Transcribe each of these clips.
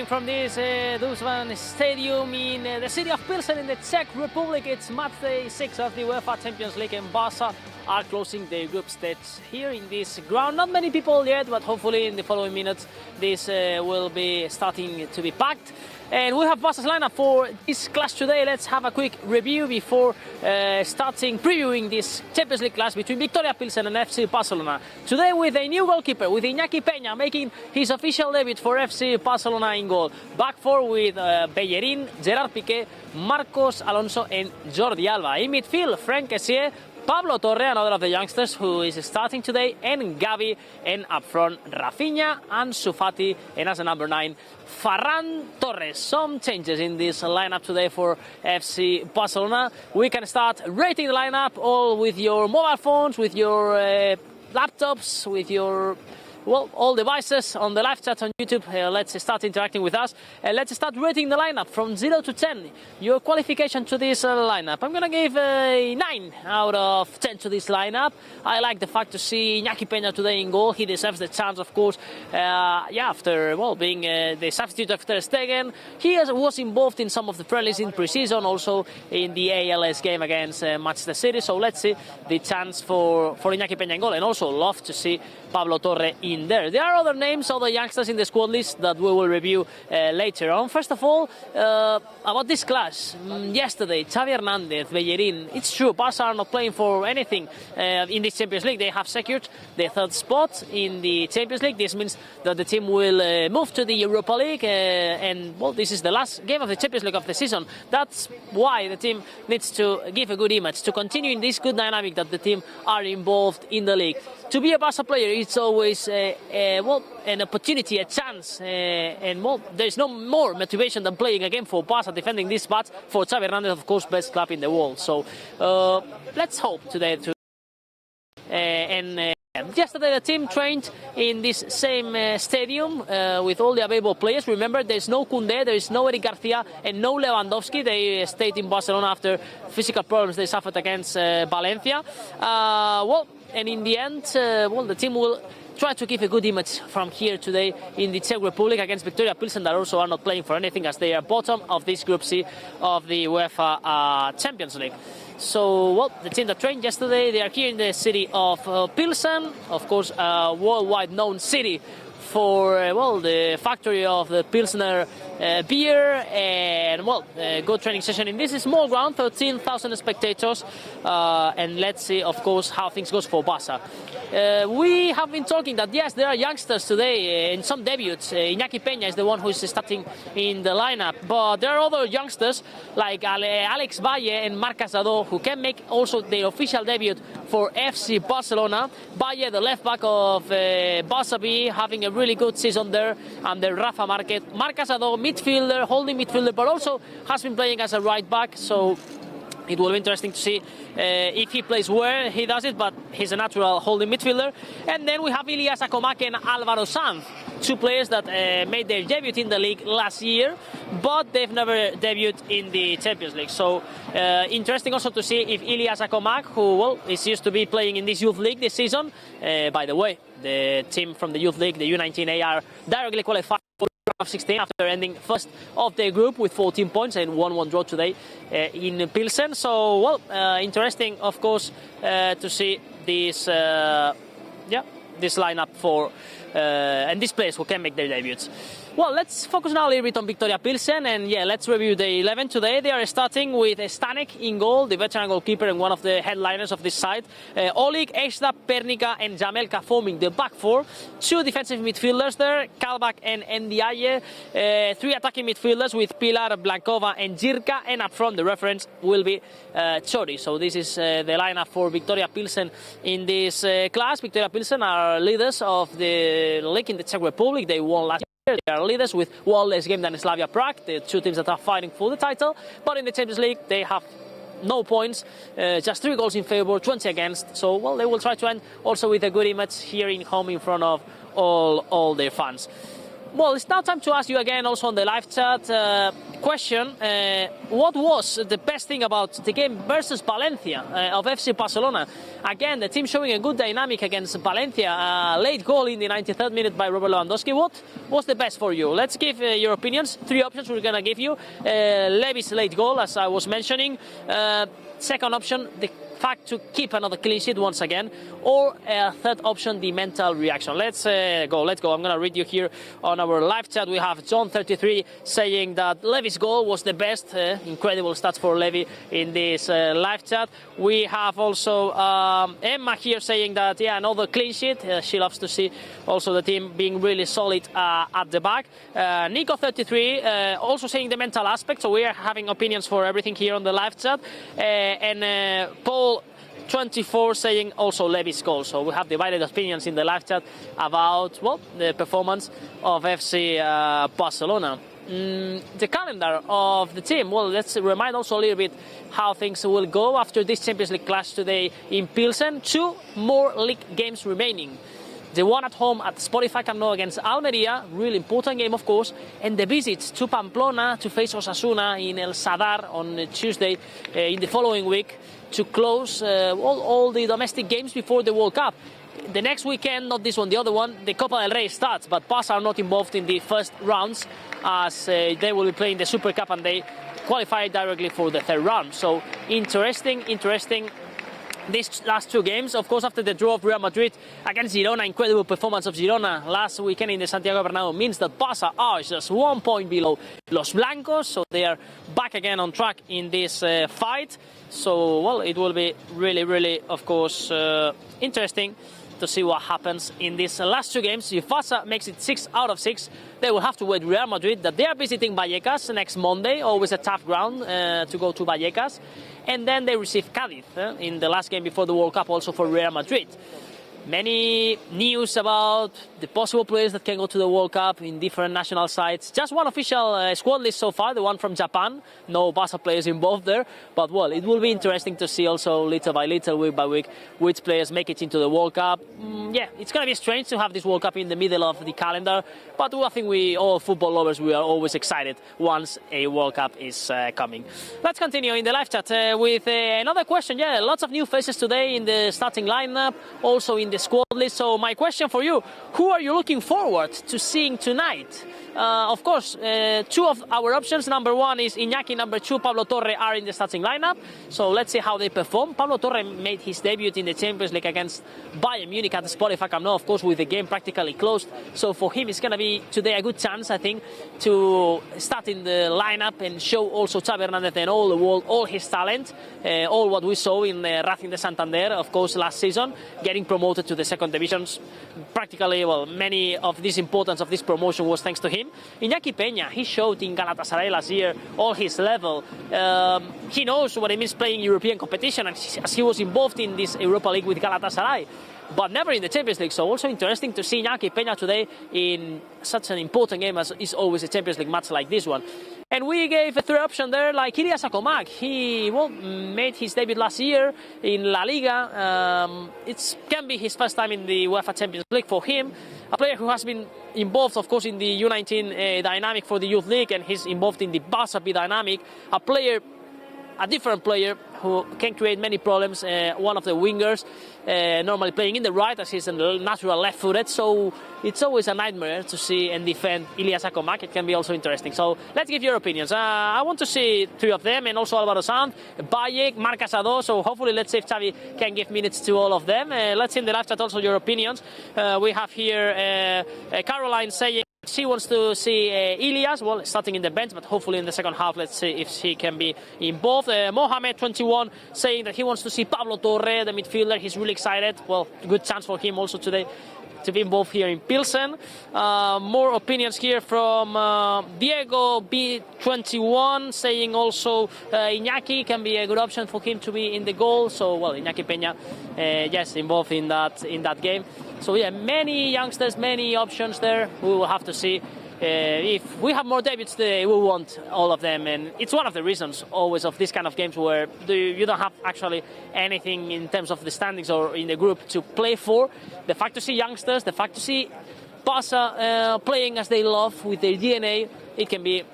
from this Dušan Stadium in the city of Plzen in the Czech Republic. It's match day 6 of the UEFA Champions League, and Barça are closing their group stage here in this ground. Not many people yet, but hopefully in the following minutes this will be starting to be packed. And we have Barca's lineup for this clash today. Let's have a quick review before starting previewing this Champions League clash between Viktoria Plzen and FC Barcelona. Today with a new goalkeeper, with Iñaki Peña making his official debut for FC Barcelona in goal. Back four with Bellerín, Gerard Piqué, Marcos Alonso and Jordi Alba. In midfield, Franck Kessié, Pablo Torre, another of the youngsters who is starting today, and Gavi, and up front Rafinha, Ansu Fati, and as a number 9, Ferran Torres. Some changes in this lineup today for FC Barcelona. We can start rating the lineup all with your mobile phones, with your laptops, with your all devices on the live chat on YouTube. Let's start interacting with us. Let's start rating the lineup from 0 to 10. Your qualification to this lineup. I'm going to give a 9 out of 10 to this lineup. I like the fact to see Iñaki Peña today in goal. He deserves the chance, of course. After being the substitute of Ter Stegen. He was involved in some of the friendlies in pre-season, also in the ALS game against Manchester City. So let's see the chance for Iñaki Peña in goal. And also love to see Pablo Torre in there. There are other names, other youngsters in the squad list that we will review later on. First of all, about this clash. Yesterday, Xavi Hernández, Bellerín. It's true, Barça are not playing for anything in this Champions League. They have secured the third spot in the Champions League. This means that the team will move to the Europa League, and this is the last game of the Champions League of the season. That's why the team needs to give a good image, to continue in this good dynamic that the team are involved in the league. To be a Barca player, it's always an opportunity, a chance, and there's no more motivation than playing a game for Barca, defending this spot for Xavi Hernández, of course, best club in the world. So let's hope today yesterday the team trained in this same stadium with all the available players. Remember, there's no Koundé, there is no Eric Garcia and no Lewandowski. They stayed in Barcelona after physical problems they suffered against Valencia. And in the end, the team will try to give a good image from here today in the Czech Republic against Viktoria Plzen, that also are not playing for anything as they are bottom of this Group C of the UEFA Champions League. So, the team that trained yesterday, they are here in the city of Plzen, of course, a worldwide known city for the factory of the Pilsner beer, and a good training session in this small ground, 13,000 spectators, and let's see, of course, how things goes for Barca. We have been talking that yes, there are youngsters today in some debuts. Iñaki Peña is the one who is starting in the lineup, but there are other youngsters like Alex Valle and Marc Casado who can make also their official debut for FC Barcelona. Valle, the left back of Barça B, having a really good season there under Rafa Márquez. Marc Casado, midfielder, holding midfielder, but also has been playing as a right back. So it will be interesting to see if he plays where he does it, but he's a natural holding midfielder. And then we have Ilias Akomak and Álvaro Sanz, two players that made their debut in the league last year, but they've never debuted in the Champions League. So interesting also to see if Ilias Akomak, who is used to be playing in this youth league this season, by the way, the team from the youth league, the U19A, are directly qualified of 16 after ending first of their group with 14 points and 1-1 draw today in Plzen. So, interesting, of course, to see this, this lineup for and these players who can make their debuts. Well, let's focus now a little bit on Viktoria Plzen, and let's review the 11 today. They are starting with Stanek in goal, the veteran goalkeeper and one of the headliners of this side. Oleg, Eshda, Pernica and Jamelka forming the back four. Two defensive midfielders there, Kalbak and Ndiaye. Three attacking midfielders with Pilar, Blankova and Jirka, and up front the reference will be Chori. So this is the lineup for Viktoria Plzen in this class. Viktoria Plzen are leaders of the league in the Czech Republic. They won last year. They are leaders with one less game than Slavia Prague, the two teams that are fighting for the title. But in the Champions League, they have no points, just 3 goals in favour, 20 against. So, they will try to end also with a good image here in home in front of all their fans. Well, it's now time to ask you again, also on the live chat, question, what was the best thing about the game versus Valencia of FC Barcelona? Again, the team showing a good dynamic against Valencia. Late goal in the 93rd minute by Robert Lewandowski. What was the best for you? Let's give your opinions. 3 options we're going to give you. Levy's late goal, as I was mentioning. Second option, the fact to keep another clean sheet once again, or third option, the mental reaction. Let's go. I'm going to read you here on our live chat. We have John33 saying that Levy's goal was the best. Incredible stats for Levy in this live chat. We have also Emma here saying that, yeah, another clean sheet. She loves to see also the team being really solid at the back. Nico33 also saying the mental aspect. So we are having opinions for everything here on the live chat. And Paul 24 saying also Levy's goal. So we have divided opinions in the live chat about, well, the performance of FC Barcelona. The calendar of the team, well, let's remind also a little bit how things will go after this Champions League clash today in Pilsen. 2 more league games remaining. The one at home at Spotify Camp Nou against Almeria, really important game of course, and the visit to Pamplona to face Osasuna in El Sadar on Tuesday in the following week to close all the domestic games before the World Cup. The next weekend, not this one, the other one, the Copa del Rey starts, but Barça are not involved in the first rounds as they will be playing the Super Cup and they qualify directly for the third round. So interesting. These last 2 games, of course, after the draw of Real Madrid against Girona, incredible performance of Girona last weekend in the Santiago Bernabéu means that Barça are just 1 point below Los Blancos, so they are back again on track in this fight. So, well, it will be really, of course, interesting to see what happens in these last 2 games. If Barça makes it 6 out of 6, they will have to wait Real Madrid, that they are visiting Vallecas next Monday, always a tough ground to go to Vallecas. And then they receive Cádiz in the last game before the World Cup, also for Real Madrid. Many news about the possible players that can go to the World Cup in different national sides. Just one official squad list so far, the one from Japan. No Barça players involved there. But, well, it will be interesting to see also little by little, week by week, which players make it into the World Cup. Yeah, it's going to be strange to have this World Cup in the middle of the calendar. But I think we, all football lovers, we are always excited once a World Cup is coming. Let's continue in the live chat with another question. Yeah, lots of new faces today in the starting lineup, also in the squad list. So my question for you, who are you looking forward to seeing tonight? Of course, 2 of our options. Number 1 is Iñaki, number 2 Pablo Torre are in the starting lineup. So let's see how they perform. Pablo Torre made his debut in the Champions League against Bayern Munich at the Spotify Camp Nou, of course, with the game practically closed. So for him, it's going to be today a good chance, I think, to start in the lineup and show also Xavi Hernandez and all the world, all his talent, all what we saw in Racing de Santander, of course, last season, getting promoted to the second divisions. Practically, well, many of this importance of this promotion was thanks to him. Iñaki Peña, he showed in Galatasaray last year all his level. He knows what it means playing European competition, and as he was involved in this Europa League with Galatasaray, but never in the Champions League. So also interesting to see Iñaki Peña today in such an important game as is always a Champions League match like this one. And we gave a third option there, like Ilias Akomak. He made his debut last year in La Liga. It can be his first time in the UEFA Champions League for him. A player who has been involved, of course, in the U19 dynamic for the Youth League, and he's involved in the Barça B dynamic. A different player who can create many problems. One of the wingers, normally playing in the right as he's a natural left-footed. So it's always a nightmare to see and defend Ilias Akomak. It can be also interesting. So let's give your opinions. I want to see 3 of them, and also Álvaro Sanz, Bayek, Marc Casado. So hopefully, let's see if Xavi can give minutes to all of them. Let's see in the live chat also your opinions. We have here Caroline saying she wants to see Ilias, well, starting in the bench, but hopefully in the second half, let's see if she can be involved. Mohamed, 21, saying that he wants to see Pablo Torre, the midfielder. He's really excited. Well, good chance for him also today to be involved here in Pilsen. More opinions here from Diego B21, saying also Iñaki can be a good option for him to be in the goal. So, well, Iñaki Peña, yes, involved in that game. So, yeah, many youngsters, many options there. We will have to see. If we have more debuts today, we want all of them. And it's one of the reasons always of this kind of games where you don't have actually anything in terms of the standings or in the group to play for. The fact to see youngsters, the fact to see Barça playing as they love with their DNA, it can be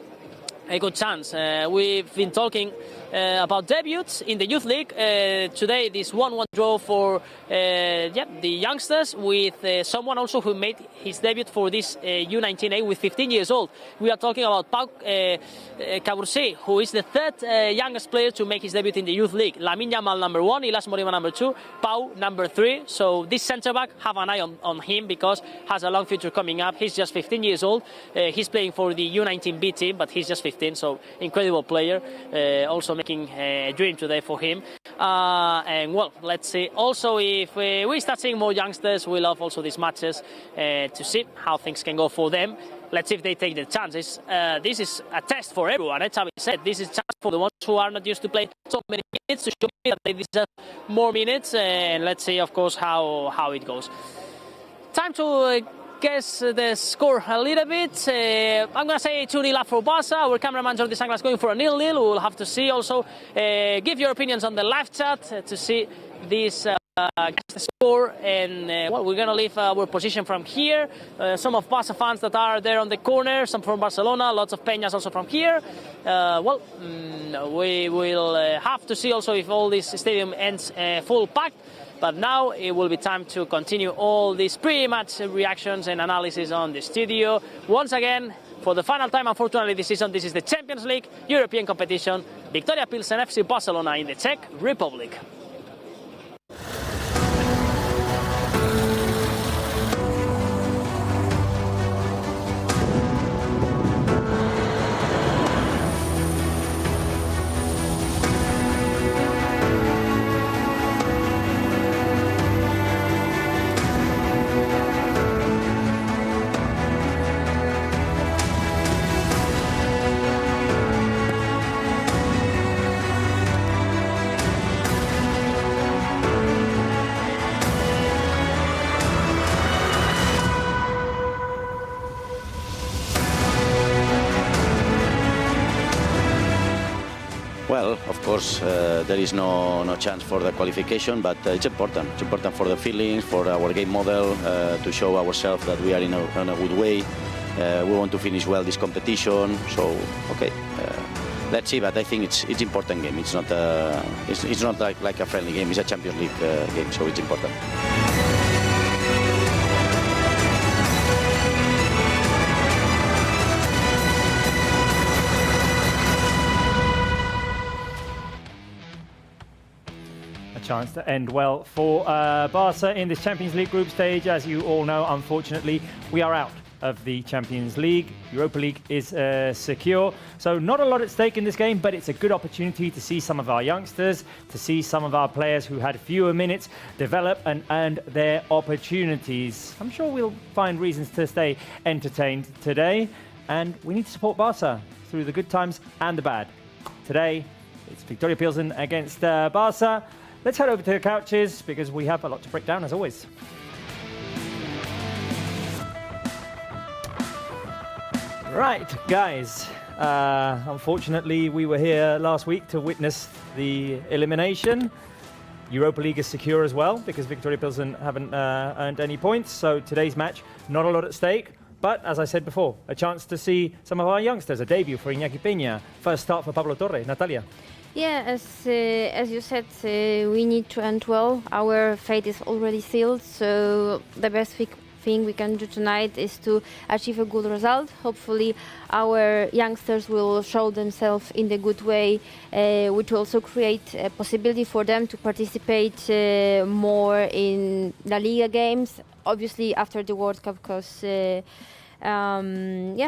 a good chance. We've been talking about debuts in the Youth League. Today, this 1-1 draw for the youngsters with someone also who made his debut for this U19A with 15 years old. We are talking about Pau Cabourset, who is the third youngest player to make his debut in the Youth League. Lamine Yamal number 1, Ilas Morima number 2, Pau number 3. So this centre-back, have an eye on him because has a long future coming up. He's just 15 years old. He's playing for the U19B team, but he's just 15, so incredible player. Also making a dream today for him. And well, let's see. Also, if we start seeing more youngsters, we love also these matches to see how things can go for them. Let's see if they take the chances. This is a test for everyone. As I said, this is a chance for the ones who are not used to play so many minutes to show that they deserve more minutes. And let's see, of course, how it goes. Time to guess the score a little bit. I'm going to say 2-0 up for Barça. Our cameraman Jordi Sanglas going for a 0-0. We'll have to see also. Give your opinions on the live chat to see this score. And well, we're going to leave our position from here. Some of Barça fans that are there on the corner, some from Barcelona, lots of Peñas also from here. We will have to see also if all this stadium ends full packed. But now it will be time to continue all these pre-match reactions and analysis on the studio. Once again, for the final time, unfortunately, this season, this is the Champions League European competition. Viktoria Plzen FC Barcelona in the Czech Republic. Well, of course, there is no chance for the qualification, but it's important. It's important for the feelings, for our game model, to show ourselves that we are in a good way. We want to finish well this competition. So, okay, let's see. But I think it's important game. It's not like a friendly game. It's a Champions League game, so it's important. Chance to end well for Barça in this Champions League group stage. As you all know, unfortunately, we are out of the Champions League. Europa League is secure. So not a lot at stake in this game, but it's a good opportunity to see some of our youngsters, to see some of our players who had fewer minutes develop and earn their opportunities. I'm sure we'll find reasons to stay entertained today. And we need to support Barça through the good times and the bad. Today, it's Viktoria Plzen against Barça. Let's head over to the couches because we have a lot to break down as always. Right, guys. Unfortunately, we were here last week to witness the elimination. Europa League is secure as well because Viktoria Plzen haven't earned any points. So today's match, not a lot at stake. But as I said before, a chance to see some of our youngsters, a debut for Iñaki Peña. First start for Pablo Torre. Natalia. Yeah, as you said, we need to end well. Our fate is already sealed, so the best thing we can do tonight is to achieve a good result. Hopefully our youngsters will show themselves in the good way, which will also create a possibility for them to participate more in the Liga games, obviously after the World Cup, because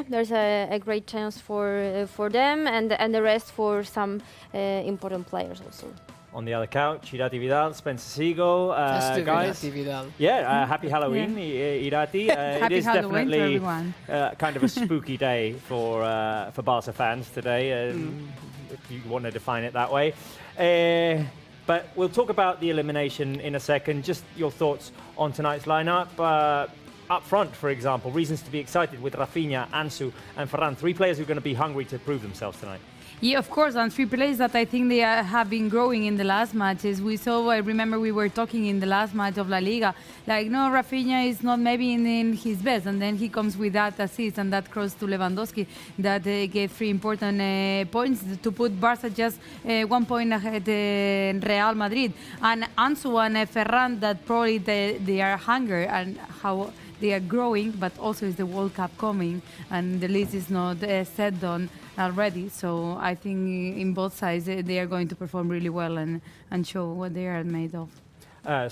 there's a great chance for them and the rest for some important players also. On the other couch, Irati Vidal, Spencer Siegel, guys. Irati Vidal. Yeah, happy Halloween, Irati. Happy it is Halloween definitely to everyone. Kind of a spooky day for Barca fans today, if you want to define it that way. But we'll talk about the elimination in a second. Just your thoughts on tonight's lineup. Up front, for example, reasons to be excited with Rafinha, Ansu and Ferran. Three players who are going to be hungry to prove themselves tonight. Yeah, of course, and 3 players that I think they have been growing in the last matches. We saw, I remember we were talking in the last match of La Liga, like, no, Rafinha is not maybe in his best, and then he comes with that assist and that cross to Lewandowski that gave 3 important points to put Barça just 1 point ahead Real Madrid. And Ansu and Ferran, that probably they are hunger and how they are growing, but also is the World Cup coming, and the list is not set done already. So I think in both sides they are going to perform really well and show what they are made of.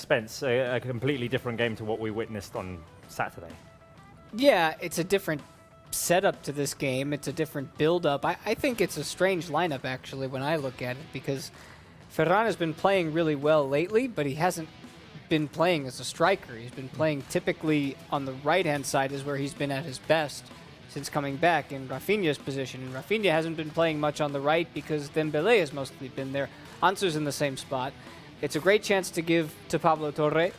Spence, a completely different game to what we witnessed on Saturday. Yeah, it's a different setup to this game. It's a different build-up. I think it's a strange lineup, actually, when I look at it, because Ferran has been playing really well lately, but he hasn't been playing as a striker. He's been playing typically on the right-hand side is where he's been at his best since coming back in Rafinha's position. And Rafinha hasn't been playing much on the right because Dembélé has mostly been there. Ansu's in the same spot. It's a great chance to give to Pablo Torre.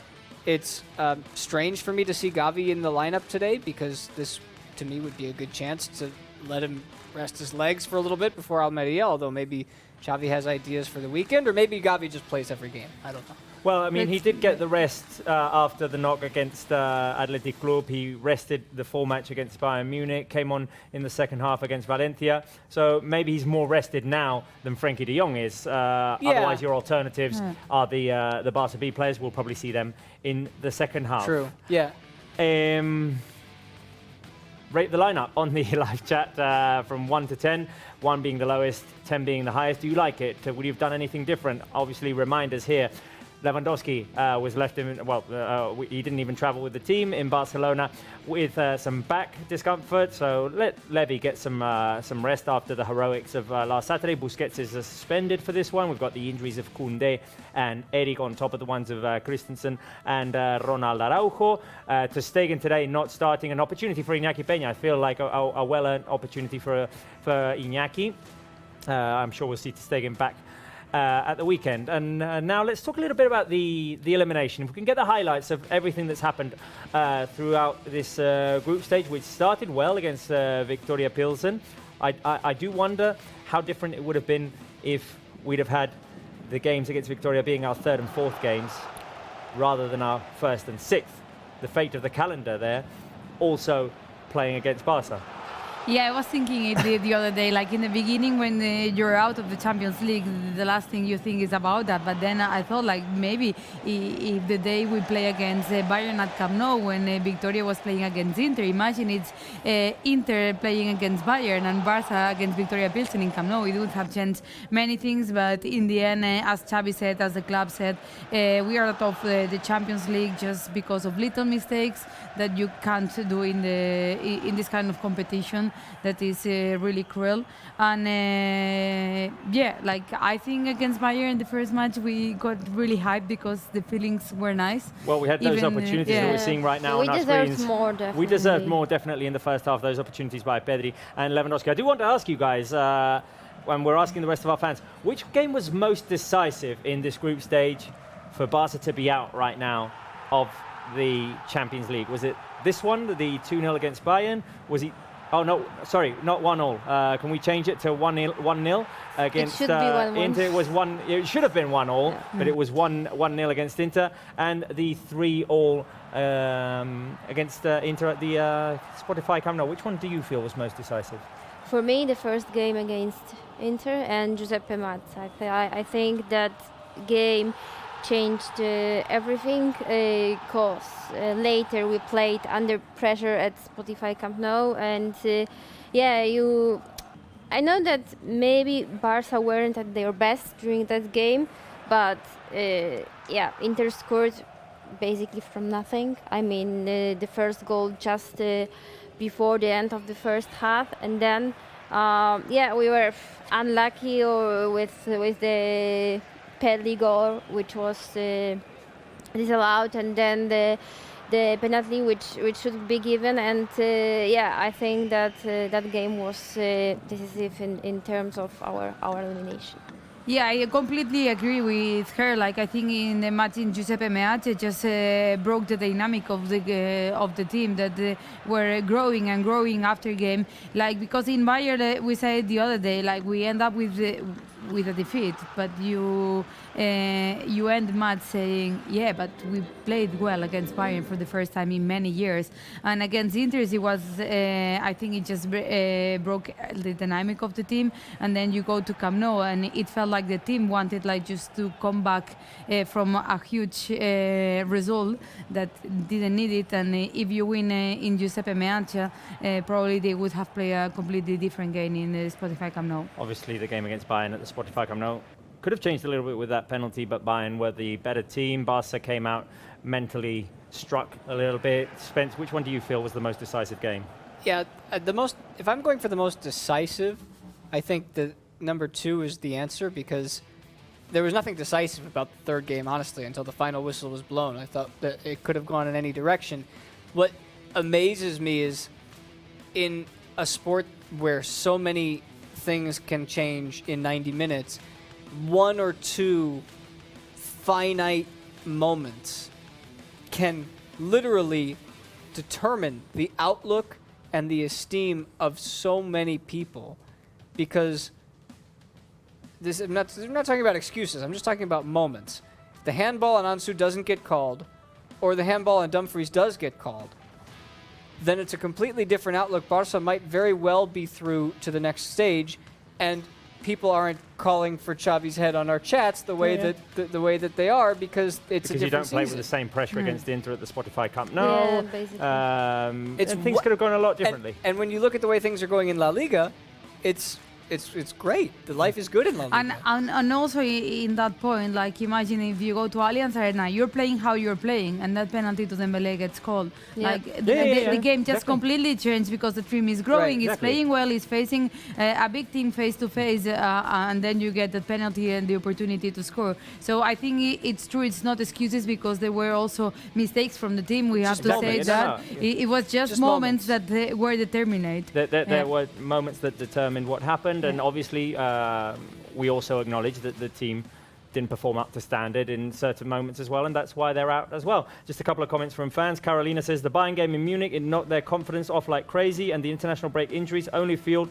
It's strange for me to see Gavi in the lineup today because this, to me, would be a good chance to let him rest his legs for a little bit before Almeria, although maybe Xavi has ideas for the weekend, or maybe Gavi just plays every game. I don't know. Well, I mean, he did get the rest after the knock against Athletic Club. He rested the full match against Bayern Munich, came on in the second half against Valencia. So maybe he's more rested now than Frenkie de Jong is. Otherwise, your alternatives are the Barca B players. We'll probably see them in the second half. True, yeah. Rate the lineup on the live chat from 1 to 10, 1 being the lowest, 10 being the highest. Do you like it? Would you have done anything different? Obviously, reminders here. Lewandowski was left in, he didn't even travel with the team in Barcelona with some back discomfort, so let Levy get some rest after the heroics of last Saturday. Busquets is suspended for this one. We've got the injuries of Koundé and Eric on top of the ones of Christensen and Ronald Araujo. Ter Stegen today not starting, an opportunity for Iñaki Peña. I feel like a well-earned opportunity for Iñaki. I'm sure we'll see Ter Stegen back at the weekend. And now let's talk a little bit about the elimination. If we can get the highlights of everything that's happened throughout this group stage, which started well against Viktoria Plzen. I do wonder how different it would have been if we'd have had the games against Viktoria being our 3rd and 4th games rather than our 1st and 6th. The fate of the calendar there, also playing against Barca. Yeah, I was thinking it the other day, like in the beginning when you're out of the Champions League, the last thing you think is about that. But then I thought like maybe if the day we play against Bayern at Camp Nou when Victoria was playing against Inter, imagine it's Inter playing against Bayern and Barça against Viktoria Plzen in Camp Nou. It would have changed many things, but in the end, as Xavi said, as the club said, we are out of the Champions League just because of little mistakes that you can't do in this kind of competition. That is really cruel. And yeah, like I think against Bayern in the first match we got really hyped because the feelings were nice. Well, we had those opportunities that we're seeing right now on our screens. We deserved more definitely in the first half, those opportunities by Pedri and Lewandowski. I do want to ask you guys, when we're asking the rest of our fans, which game was most decisive in this group stage for Barca to be out right now of the Champions League? Was it this one, the 2-0 against Bayern? Was it? Oh no, sorry, not 1-1. Can we change it to 1-0 against Inter? It was one. It should have been 1-1, but it was 1-0 against Inter, and the 3-3 against Inter at the Spotify Camp Nou. Which one do you feel was most decisive? For me, the first game against Inter and Giuseppe Mazza. I think that game changed everything because later we played under pressure at Spotify Camp Nou, and I know that maybe Barca weren't at their best during that game, but Inter scored basically from nothing. I mean, the first goal just before the end of the first half, and then we were unlucky with the penalty goal, which was disallowed, and then the penalty which should be given, and I think that that game was decisive in terms of our elimination. Yeah, I completely agree with her. Like, I think in the match in Giuseppe Meazza just broke the dynamic of the team that were growing and growing after game. Like, because in Bayern we said the other day, like we end up with a defeat, but you end the match saying, yeah, but we played well against Bayern for the first time in many years, and against Inter it was I think it just broke the dynamic of the team, and then you go to Camp Nou and it felt like the team wanted like just to come back from a huge result that didn't need it, and if you win in Giuseppe Meazza, probably they would have played a completely different game in the Spotify Camp Nou. Obviously, the game against Bayern at the Spotify Camp Nou could have changed a little bit with that penalty, but Bayern were the better team. Barca came out mentally struck a little bit. Spence, which one do you feel was the most decisive game? Yeah, if I'm going for the most decisive, I think that number 2 is the answer, because there was nothing decisive about the third game, honestly, until the final whistle was blown. I thought that it could have gone in any direction. What amazes me is in a sport where so many things can change in 90 minutes, 1 or 2 finite moments can literally determine the outlook and the esteem of so many people, because I'm not talking about excuses. I'm just talking about moments. If the handball on Ansu doesn't get called, or the handball on Dumfries does get called, then it's a completely different outlook. Barca might very well be through to the next stage, and people aren't calling for Xavi's head on our chats the way that the way that they are, because it's a different you don't play season. with the same pressure against Inter at the Spotify Camp Nou. Yeah, basically. And things could have gone a lot differently. And when you look at the way things are going in La Liga, it's great. The life is good in La Liga. And also in that point, like imagine if you go to Allianz Arena, you're playing how you're playing, and that penalty to Dembele gets called. Yeah. Like the game just completely changed because the team is growing, it's playing well, it's facing a big team face to face, and then you get the penalty and the opportunity to score. So I think it's true. It's not excuses, because there were also mistakes from the team. We have to say that it was just moments that were determined. There were moments that determined what happened. And obviously, we also acknowledge that the team didn't perform up to standard in certain moments as well, and that's why they're out as well. Just a couple of comments from fans. Carolina says the Bayern game in Munich, it knocked their confidence off like crazy, and the international break injuries only fueled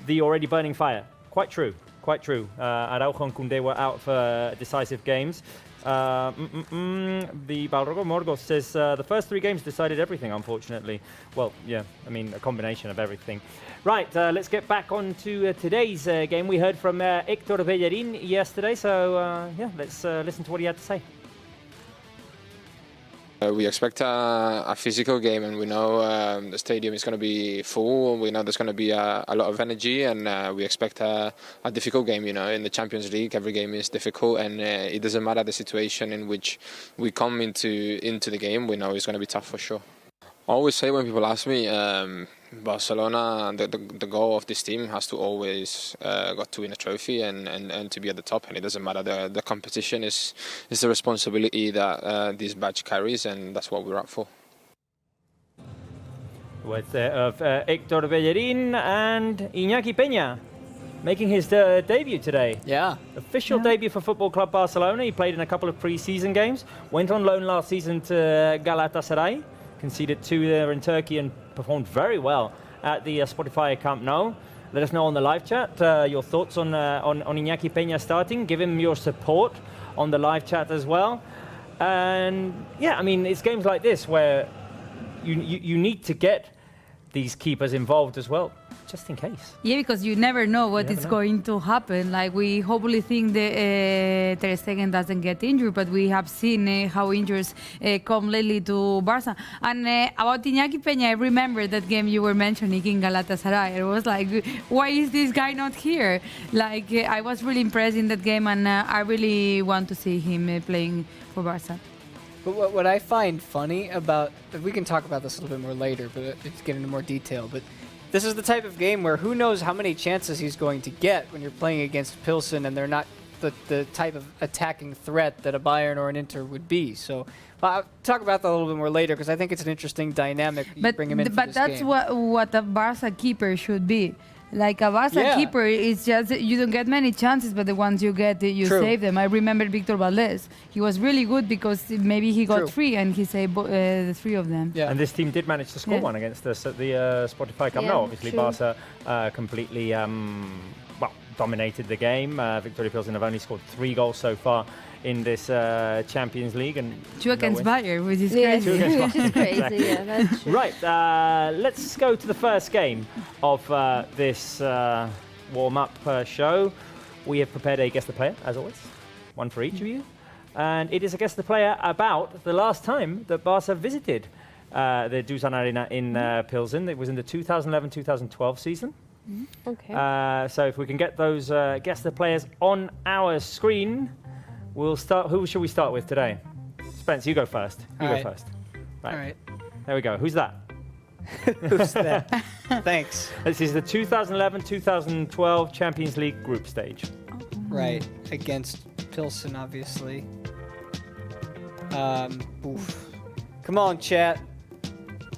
the already burning fire. Quite true, quite true. Araujo and Koundé were out for decisive games. The Balrogo Morgos says the first 3 games decided everything, unfortunately. Well, yeah, I mean, a combination of everything. Right, let's get back on to today's game. We heard from Héctor Bellerín yesterday, so yeah, let's listen to what he had to say. We expect a physical game, and we know the stadium is going to be full. We know there's going to be a lot of energy, and we expect a difficult game. You know, in the Champions League, every game is difficult, and it doesn't matter the situation in which we come into the game. We know it's going to be tough for sure. I always say when people ask me, Barcelona, the goal of this team has to always got to win a trophy and to be at the top, and it doesn't matter. The competition is the responsibility that this badge carries, and that's what we're up for. Words there of Héctor Bellerín and Iñaki Peña making his debut today. Yeah. Official debut for Football Club Barcelona. He played in a couple of pre-season games, went on loan last season to Galatasaray, conceded 2 there in Turkey and performed very well at the Spotify Camp Nou. Let us know on the live chat your thoughts on Iñaki Peña starting. Give him your support on the live chat as well. And yeah, I mean, it's games like this where you need to get these keepers involved as well, just in case. Yeah, because you never know what is going to happen. Like, we hopefully think that Ter Stegen doesn't get injured, but we have seen how injuries come lately to Barca. And about Iñaki Peña, I remember that game you were mentioning in Galatasaray. It was like, why is this guy not here? Like, I was really impressed in that game, and I really want to see him playing for Barca. But what I find funny about, we can talk about this a little bit more later, but let's get into more detail. But this is the type of game where who knows how many chances he's going to get when you're playing against Pilsen and they're not the type of attacking threat that a Bayern or an Inter would be. So I'll talk about that a little bit more later, because I think it's an interesting dynamic. You bring him in for but this that's game. what a Barca keeper should be. Like a Barça keeper, it's just you don't get many chances, but the ones you get, you save them. I remember Viktor Plzen. He was really good because maybe he got 3 and he saved the 3 of them. Yeah. And this team did manage to score one against us at the Spotify Cup. No, obviously Barça completely dominated the game. Viktoria Plzen have only scored 3 goals so far in this Champions League, and 2 against Bayern, which is crazy. 2 against Which is crazy, yeah, that's true. Right, let's go to the first game of this warm-up show. We have prepared a guess the player, as always, one for each of you, and it is a guess the player about the last time that Barca visited the Dusan Arena in Pilsen. It was in the 2011-2012 season. Okay. So if we can get those guess the players on our screen, we'll start. Who should we start with today? Spence, you go first. You go first. Right. All right. There we go. Who's that? Who's that? Thanks. This is the 2011-2012 Champions League group stage. Right. Against Pilsen, obviously. Oof. Come on, chat.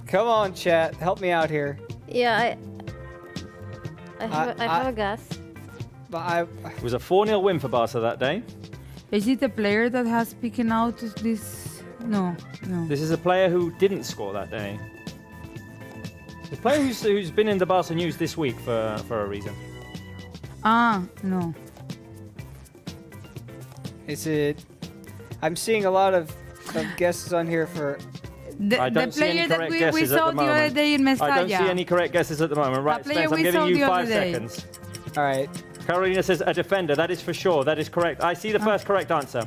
Come on, chat. Help me out here. Yeah, I have a guess. But It was a 4-0 win for Barca that day. Is it a player that has picking out this? No. This is a player who didn't score that day. The player who's been in the Barca news this week for a reason. No. Is it? I'm seeing a lot of guesses on here for. I don't see any correct guesses we saw at the the other moment. day in Mestalla. I don't see any correct guesses at the moment. Right, Spence, I'm giving you 5 seconds. All right. Carolina says a defender. That is for sure. That is correct. I see the first correct answer.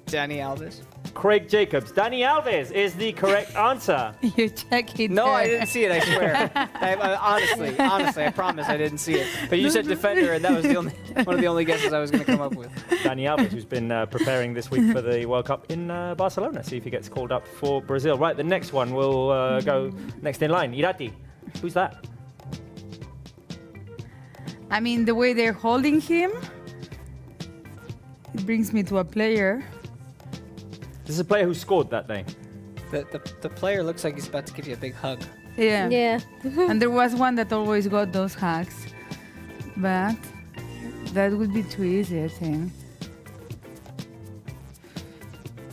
Danny Alves. Craig Jacobs. Danny Alves is the correct answer. You check it. No, there. I didn't see it. I swear. Honestly, I promise I didn't see it. But you said defender, and that was one of the only guesses I was going to come up with. Danny Alves, who's been preparing this week for the World Cup in Barcelona. See if he gets called up for Brazil. Right, the next one will go next in line. Irati. Who's that? I mean, the way they're holding him, it brings me to a player. This is a player who scored that day. The player looks like he's about to give you a big hug. Yeah. Yeah. And there was one that always got those hugs. But that would be too easy, I think.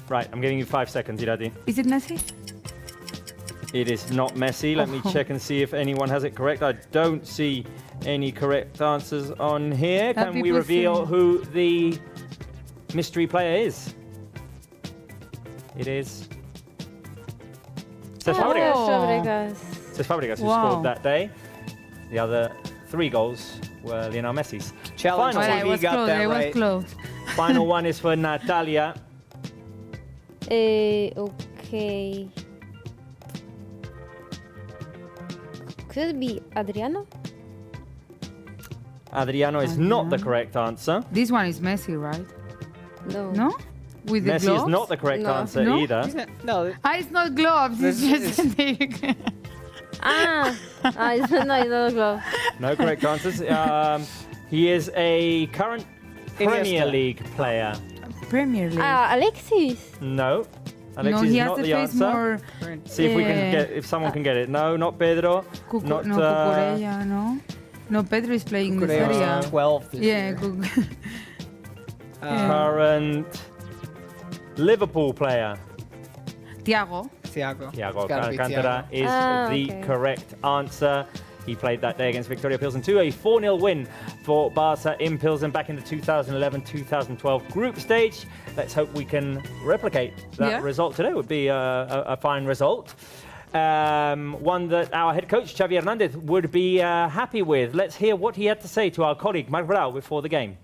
Right, I'm giving you 5 seconds, Irati. Is it Messi? It is not Messi. Let me check and see if anyone has it correct. I don't see any correct answers on here. Can we reveal who the mystery player is? It is Cesc Fabregas. Cesc Fabregas, who scored that day. The other 3 goals were Lionel Messi's. Challenge TV got that right. Was close. Final one is for Natalia. Okay. Could it be Adriano? Adriano is not the correct answer. This one is Messi, right? No. No? With the Messi gloves? is not the correct answer either. No. It's not gloves. It's just it's not glove. No correct answers. He is a current Premier League player. Premier League. Alexis. No. Alexis he is has not the the face answer. more. See if we can get if someone can get it. No, not Pedro. Not Cucurella, no. No, Pedro is playing in this area. 12 this year. Current Liverpool player. Thiago Alcantara is the correct answer. He played that day against Viktoria Plzen 2, a 4-0 win for Barca in Pilsen back in the 2011-2012 group stage. Let's hope we can replicate that result today. It would be a fine result. One that our head coach, Xavi Hernandez, would be happy with. Let's hear what he had to say to our colleague, Marc Brau, before the game.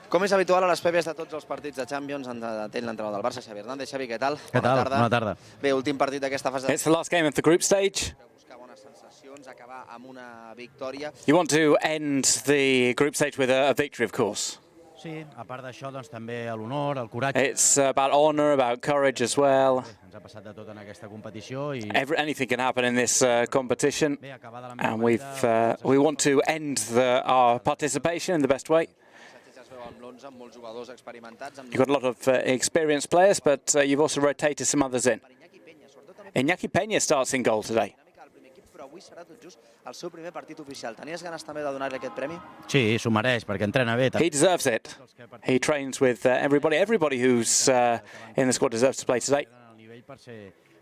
Com és habitual a les prèvies de tots els partits de Champions, atén l'entrenador del Barça, Xavi Hernández. Xavi, què tal? Què tal? Bona tarda. Bé, últim partit d'aquesta fase. It's the last game of the group stage. Buscar bones sensacions, acabar amb una victòria. You want to end the group stage with a victory, of course. Sí, a part d'això, doncs, també l'honor, el coratge. It's about honor, about courage as well. Ens ha passat de tot en aquesta competició. Anything can happen in this competition. And we want to end our participation in the best way. You've got a lot of experienced players, but you've also rotated some others in. Iñaki Peña starts in goal today. avui serà tot just el seu primer partit oficial. Tenies ganes també de donar-li aquest premi? Sí, s'ho mereix, perquè entrena bé. He deserves it. He trains with everybody. Everybody who's in the squad deserves to play today.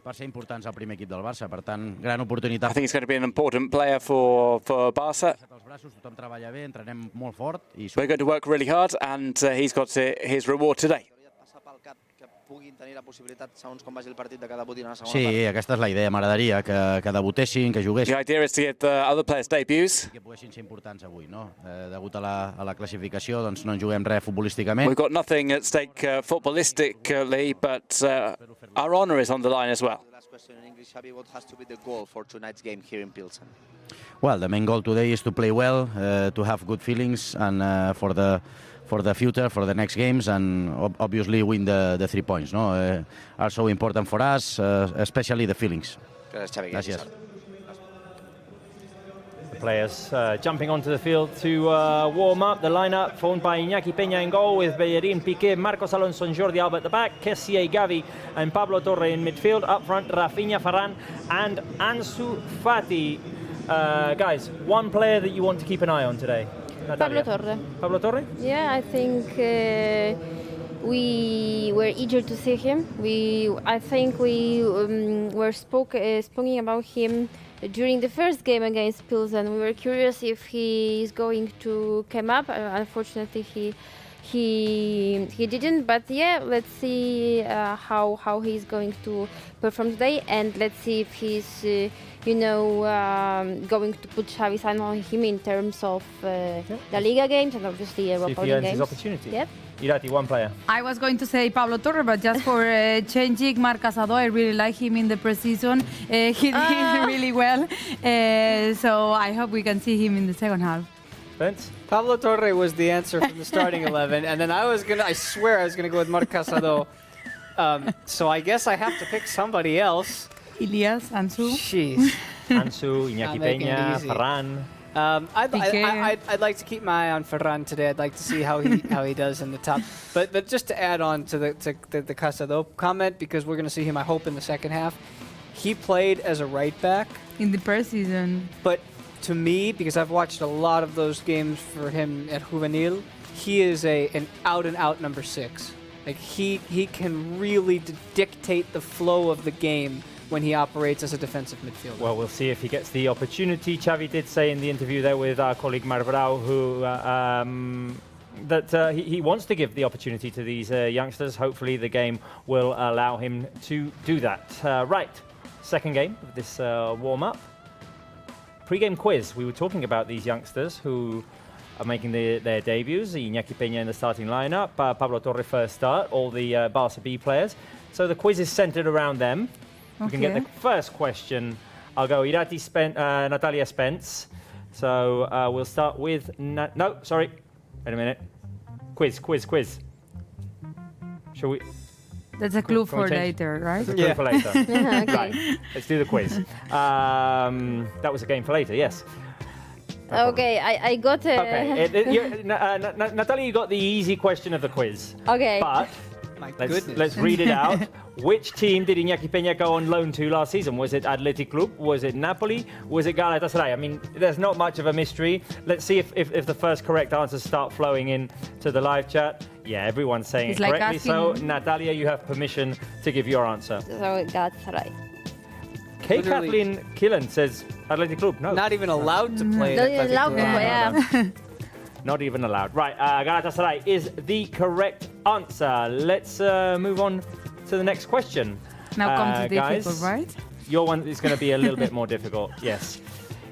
Per ser importants al primer equip del Barça, per tant, gran oportunitat. I think he's going to be an important player for Barça. Tothom treballa bé, entrenem molt fort. We're going to work really hard, and he's got his reward today. Passa pel cap que puguin tenir la possibilitat, segons com vagi el partit, de que debutin a la segona part. Sí, aquesta és la idea. M'agradaria que debutessin, que juguessin. The idea is to get other players debuts. Que poguessin ser importants avui, no? Degut a la classificació, doncs no en juguem res futbolísticament. We've got nothing at stake footballistically, but our honour is on the line as well. The last question in English, Xavi, what has to be the goal for tonight's game here in Plzen? Well, the main goal today is to play well, to have good feelings, and for the future, for the next games, and obviously win the 3 points. No, are so important for us, especially the feelings. Gràcies, Xavi. Gràcies. The players jumping onto the field to warm up. The lineup formed by Iñaki Peña in goal, with Bellerín, Piqué, Marcos Alonso and Jordi Alba at the back, Kessie, Gavi and Pablo Torre in midfield. Up front, Rafinha, Varane and Ansu Fati. Guys, one player that you want to keep an eye on today? Natalia. Pablo Torre. Pablo Torre? Yeah, I think we were eager to see him. I think we were speaking about him during the first game against Pilsen. We were curious if he is going to come up. Unfortunately, he didn't. But yeah, let's see how he's going to perform today, and let's see if he's going to put Xavi sign on him in terms of the Liga games and obviously Europa League games. His opportunity. Yep. Irati, one player. I was going to say Pablo Torre, but just for changing, Marc Casado, I really like him in the pre-season. He did really well, so I hope we can see him in the second half. Spence? Pablo Torre was the answer from the starting 11, and then I swear I was gonna go with Marc Casado. So I guess I have to pick somebody else. Ilias, Ansu. Jeez. Ansu, Iñaki Peña, Varane. I'd like to keep my eye on Ferran today. I'd like to see how he does in the top. But just to add on to the Casado comment, because we're going to see him, I hope, in the second half. He played as a right back in the pre-season. But to me, because I've watched a lot of those games for him at Juvenil, he is an out-and-out number 6. Like he can really dictate the flow of the game when he operates as a defensive midfielder. Well, we'll see if he gets the opportunity. Xavi did say in the interview there with our colleague Marbrau, that he wants to give the opportunity to these youngsters. Hopefully the game will allow him to do that. Right, second game of this warm-up. Pre-game quiz. We were talking about these youngsters who are making their debuts. Iñaki Peña in the starting lineup, Pablo Torre first start, all the Barça B players. So the quiz is centered around them. We can get the first question. I'll go Irati, Natalia, Spence. So we'll start with... no, sorry. Wait a minute. Quiz. Shall we... That's a clue for later, right? That's a clue for later. Okay. Right, let's do the quiz. That was a game for later, yes. Okay, I got it. Okay, Natalia, you got the easy question of the quiz. Okay. But let's read it out. Which team did Iñaki Peña go on loan to last season? Was it Athletic Club? Was it Napoli? Was it Galatasaray? I mean, there's not much of a mystery. Let's see if the first correct answers start flowing in to the live chat. Yeah, everyone's saying it correctly. So, Natalia, you have permission to give your answer. So, Galatasaray. Kathleen Killen says Athletic Club. No. Not even allowed to play. Not even allowed to play, yeah. Not even allowed. Right, Galatasaray is the correct answer. Let's move on to the next question. Now comes the difficult, guys, right? Your one is going to be a little bit more difficult, yes.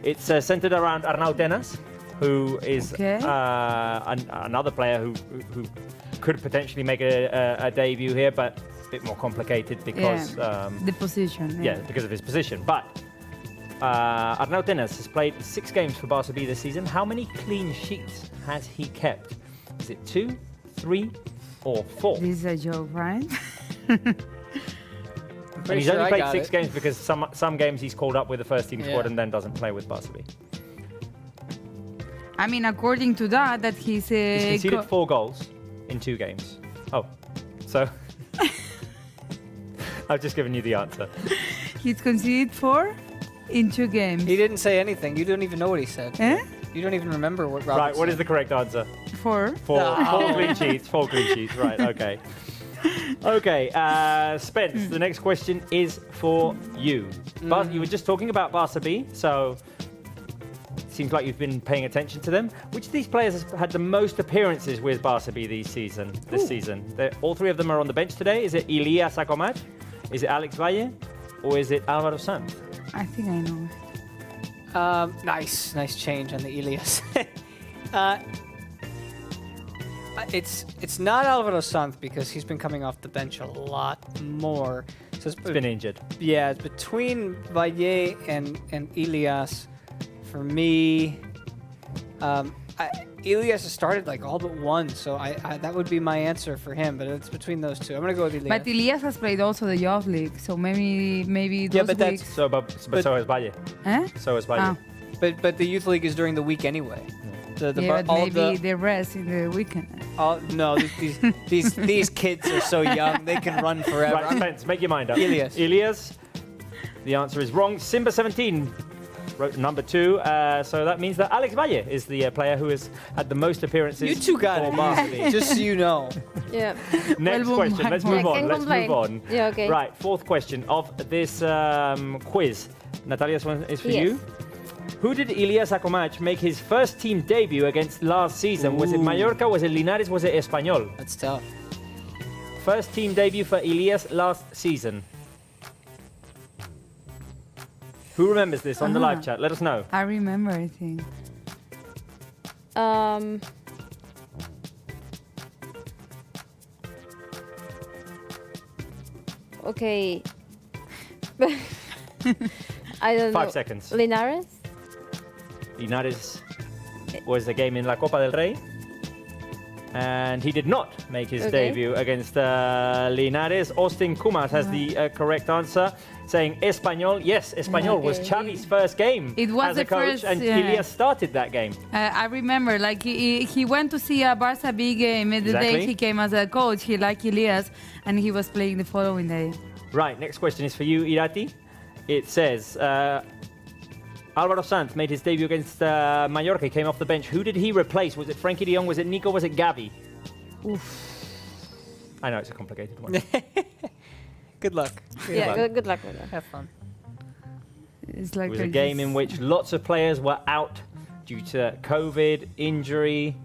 It's centered around Arnau Tenas, who is another player who could potentially make a debut here, but a bit more complicated because... the position. Yeah, because of his position. But Arnau Tenas has played 6 games for Barça B this season. How many clean sheets has he kept? Is it 2, 3, or 4? This is a joke, right? And he's only played 6 games because some games he's called up with the first team squad and then doesn't play with Barça B. I mean, according to that he's conceded 4 goals in 2 games. Oh, so I've just given you the answer. He's conceded 4? in 2 games. He didn't say anything. You don't even know what he said. Eh? You don't even remember what Robert Right, what is said. the correct answer? 4. 4 clean sheets. 4 clean sheets. Right, okay. Okay, Spence, the next question is for you. But you were just talking about Barça B, so it seems like you've been paying attention to them. Which of these players has had the most appearances with Barça B this season? All 3 of them are on the bench today. Is it Ilias Acomat? Is it Alex Valle? Or is it Álvaro Sanz? I think I know. Nice change on the Ilias. It's not Álvaro Sanz because he's been coming off the bench a lot more. So It's been injured. Yeah, it's between Valle and Ilias. For me, Ilias has started like all but one, so I that would be my answer for him. But it's between those 2. I'm gonna go with Ilias. But Ilias has played also the Youth League, so maybe those but that's- weeks. But so is Valle. Eh? So is Valle. Ah. But the Youth League is during the week anyway. But maybe they rest in the weekend. No, these kids are so young; they can run forever. Right, Spence, make your mind up. Ilias. Ilias. The answer is wrong. Simba17 wrote number 2. So that means that Alex Valle is the player who has had the most appearances. You 2 got for it. Barça B. Just so you know. Yeah. Next Well, question. Let's move on. can Let's complain. move on. Yeah, okay. Right, 4th question of this quiz. Natalia, this one is for Yes. you. Who did Ilias Acomat make his first team debut against last season? Was it Mallorca? Was it Linares? Was it Espanyol? That's tough. First team debut for Ilias last season. Who remembers this on the live chat? Let us know. I remember, I think. Okay. I don't know. 5 seconds. Linares? Linares was the game in La Copa del Rey. And he did not make his debut against Linares. Austin Kumas has the correct answer, saying Espanyol. Yes, Espanyol was Xavi's first game It was as the a coach, first, and yeah. Ilias started that game. I remember, like he went to see a Barça B game the day Exactly. he came as a coach. He liked Ilias, and he was playing the following day. Right, next question is for you, Irati. It says, Álvaro Sanz made his debut against Mallorca. He came off the bench. Who did he replace? Was it Frankie de Jong? Was it Nico? Was it Gavi? I know it's a complicated one. Good luck. Good luck with that. Have fun. It's like It was a game in which lots of players were out due to COVID, injury.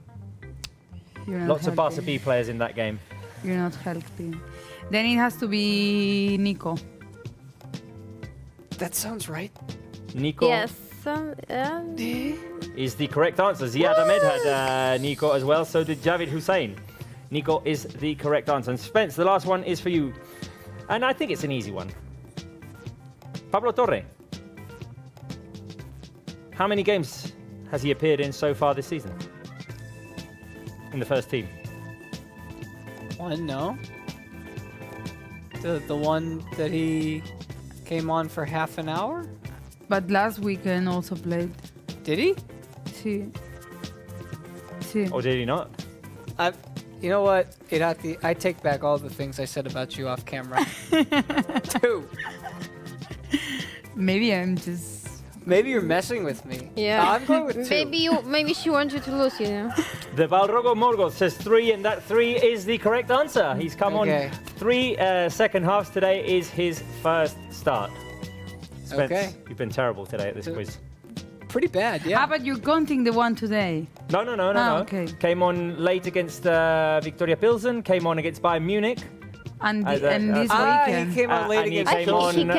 Lots of Barça B players in that game. You're not helping. Then it has to be Nico. That sounds right. Nico Yes. is the correct answer. Ziad Ahmed had Nico as well, so did Javid Hussein. Nico is the correct answer. And Spence, the last one is for you. And I think it's an easy one. Pablo Torre. How many games has he appeared in so far this season? In the first team? One, no. The one that he came on for half an hour? But last weekend also played. Did he? Sí. Sí. Or did he not? You know what, Irati? I take back all the things I said about you off camera. 2. Maybe I'm just. Maybe you're messing with me. Yeah. I'm going with 2. Maybe she wants you to lose, you know. The Balrogo Morgoth says 3, and that 3 is the correct answer. He's come on 3 second halves. Today is his first start. Spence, you've been terrible today at this quiz. Pretty bad, yeah. How about you counting the one today? No. Okay. Came on late against Viktoria Plzen, came on against Bayern Munich. And this weekend. He came on late and he against came on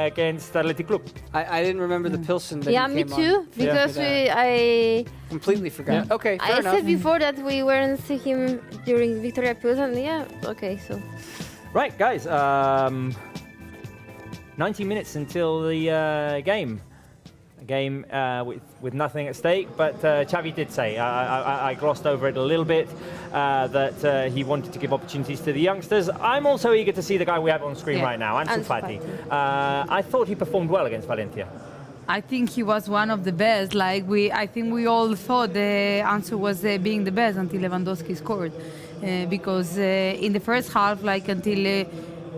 against Athletic Club. I didn't remember the Pilsen that Yeah, he me came too. on. Because I completely forgot. Yeah. Okay, fair I enough. said before that we weren't see him during Viktoria Plzen. Yeah, okay, so. Right, guys. 90 minutes until the game. A game with nothing at stake, but Xavi did say, I glossed over it a little bit, that he wanted to give opportunities to the youngsters. I'm also eager to see the guy we have on screen right now, Ansu Fati. I thought he performed well against Valencia. I think he was one of the best. I think we all thought the answer was being the best until Lewandowski scored, because in the first half, until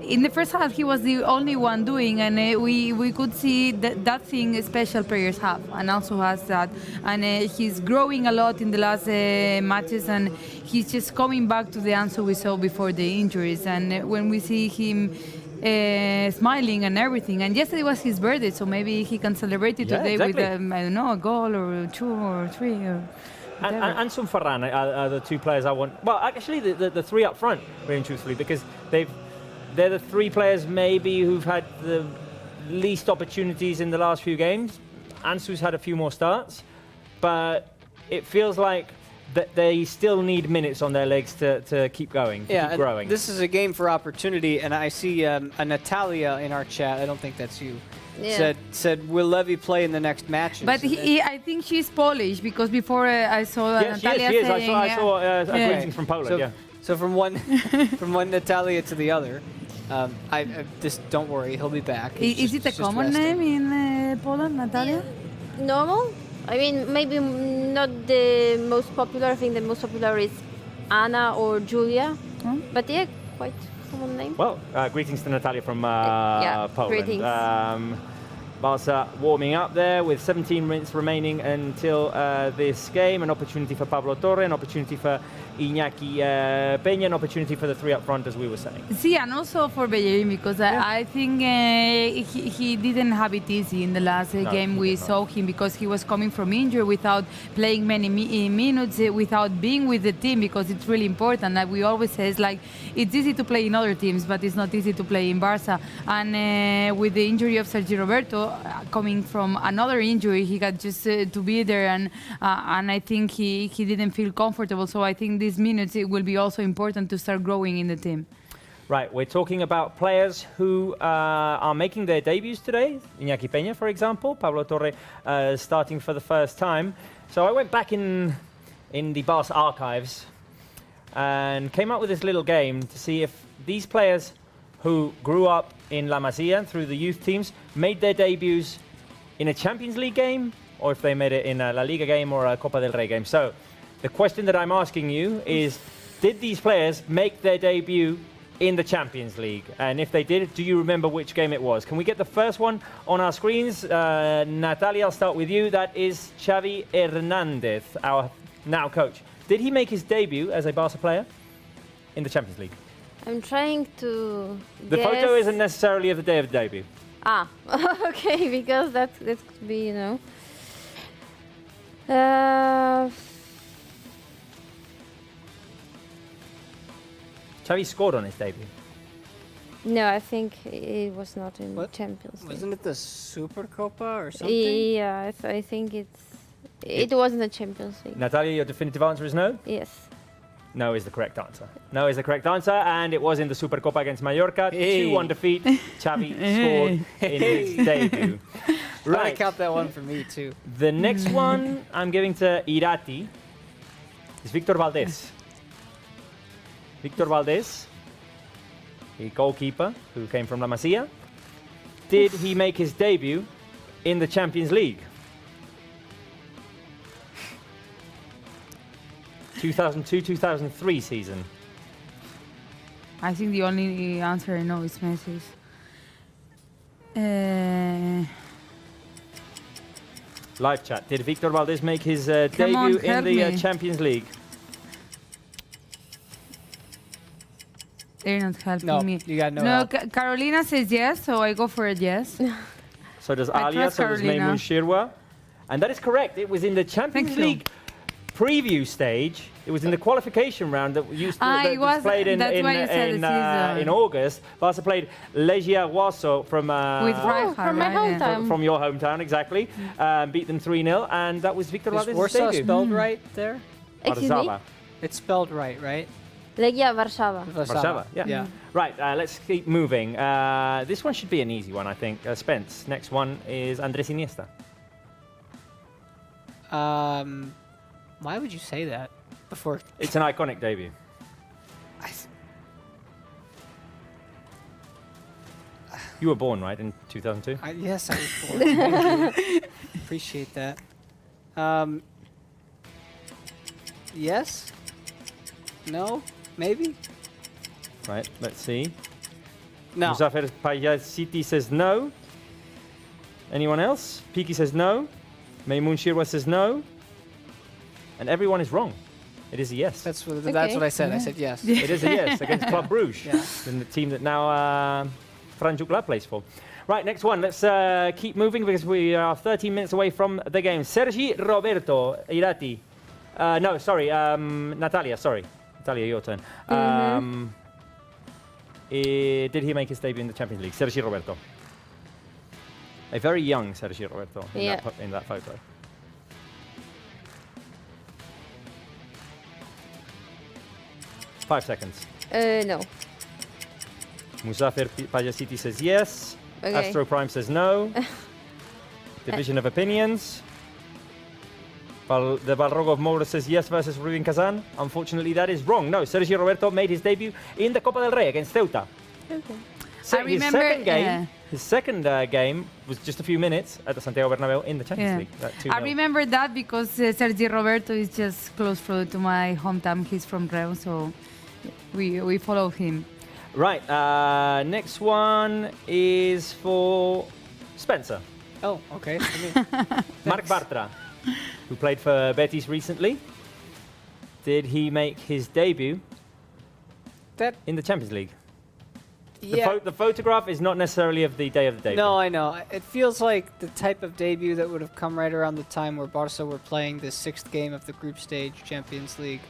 in the first half he was the only one doing, and we could see that thing special players have, and also has that, and he's growing a lot in the last matches, and he's just coming back to the Ansu we saw before the injuries, and when we see him smiling and everything, and yesterday was his birthday, so maybe he can celebrate it today with I don't know, a goal or 2 or 3 or Ansu and Ferran are the two players I want. Well, actually, the three up front, really truthfully, because they're the three players maybe who've had the least opportunities in the last few games. Ansu's had a few more starts, but it feels like that they still need minutes on their legs to keep going, to keep growing. This is a game for opportunity, and I see a Natalia in our chat. I don't think that's you. Yeah. Said will Levy play in the next matches? But I think she's Polish, because before I saw Natalia she is. saying... I saw greetings from Poland, So from one Natalia to the other, I just don't worry, he'll be back. Is it a common name in Poland, Natalia? Normal. I mean, maybe not the most popular. I think the most popular is Anna or Julia. But yeah, quite common name. Well, greetings to Natalia from Poland. Greetings. Barça warming up there with 17 minutes remaining until this game. An opportunity for Pablo Torre, an opportunity for Iñaki Peña, an opportunity for the three up front, as we were saying. See, and also for Bellerin, because I think he didn't have it easy in the last game we saw him, because he was coming from injury without playing many minutes, without being with the team, because it's really important. Like we always say, it's like it's easy to play in other teams, but it's not easy to play in Barça. And with the injury of Sergi Roberto, coming from another injury, he got just to be there, and I think he didn't feel comfortable. So I think these minutes, it will be also important to start growing in the team. Right, we're talking about players who are making their debuts today. Iñaki Peña, for example, Pablo Torre starting for the first time. So I went back in the Barça archives and came up with this little game to see if these players who grew up in La Masia through the youth teams made their debuts in a Champions League game, or if they made it in a La Liga game or a Copa del Rey game. So the question that I'm asking you is, did these players make their debut in the Champions League? And if they did, do you remember which game it was? Can we get the first one on our screens? Natalia, I'll start with you. That is Xavi Hernandez, our now coach. Did he make his debut as a Barca player in the Champions League? I'm trying to The guess. photo isn't necessarily of the day of the debut. Ah, okay, because that could be, you know. Xavi scored on his debut. No, I think it was not in Champions League. Wasn't it the Supercopa or something? Yeah, I think it wasn't the Champions League. Natalia, your definitive answer is no? Yes. No is the correct answer. No is the correct answer, and it was in the Supercopa against Mallorca. 2-1 defeat. Xavi scored in his debut. Right. Count that one for me too. The next one I'm giving to Irati is Victor Valdés. Victor Valdés, the goalkeeper who came from La Masia. Did he make his debut in the Champions League? 2002-2003 season. I think the only answer I know is Messi's. Live chat. Did Victor Valdés make his debut in the Champions League? They're not helping me. You got no help. Carolina says yes, so I go for a yes. So does Alia, so does Maymun Shirwa. And that is correct. It was in the Champions League preview stage. It was in the qualification round that used to that played in August. Barca played Legia Warsaw from from my hometown. From your hometown, exactly. Beat them 3-0, and that was Victor Valdés' debut. Warsaw spelled right there? Excuse me? It's spelled right? Legia Warszawa. Warszawa, yeah. Right, let's keep moving. This one should be an easy one, I think. Spence, next one is Andrés Iniesta. Why would you say that before? It's an iconic debut. You were born, right, in 2002? Yes, I was born. Appreciate that. Yes? No? Maybe? Right, let's see. No. Muzafer Payasiti says no. Anyone else? Piki says no. Maymoon Shirwa says no. And everyone is wrong. It is a yes. That's what I said. Yeah. I said yes. It is a yes against Club Bruges, Yeah. the team that now Fran Jukla plays for. Right, next one. Let's keep moving because we are 13 minutes away from the game. Sergi Roberto Irati. No, sorry, Natalia. Sorry, Natalia, your turn. Did he make his debut in the Champions League? Sergi Roberto. A very young Sergi Roberto in that photo. Five seconds. No. Muzafer Payasiti says yes. Okay. Astro Prime says no. Division of opinions. The Balrog of Moura says yes versus Rubin Kazan. Unfortunately, that is wrong. No, Sergio Roberto made his debut in the Copa del Rey against Ceuta. Okay. So I remember, his second game was just a few minutes at the Santiago Bernabeu in the Champions League. I remember that because Sergi Roberto is just close to my hometown. He's from Reus, so we follow him. Right, next one is for Spencer. Oh, okay. Marc Bartra, who played for Betis recently. Did he make his debut in the Champions League? Yeah. The photograph is not necessarily of the day of the debut. No, I know. It feels like the type of debut that would have come right around the time where Barca were playing the 6th game of the group stage Champions League,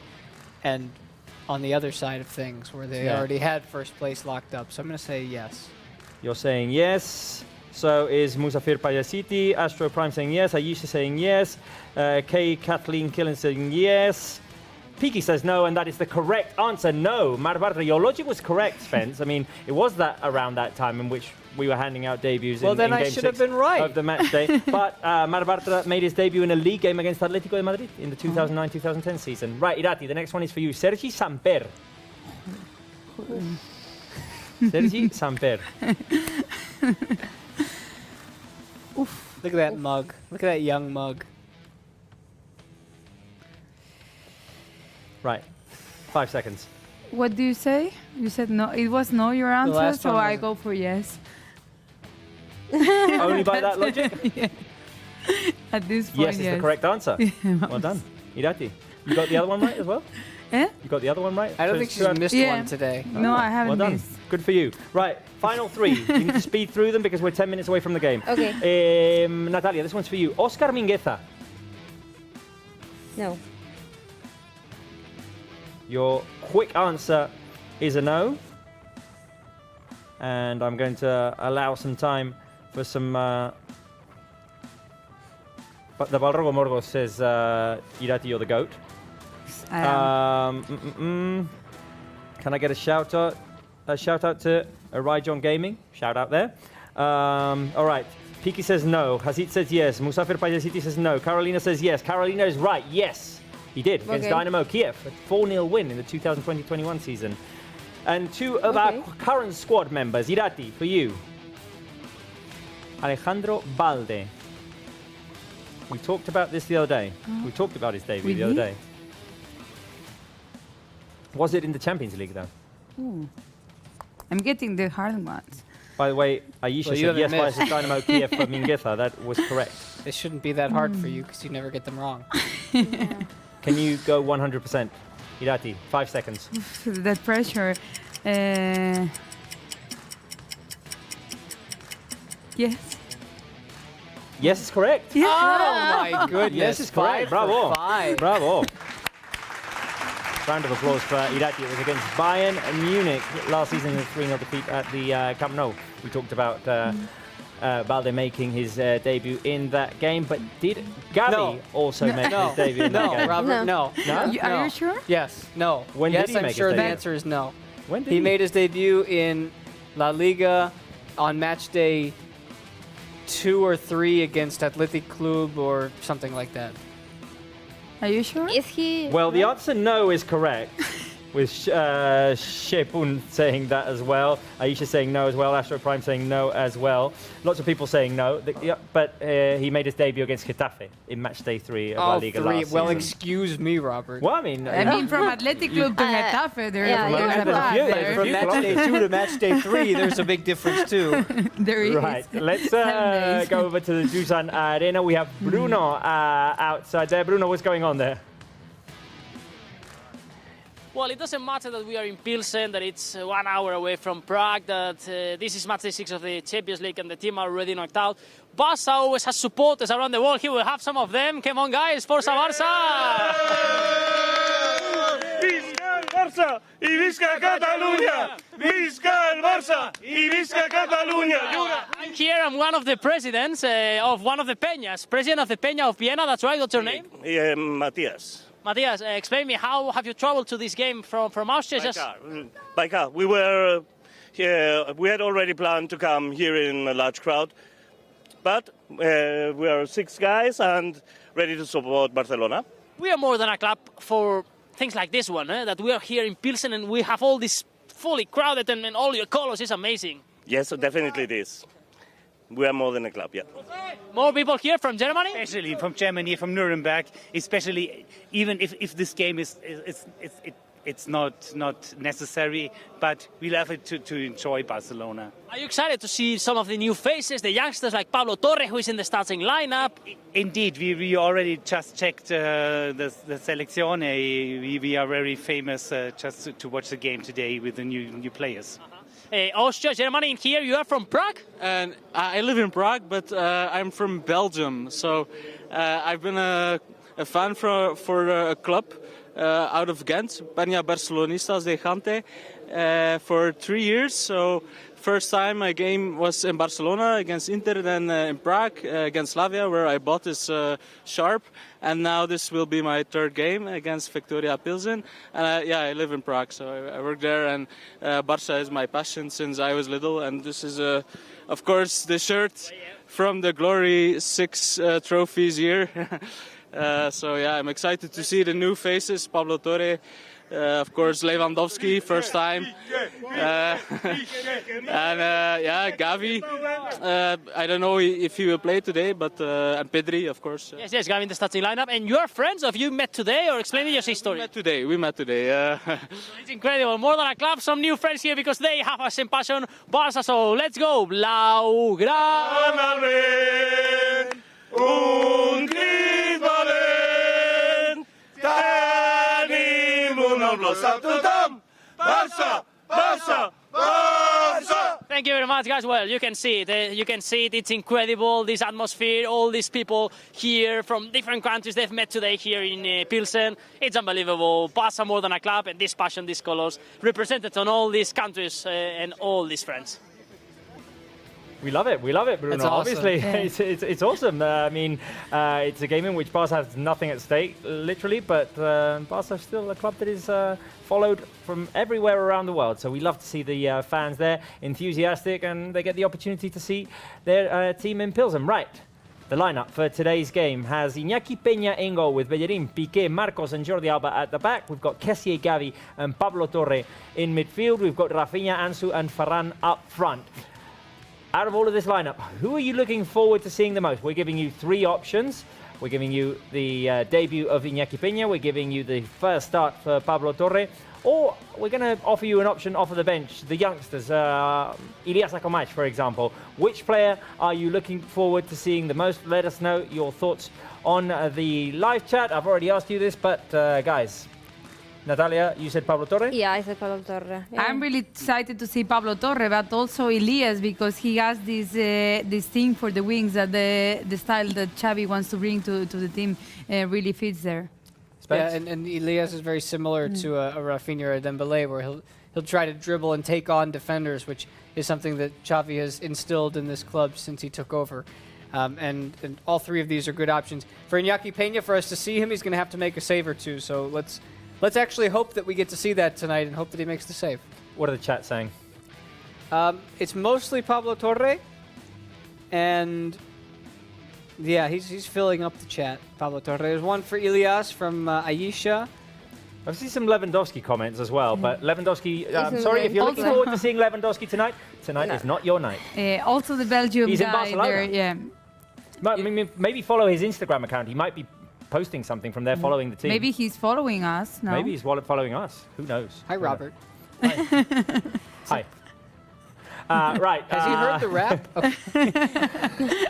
and on the other side of things where they already had first place locked up. So I'm going to say yes. You're saying yes. So is Musafir Payasiti, Astro Prime saying yes, Ayesha saying yes, Kay Kathleen Killen saying yes. Piki says no, and that is the correct answer. No, Mar Bartra, your logic was correct, Spence. I mean, it was that around that time in which we were handing out debuts in then game I should have 6 been right. of the match day. But Mar Bartra made his debut in a league game against Atlético de Madrid in the 2009-2010 season. Right, Irati, the next one is for you. Sergi Samper. Sergi Samper. Look at that mug. Look at that young mug. Right, 5 seconds. What do you say? You said no. It was no your answer, last so one I was- go for yes. Only by that logic? Yeah. At this point, Yes is the correct answer. Well done. Irati, you got the other one right as well? Eh? You got the other one right? I don't So think it's she's two missed Yeah. one today. No, I haven't Well done. missed. Good for you. Right, final three. You need to speed through them because we're 10 minutes away from the game. Okay. Natalia, this one's for you. Oscar Mingueza. No. Your quick answer is a no. And I'm going to allow some time for some... but the Balrogo Morgo says, Irati, you're the GOAT. Can I get a shout out? A shout out to Ryjon Gaming. Shout out there. All right. Piki says no. Hazit says yes. Musafir Payasiti says no. Carolina says yes. Carolina is right. Yes, he did against Dynamo Kiev. A 4-0 win in the 2020-21 season. And two of our current squad members. Irati, for you. Alejandro Balde. We talked about this the other day. We talked about his debut the other day. Was it in the Champions League, though? Ooh. I'm getting the hard ones. By the way, Ayesha said yes missed. versus Dynamo Kiev for Mingueza. That was correct. It shouldn't be that hard for you because you never get them wrong. Can you go 100%? Irati, 5 seconds. That pressure. Yes. Yes, is correct. Yeah. Oh my goodness. Yes, is correct. 5 for Bravo. 5. Bravo. Round of applause for Irati. It was against Bayern Munich last season in a 3-0 defeat at the Camp Nou. We talked about Balde making his debut in that game, but did Gavi also make his debut in that game? Robert, no. No? Are you sure? Yes, no. When yes, did he I'm make his sure the debut? answer is no. When did He made his debut in La Liga on match day 2 or 3 against Athletic Club or something like that. Are you sure? Is he? Well, the answer no is correct. with Shepun saying that as well. Aisha saying no as well. Astro Prime saying no as well. Lots of people saying no. But he made his debut against Getafe in match day 3 of La Liga last Well, season. excuse me, Robert. Well, I mean, from Athletic Club to Getafe, From match day 2 to match day 3, there's a big difference too. There is. Right, let's go over to the Dusan Arena. We have Bruno outside there. Bruno, what's going on there? Well, it doesn't matter that we are in Pilsen, that it's 1 hour away from Prague, that this is match day 6 of the Champions League and the team are already knocked out. Barça always has supporters around the world. Here we have some of them. Come on, guys, Forza Barça! Visca el Barça y Visca Catalunya! Visca el Barça y Visca Catalunya! I'm here, I'm one of the presidents of one of the Peñas. President of the Peña of Vienna, that's right, what's your name? Matthias. Matthias, explain me, how have you traveled to this game from Austria? By car. We were here, we had already planned to come here in a large crowd, but we are 6 guys and ready to support Barcelona. We are more than a club for things like this one, that we are here in Pilsen and we have all this fully crowded and all your colors is amazing. Yes, definitely it is. We are more than a club, yeah. More people here from Germany? Especially from Germany, from Nuremberg, especially even if this game it's not necessary, but we love it to enjoy Barcelona. Are you excited to see some of the new faces, the youngsters like Pablo Torre, who is in the starting lineup? Indeed, we already just checked the Selezione. We are very famous just to watch the game today with the new players. Austria, Germany, in here. You are from Prague? And I live in Prague, but I'm from Belgium. So I've been a fan for a club out of Ghent, Peña Barcelonistas de Gante, for 3 years. So first time my game was in Barcelona against Inter, then in Prague against Slavia, where I bought this Sharp. And now this will be my 3rd game against Viktoria Plzen. And I live in Prague, so I work there. And Barça is my passion since I was little. And this is, of course, the shirt from the Glory 6 trophies year. So yeah, I'm excited to see the new faces. Pablo Torre, of course, Lewandowski, first time. And Gavi. I don't know if he will play today, but and Pedri, of course. Yes, Gavi in the starting lineup. And your friends, have you met today, or explain me your history? We met today. It's incredible. More than a club, some new friends here because they have a same passion. Barça, so let's go. Blaugrana. Un crit valent, tenim un aplaus a tothom. Barça, Barça, Barça! Thank you very much, guys. Well, you can see it. You can see it. It's incredible, this atmosphere, all these people here from different countries they've met today here in Pilsen. It's unbelievable. Barça more than a club, and this passion, these colors, represented on all these countries and all these friends. We love it, Bruno. That's awesome. Obviously, Yeah. it's awesome. I mean, it's a game in which Barca has nothing at stake, literally, but Barca is still a club that is followed from everywhere around the world. So we love to see the fans there, enthusiastic, and they get the opportunity to see their team in Pilsen. Right. The lineup for today's game has Iñaki Peña in goal with Bellerín, Piqué, Marcos and Jordi Alba at the back. We've got Kessie, Gavi and Pablo Torre in midfield. We've got Rafinha, Ansu and Ferran up front. Out of all of this lineup, who are you looking forward to seeing the most? We're giving you 3 options. We're giving you the debut of Iñaki Peña. We're giving you the first start for Pablo Torre. Or we're going to offer you an option off of the bench, the youngsters, Ilias Akomach, for example. Which player are you looking forward to seeing the most? Let us know your thoughts on the live chat. I've already asked you this, but guys, Natalia, you said Pablo Torre? Yeah, I said Pablo Torre. Yeah. I'm really excited to see Pablo Torre, but also Elias, because he has this thing for the wings that the style that Xavi wants to bring to the team really fits there. Yeah, and Elias is very similar to a Rafinha or a Dembele, where he'll try to dribble and take on defenders, which is something that Xavi has instilled in this club since he took over. And all 3 of these are good options. For Iñaki Peña, for us to see him, he's going to have to make a save or 2. So let's actually hope that we get to see that tonight and hope that he makes the save. What are the chat saying? It's mostly Pablo Torre, and yeah, he's filling up the chat. Pablo Torre. There's one for Ilias from Aisha. I've seen some Lewandowski comments as well, but Lewandowski, I'm Isn't sorry, it? if you're looking Also- forward to seeing Lewandowski tonight is not your night. Also, the Belgium He's in guy Barcelona. there, yeah. But, I mean, maybe follow his Instagram account. He might be posting something from there following the team. Maybe he's following us now. Maybe he's following us. Who knows? Hi, Robert. Hi. Right. Has he heard the rap?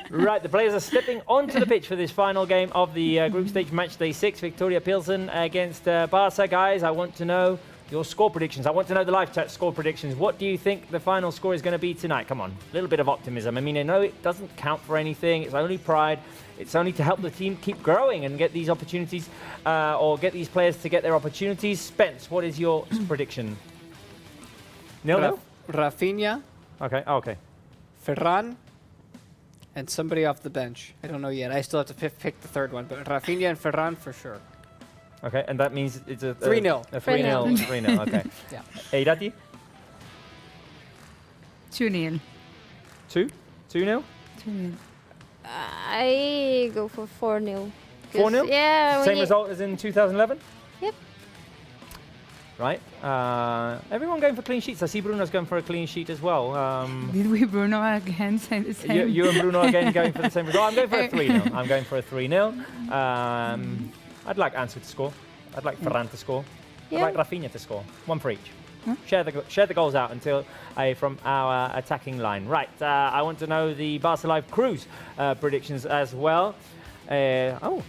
Right, the players are stepping onto the pitch for this final game of the group stage match day 6. Viktoria Plzen against Barça. Guys, I want to know your score predictions. I want to know the live chat score predictions. What do you think the final score is going to be tonight? Come on, a little bit of optimism. I mean, I know it doesn't count for anything. It's only pride. It's only to help the team keep growing and get these opportunities or get these players to get their opportunities. Spence, what is your prediction? Nil? Rafinha, Okay. Ferran, and somebody off the bench. I don't know yet. I still have to pick the third one, but Rafinha and Ferran for sure. Okay, and that means it's a 3-0. A 3-0. 3-0. Okay. Yeah. Eirati? 2-0. 2? 2-0? 2-0. I go for 4-0. 4-0? Yeah. Same result as in 2011? Yep. Right. Everyone going for clean sheets. I see Bruno's going for a clean sheet as well. Did we, Bruno, again say the same? You and Bruno again going for the same result. I'm going for a 3-0. I'm going for a 3-0. I'd like Ansu to score. I'd like Ferran to score. Yeah. I'd like Rafinha to score. One for each. Share the goals out until from our attacking line. Right. I want to know the Barca Live Cruise predictions as well. Sergio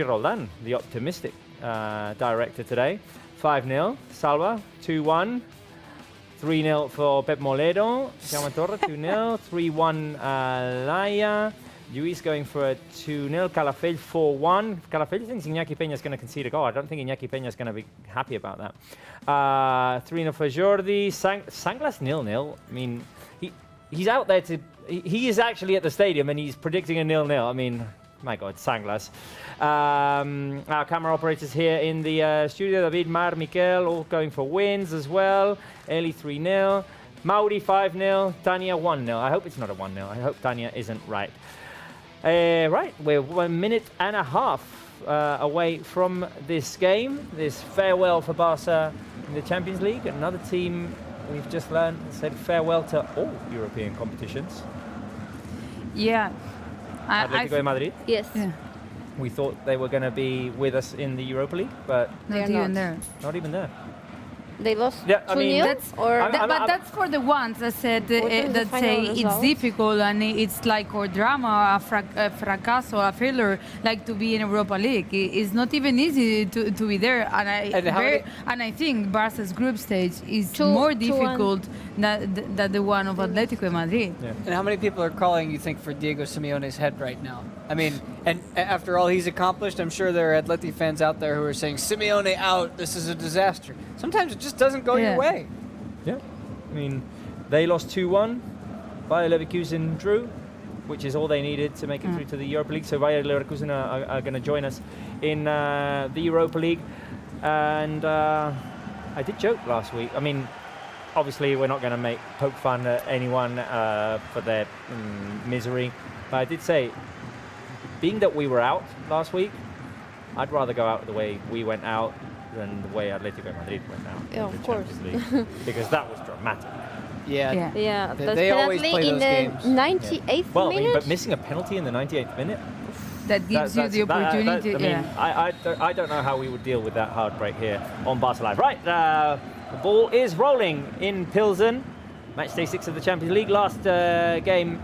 Roldan, the optimistic director today. 5-0. Salva, 2-1. 3-0 for Pep Moledo. Jaume Torre, 2-0. 3-1 Laia. Luis going for a 2-0. Calafell, 4-1. Calafell thinks Iñaki Peña is going to concede a goal. I don't think Iñaki Peña is going to be happy about that. 3-0 for Jordi. Sanglas, 0-0. I mean, he's out there to... He is actually at the stadium and he's predicting a 0-0. I mean... My God, Sanglas. Our camera operators here in the studio, David, Mar, Mikel, all going for wins as well. Eli, 3-0. Mauri, 5-0. Tanya, 1-0. I hope it's not a 1-0. I hope Tanya isn't right. Right, we're 1 minute and a half away from this game. This farewell for Barca in the Champions League. Another team we've just learned said farewell to all European competitions. Yeah. Atletico de Madrid. Yes. Yeah. We thought they were going to be with us in the Europa League, but Not They're even not. there. not even there. They lost Yeah, I mean, 2-0? That's, Or but that's for the ones that said What is the that final say it's result? difficult and it's like or drama, a fracaso, a failure, like to be in Europa League. It's not even easy to be there, and I think Barca's group stage is more difficult than the one of Atletico de Madrid. Yeah. And how many people are calling, you think, for Diego Simeone's head right now? I mean, and after all he's accomplished, I'm sure there are Atleti fans out there who are saying, Simeone out, this is a disaster. Sometimes it just doesn't go your way. Yeah. I mean, they lost 2-1. Bayer Leverkusen drew, which is all they needed to make it through to the Europa League. So Bayer Leverkusen are going to join us in the Europa League. And I did joke last week. I mean, obviously we're not going to poke fun at anyone for their misery. But I did say, being that we were out last week, I'd rather go out the way we went out than the way Atletico de Madrid went out Yeah, in the of course. Champions League. Because that was dramatic. Yeah. Yeah, They always play in those the games. 98th Well, I minute. mean, but missing a penalty in the 98th minute? That gives you the opportunity. I mean, I don't know how we would deal with that heartbreak here on Barca Live. Right, the ball is rolling in Pilsen. Match day 6 of the Champions League. Last game,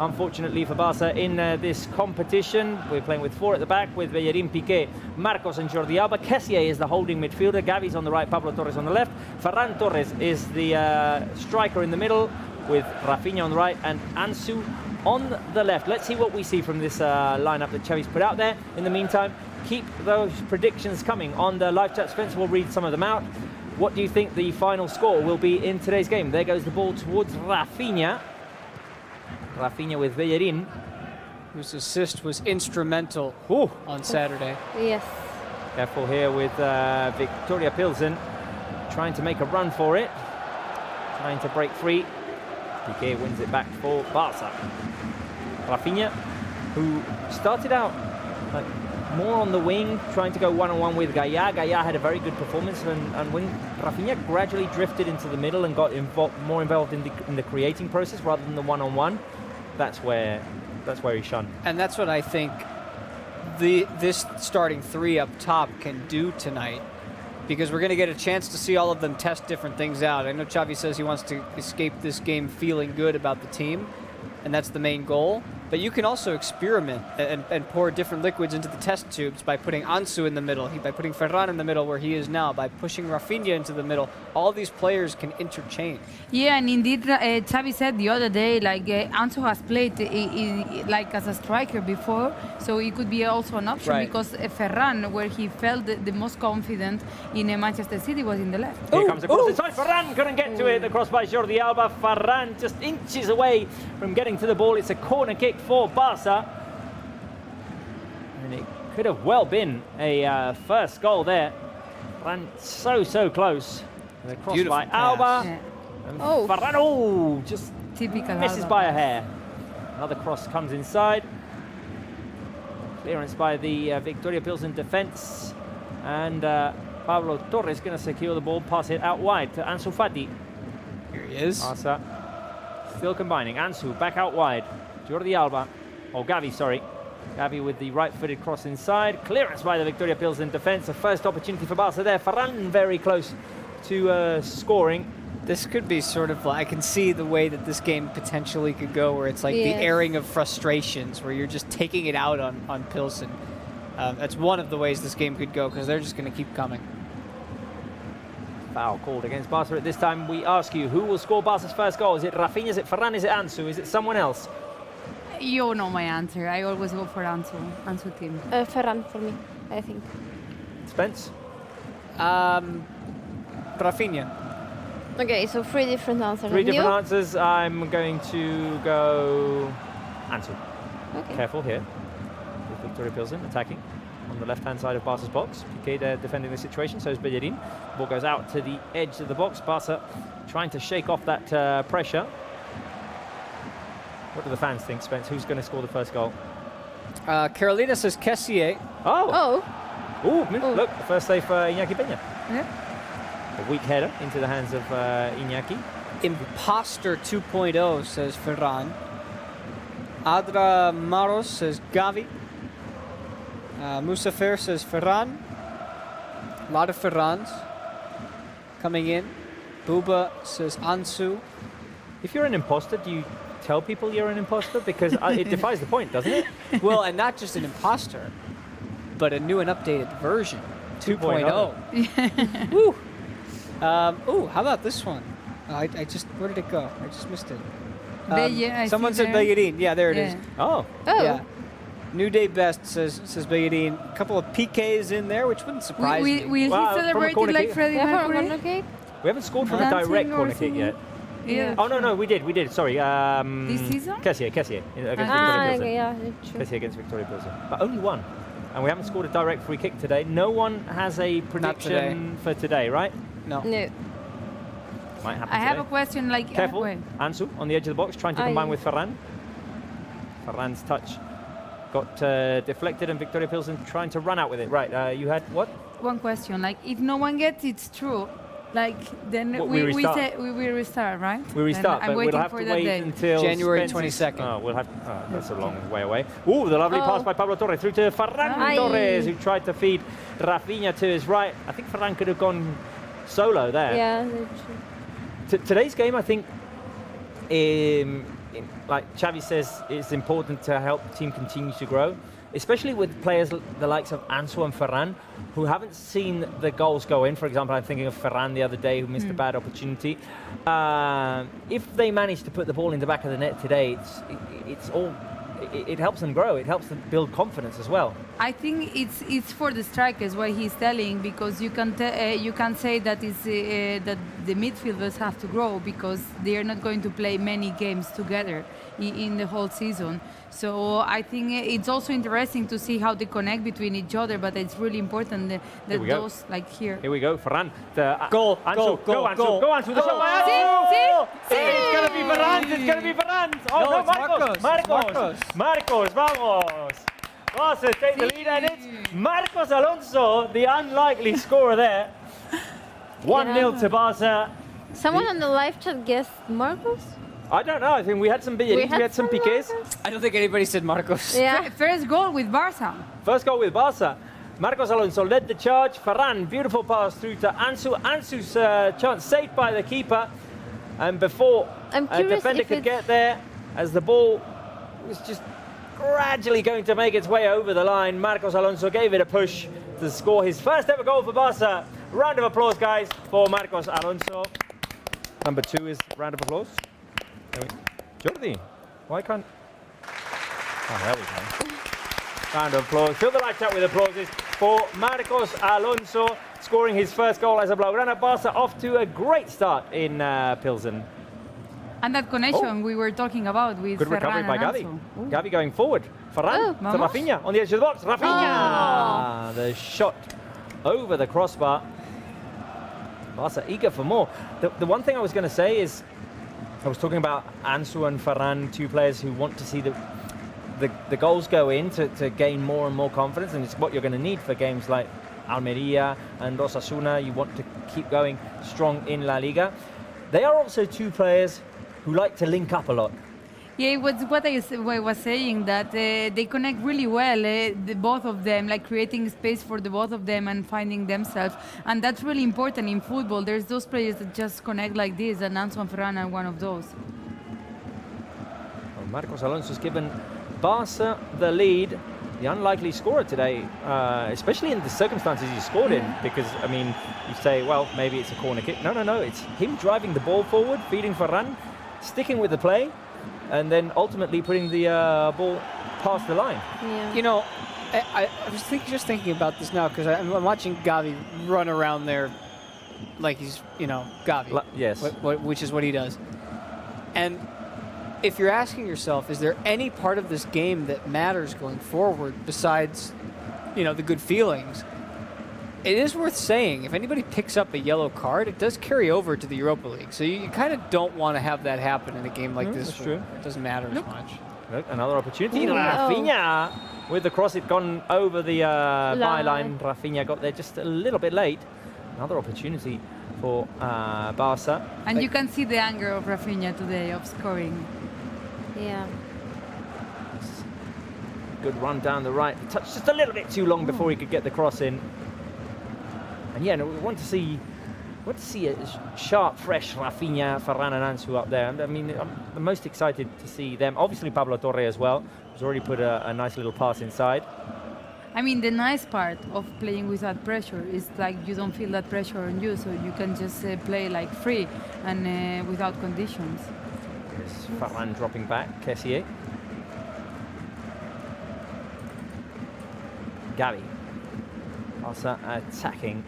unfortunately for Barca in this competition. We're playing with 4 at the back with Bellerin, Piqué, Marcos and Jordi Alba. Kessié is the holding midfielder. Gavi's on the right, Pablo Torres on the left. Ferran Torres is the striker in the middle with Rafinha on the right and Ansu on the left. Let's see what we see from this lineup that Xavi's put out there. In the meantime, keep those predictions coming on the live chat. Spencer will read some of them out. What do you think the final score will be in today's game? There goes the ball towards Rafinha. Rafinha with Bellerin, Whose assist was instrumental on Saturday. Yes. Careful here with Viktoria Plzen, trying to make a run for it, trying to break free. Piqué wins it back for Barca. Rafinha, who started out like more on the wing, trying to go one-on-one with Gaia. Gaia had a very good performance, and when Rafinha gradually drifted into the middle and got more involved in the creating process rather than the one-on-one, that's where he shone. And that's what I think this starting three up top can do tonight, because we're going to get a chance to see all of them test different things out. I know Xavi says he wants to escape this game feeling good about the team, and that's the main goal. But you can also experiment and pour different liquids into the test tubes by putting Ansu in the middle, by putting Ferran in the middle where he is now, by pushing Rafinha into the middle. All these players can interchange. Yeah, and indeed, Xavi said the other day, like Ansu has played like as a striker before, so it could be also an option, right. Because Ferran, where he felt the most confident in Manchester City, was in the left. Here comes across inside. Ferran couldn't get to it. The cross by Jordi Alba. Ferran just inches away from getting to the ball. It's a corner kick for Barça, and it could have well been a first goal there. Ran so close. The cross Beautiful by pass. Alba. Yeah. And Oh. Ferran, just Typical misses Alba by a pass. hair. Another cross comes inside. Clearance by the Viktoria Plzen defense, and Pablo Torres going to secure the ball, pass it out wide to Ansu Fati. Here he is. Barça still combining. Ansu back out wide. Jordi Alba, or Gavi, sorry. Gavi with the right-footed cross inside. Clearance by the Viktoria Plzen defense. A first opportunity for Barça there. Ferran very close to scoring. This could be sort of like, I can see the way that this game potentially could go, where it's like the Yes. airing of frustrations, where you're just taking it out on Pilsen. That's one of the ways this game could go, because they're just going to keep coming. Foul called against Barça at this time. We ask you, who will score Barca's first goal? Is it Rafinha? Is it Ferran? Is it Ansu? Is it someone else? You know my answer. I always go for Ansu team. Ferran for me, I think. Spence? Rafinha. Okay, so three different answers. Three And different you? answers. I'm going to go Ansu. Okay. Careful here. With Viktoria Plzen attacking on the left-hand side of Barca's box. Piqué there defending the situation, so is Bellerin. Ball goes out to the edge of the box. Barca trying to shake off that pressure. What do the fans think, Spence? Who's going to score the first goal? Carolina says Kessié. Oh! Oh, Ooh, look, the first save for Iñaki Peña. Yeah. A weak header into the hands of Iñaki. Imposter 2.0 says Ferran. Adra Maros says Gavi. Musafer says Ferran. A lot of Ferrans coming in. Buba says Ansu. If you're an imposter, do you tell people you're an imposter? Because it defies the point, doesn't it? Well, and not just an imposter, but a new and updated version. 2.0. Woo! Ooh, how about this one? I just, where did it go? I just missed it. I Someone see said there. Bellerin. Yeah, there it is. Oh. oh. Yeah. New Day Best says Bellerin. A couple of PKs in there, which wouldn't surprise me. Will Wow, he from a celebrate corner it like kick. Freddie Yeah, for Mercury? one, okay. We haven't scored from a Dancing direct or corner kick singing? yet. Yeah. Oh, no, we did. Sorry. This season? Kessié against Viktoria Plzen. Okay, yeah, true. Kessié against Viktoria Plzen. But only one. And we haven't scored a direct free kick today. No one has a prediction for today, right? No. No. Might happen I have today. a question like... Careful. wait. Ansu on the edge of the box, trying to combine with Ferran. Ferran's touch got deflected, and Viktoria Plzen trying to run out with it. Right, you had what? One question, like if no one gets it's true, like then What, we restart? say we will restart, right? We restart, Then I'm but we'll waiting have for to that wait day. until January Spence is- 22nd. Oh, we'll have. Oh, that's a long way away. Ooh, the lovely pass by Pablo Torres through to Ferran Aye. Torres, who tried to feed Rafinha to his right. I think Ferran could have gone solo there. Yeah, true. Today's game, I think, like Xavi says, it's important to help the team continue to grow, especially with players the likes of Ansu and Ferran, who haven't seen the goals go in. For example, I'm thinking of Ferran the other day, who missed a bad opportunity. If they manage to put the ball in the back of the net today, it helps them grow. It helps them build confidence as well. I think it's for the strikers what he's telling, because you can say that it's that the midfielders have to grow because they are not going to play many games together in the whole season. So I think it's also interesting to see how they connect between each other, but it's really important that Here we go. those like here. Here we go, Ferran. Goal, Ansu, goal, Ansu, goal. go Ansu. The shot by See? Ansu. It's going to be Ferran. It's going to be Ferran. Oh, No, no, it's Marcos. Marcos, vamos. Barça take the lead, and it's Marcos Alonso, the unlikely scorer there. 1-0 to Barca. Someone on the live chat guessed Marcos? I don't know. I think we had some Belleri's, we had some Piqués. I don't think anybody said Marcos. Yeah. First goal with Barca. First goal with Barca. Marcos Alonso led the charge. Ferran, beautiful pass through to Ansu. Ansu's chance saved by the keeper. And before a defender could get there, as the ball was just gradually going to make its way over the line, Marcos Alonso gave it a push to score his first ever goal for Barca. Round of applause, guys, for Marcos Alonso. Number 2 is round of applause. Jordi, why can't... Oh, there we go. Round of applause. Fill the live chat with applauses for Marcos Alonso, scoring his first goal as a Blaugrana. Barca off to a great start in Plzen. And that connection we were talking about with Good Ferran recovery by and Gavi. Ansu. Gavi going forward. Ferran to Rafinha on the edge of the box. Rafinha! The shot over the crossbar. Barca eager for more. The one thing I was going to say is, I was talking about Ansu and Ferran, 2 players who want to see the goals go in to gain more and more confidence, and it's what you're going to need for games like Almeria and Osasuna. You want to keep going strong in La Liga. They are also 2 players who like to link up a lot. Yeah, it was what I was saying, that they connect really well, the both of them, like creating space for the both of them and finding themselves. And that's really important in football. There's those players that just connect like this, and Ansu and Ferran are one of those. Well, Marcos Alonso's given Barca the lead. The unlikely scorer today, especially in the circumstances he scored in, because, I mean, you say, well, maybe it's a corner kick. No, it's him driving the ball forward, feeding Ferran, sticking with the play, and then ultimately putting the ball past the line. Yeah. You know, I was just thinking about this now, because I'm watching Gavi run around there like he's, Gavi. Yes. Which is what he does. And if you're asking yourself, is there any part of this game that matters going forward besides, the good feelings? It is worth saying, if anybody picks up a yellow card, it does carry over to the Europa League. So you kind of don't want to have that happen in a game like this. That's true. It doesn't matter as much. Look, another opportunity. Rafinha with the cross. It's gone over the byline. Rafinha got there just a little bit late. Another opportunity for Barca. And you can see the anger of Rafinha today of scoring. Yeah. Good run down the right. Touched just a little bit too long before he could get the cross in. And yeah, we want to see a sharp, fresh Rafinha, Ferran and Ansu up there. I mean, I'm the most excited to see them. Obviously Pablo Torre as well. He's already put a nice little pass inside. I mean, the nice part of playing without pressure is like you don't feel that pressure on you, so you can just play like free and without conditions. There's Ferran dropping back, Kessier. Gavi. Also attacking.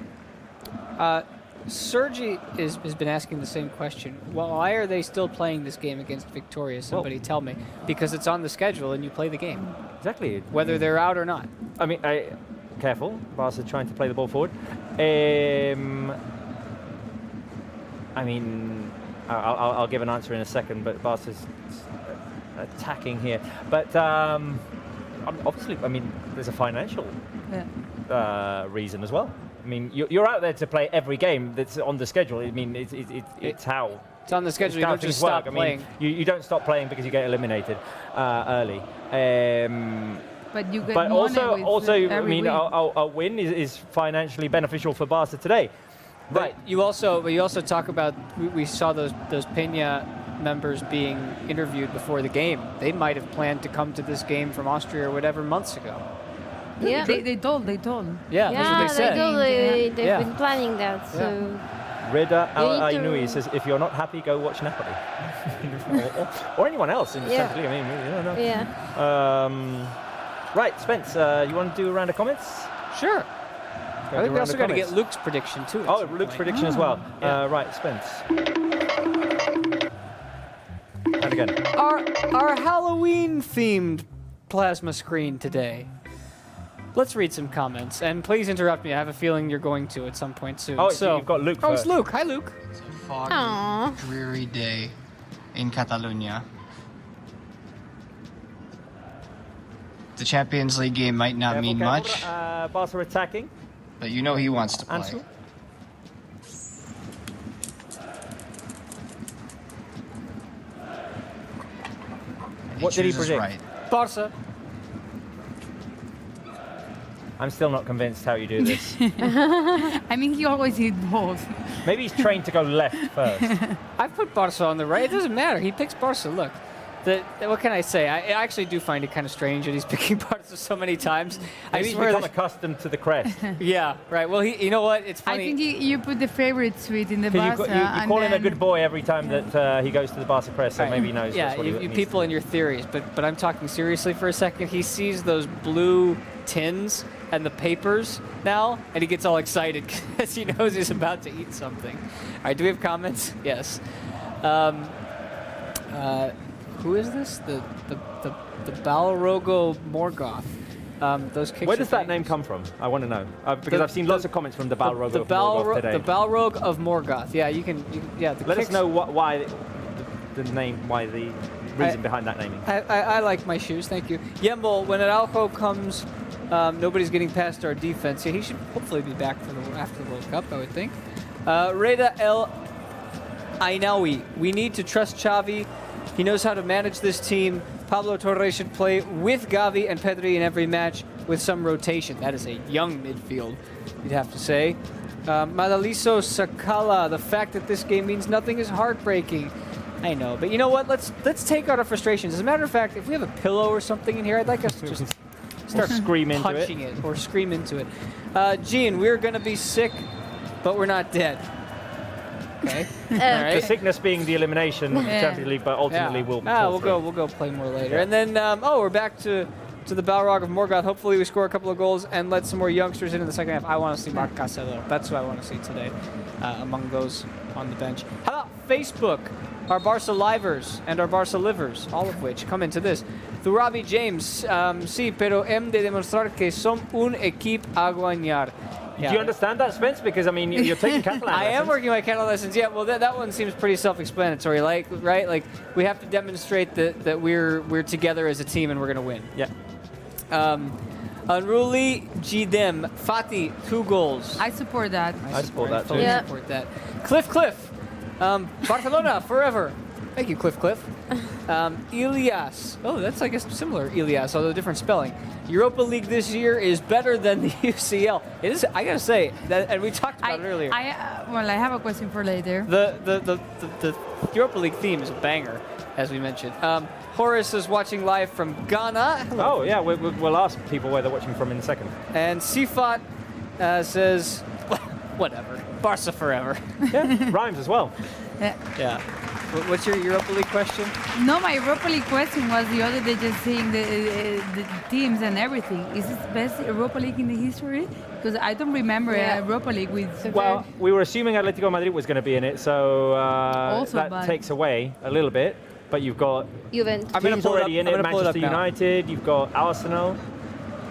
Sergi has been asking the same question. Why are they still playing this game against Viktoria? Somebody tell me. Because it's on the schedule and you play the game. Exactly. Whether they're out or not. I mean, careful. Barca trying to play the ball forward. I mean, I'll give an answer in a second, but Barca's attacking here. But obviously, I mean, there's a financial reason as well. I mean, you're out there to play every game that's on the schedule. I mean, it's how. It's on the schedule. You don't just stop playing. I mean, you don't stop playing because you get eliminated early. But you get but also, I mean, a win is financially beneficial for Barca today. Right. You also talk about we saw those Peña members being interviewed before the game. They might have planned to come to this game from Austria or whatever months ago. Yeah. They told. Yeah, that's what they said. They've been planning that. So. Reda Al-Ainui says, if you're not happy, go watch Napoli. or anyone else in the Champions League. I mean, you don't know. Yeah. Right, Spence, you want to do a round of comments? Sure. I think we also got to get Luke's prediction too. Oh, Luke's prediction as well. Yeah. Right, Spence. And again. Our Halloween-themed plasma screen today. Let's read some comments, and please interrupt me. I have a feeling you're going to at some point soon. Oh, so you've got Luke first. Oh, it's Luke. Hi, Luke. It's a foggy, dreary day in Catalonia. The Champions League game might not mean much, Barca attacking. but you know he wants to play. Ansel? And What did he chooses predict? right. Barca. I'm still not convinced how you do this. I mean, he always hit balls. Maybe he's trained to go left first. I put Barca on the right. It doesn't matter. He picks Barca. Look, what can I say? I actually do find it kind of strange that he's picking Barca so many times. Maybe he's become accustomed to the crest. Yeah, right. Well, you know what? It's I funny. think you put the favorite suite in the Because Barca. you call him a good boy every time that he goes to the Barca crest, so Right. maybe he knows Yeah, that's what he you needs people to and your theories, but I'm talking seriously for a second. He sees those blue tins and the papers now, and he gets all excited because he knows he's about to eat something. All right, do we have comments? Yes. Who is this? The Balrogo Morgoth. Those kicks. Where does that name come from? I want to know because I've seen lots of comments from the Balrog of Morgoth today. The Balrog of Morgoth. Yeah, you can. Yeah, the Let kicks. us know why the name, why the reason behind that naming. I like my shoes, thank you. Yembol, when Araujo comes, nobody's getting past our defense. Yeah, he should hopefully be back for after the World Cup, I would think. Reda El Ainawi, we need to trust Xavi. He knows how to manage this team. Pablo Torre should play with Gavi and Pedri in every match with some rotation. That is a young midfield, you'd have to say. Madaliso Sakala, the fact that this game means nothing is heartbreaking. I know, but you know what? Let's take out our frustrations. As a matter of fact, if we have a pillow or something in here, I'd like us to just start scream into punching it or scream into it. Gene, we're going to be sick, but we're not dead. Okay. All right. The sickness being the elimination of the Champions League, but ultimately we'll we'll go play more later. And then we're back to the Balrog of Morgoth. Hopefully we score a couple of goals and let some more youngsters in the second half. I want to see Marc Casello. That's who I want to see today among those on the bench. How about Facebook? Our Barca livers and our Barca livers, all of which come into this. Thurabi James, sí, pero hem de demostrar que som un equipo a ganar. Do you understand that, Spence? Because, I mean, you're taking Catalan I lessons. am working my Catalan lessons. Yeah, well, that one seems pretty self-explanatory, right? Like, we have to demonstrate that we're together as a team and we're going to win. Yeah. Unruly Gidem, Fati, 2 goals. I support that. I support that too. I support that. Cliff, Barcelona forever. Thank you, Cliff. Ilias. Oh, that's, I guess, similar, Ilias, although different spelling. Europa League this year is better than the UCL. It is, I gotta say, that, and we talked about it earlier. I have a question for later. The Europa League theme is a banger, as we mentioned. Horace is watching live from Ghana. Hello. Oh, yeah, we'll ask people where they're watching from in a second. And Sifat says, whatever, Barca forever. Yeah, rhymes as well. Yeah. What's your Europa League question? No, my Europa League question was the other day, just seeing the teams and everything. Is this the best Europa League in the history? Because I don't remember a Europa League with... Well, we were assuming Atletico Madrid was going to be in it, so that takes away a little bit. But you've got Juventus. teams already in it, Manchester United, you've got Arsenal,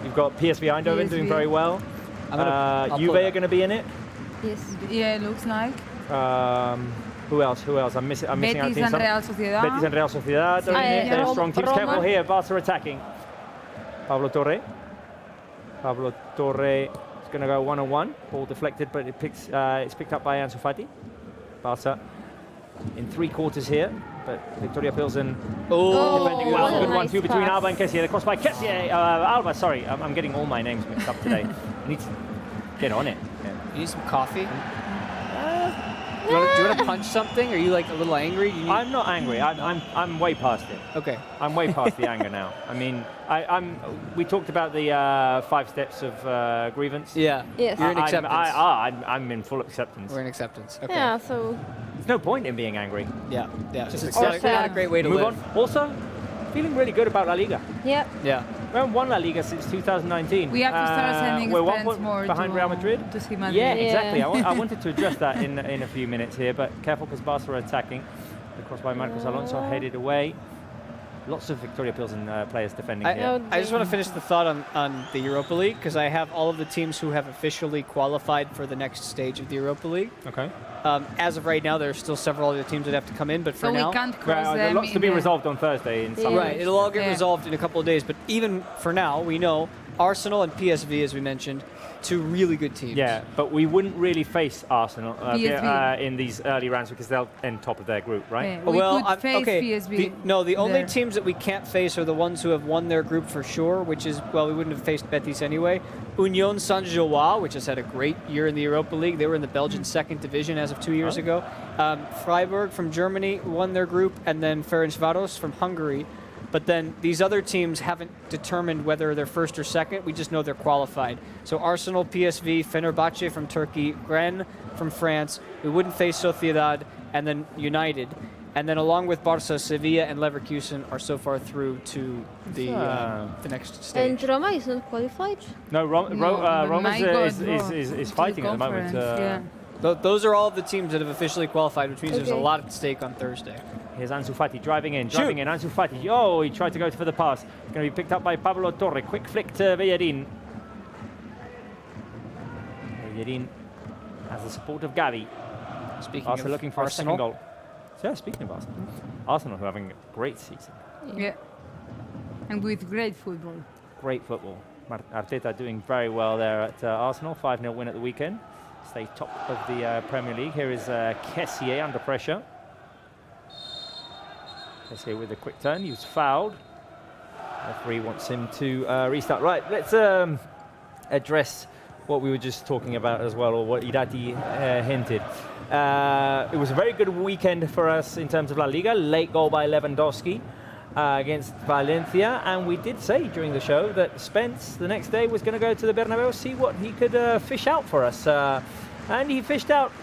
you've got PSV Eindhoven doing very well. Juve are going to be in it. Yes. Yeah, it looks like. Who else? I'm missing out Betis teams. and Real Sociedad. Betis and Real Sociedad are in it. They're strong teams. Careful here, Barca attacking. Pablo Torre is going to go one-on-one. Ball deflected, but it's picked up by Ansu Fati. Barca in 3 quarters here, but Viktoria Plzen defending well. Good 1-2 between Alba and Kessier. The cross by Kessier. Alba, sorry, I'm getting all my names mixed up today. I need to get on it. Yeah. You need some coffee? Do you want to punch something? Are you like a little angry? I'm not angry. I'm way past it. Okay. I'm way past the anger now. I mean, we talked about the 5 steps of grievance. Yeah. Yes. You're in acceptance. I'm in full acceptance. We're in acceptance. Okay. Yeah, so... There's no point in being angry. Yeah. Just It's not a great way to move live. on. Also, feeling really good about La Liga. Yep. Yeah. We haven't won La Liga since 2019. We have to start sending we're Spence 1 point more behind Real Madrid. to see Madrid. Yeah, exactly. I wanted to address that in a few minutes here, but careful because Barca are attacking. The cross by Marcos Alonso headed away. Lots of Viktoria Plzen players defending here. I just want to finish the thought on the Europa League, because I have all of the teams who have officially qualified for the next stage of the Europa League. Okay. As of right now, there are still several other teams that have to come in, but for So now... we can't cross them. There are lots to be resolved on Thursday in some Right, it'll all get resolved in a couple of days, but even for now, we know Arsenal and PSV, as we mentioned, two really good teams. Yeah, but we wouldn't really face Arsenal PSV. in these early rounds because they'll end top of their group, right? Yeah, we could face PSV. The only there. teams that we can't face are the ones who have won their group for sure, which is, well, we wouldn't have faced Betis anyway. Union Saint-Gilloise, which has had a great year in the Europa League. They were in the Belgian second division as of 2 years ago. Freiburg from Germany won their group, and then Ferencváros from Hungary. But then these other teams haven't determined whether they're first or second. We just know they're qualified. So Arsenal, PSV, Fenerbahce from Turkey, Rennes from France. We wouldn't face Sociedad, and then United. And then along with Barça, Sevilla, and Leverkusen are so far through to the next stage. And Roma is not qualified? No, Roma is fighting at the moment. Those are all of the teams that have officially qualified, which means there's a lot at stake on Thursday. Here's Ansu Fati driving in. Ansu Fati. Oh, he tried to go for the pass. It's going to be picked up by Pablo Torre. Quick flick to Bellerin. Bellerin has the support of Gavi. Speaking Barca of looking for Arsenal. a second goal. So, yeah, speaking of Arsenal. Arsenal who are having a great season. Yeah. And with great football. Great football. Arteta doing very well there at Arsenal. 5-0 win at the weekend. Stay top of the Premier League. Here is Kessié under pressure. Kessié with a quick turn. He was fouled. Referee wants him to restart. Right, let's address what we were just talking about as well, or what Irati hinted. It was a very good weekend for us in terms of La Liga. Late goal by Lewandowski against Valencia, and we did say during the show that Spence the next day was going to go to the Bernabeu, see what he could fish out for us, and he fished out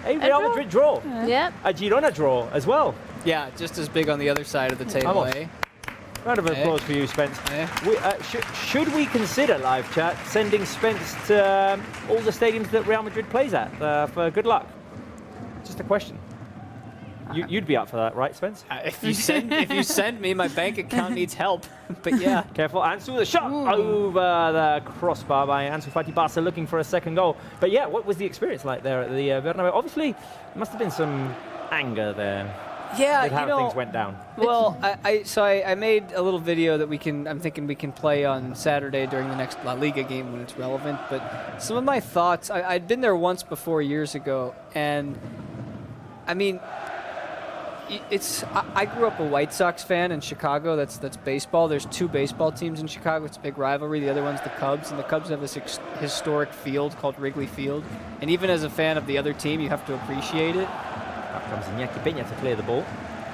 a Real Madrid draw, a Girona draw as well. Yeah, just as big on the other side of the table, eh? Round of applause for you, Spence. We, should we consider, live chat, sending Spence to all the stadiums that Real Madrid plays at for good luck? Just a question. You'd be up for that, right, Spence? If you send me, my bank account needs help. But yeah. Careful, Ansu, the shot over the crossbar by Ansu Fati. Barca looking for a second goal. But yeah, what was the experience like there at the Bernabeu? Obviously, there must have been some anger there. Yeah, with how things went down. Well, I made a little video that I'm thinking we can play on Saturday during the next La Liga game when it's relevant. But some of my thoughts, I'd been there once before years ago, and I mean, I grew up a White Sox fan in Chicago. That's baseball. There's two baseball teams in Chicago. It's a big rivalry. The other one's the Cubs, and the Cubs have this historic field called Wrigley Field. And even as a fan of the other team, you have to appreciate it. Up comes Iñaki Peña to clear the ball.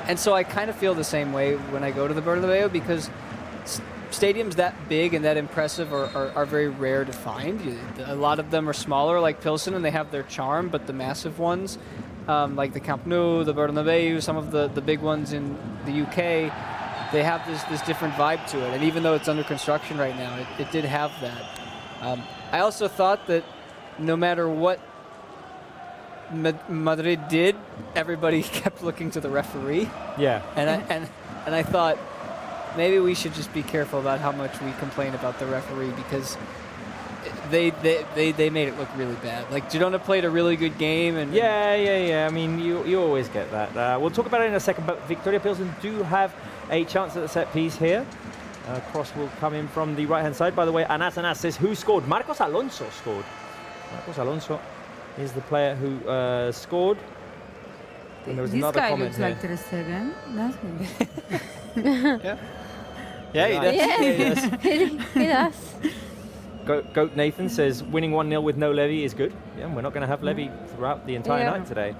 And so I kind of feel the same way when I go to the Bernabeu, because stadiums that big and that impressive are very rare to find. A lot of them are smaller, like Pilsen, and they have their charm, but the massive ones, like the Camp Nou, the Bernabeu, some of the big ones in the UK, they have this different vibe to it. And even though it's under construction right now, it did have that. I also thought that no matter what Madrid did, everybody kept looking to the referee. Yeah. And I thought maybe we should just be careful about how much we complain about the referee, because they made it look really bad. Like, Girona played a really good game, and yeah. I mean, you always get that. We'll talk about it in a second, but Viktoria Plzen do have a chance at the set piece here. Cross will come in from the right hand side. By the way, Anas says, who scored? Marcos Alonso scored. Marcos Alonso is the player who scored. And there was this another guy comment looks here. like Ter Stegen, doesn't he? Yeah, he does. He does. Goat Nathan says winning 1-0 with no Levy is good. Yeah, we're not going to have Levy throughout the entire night today.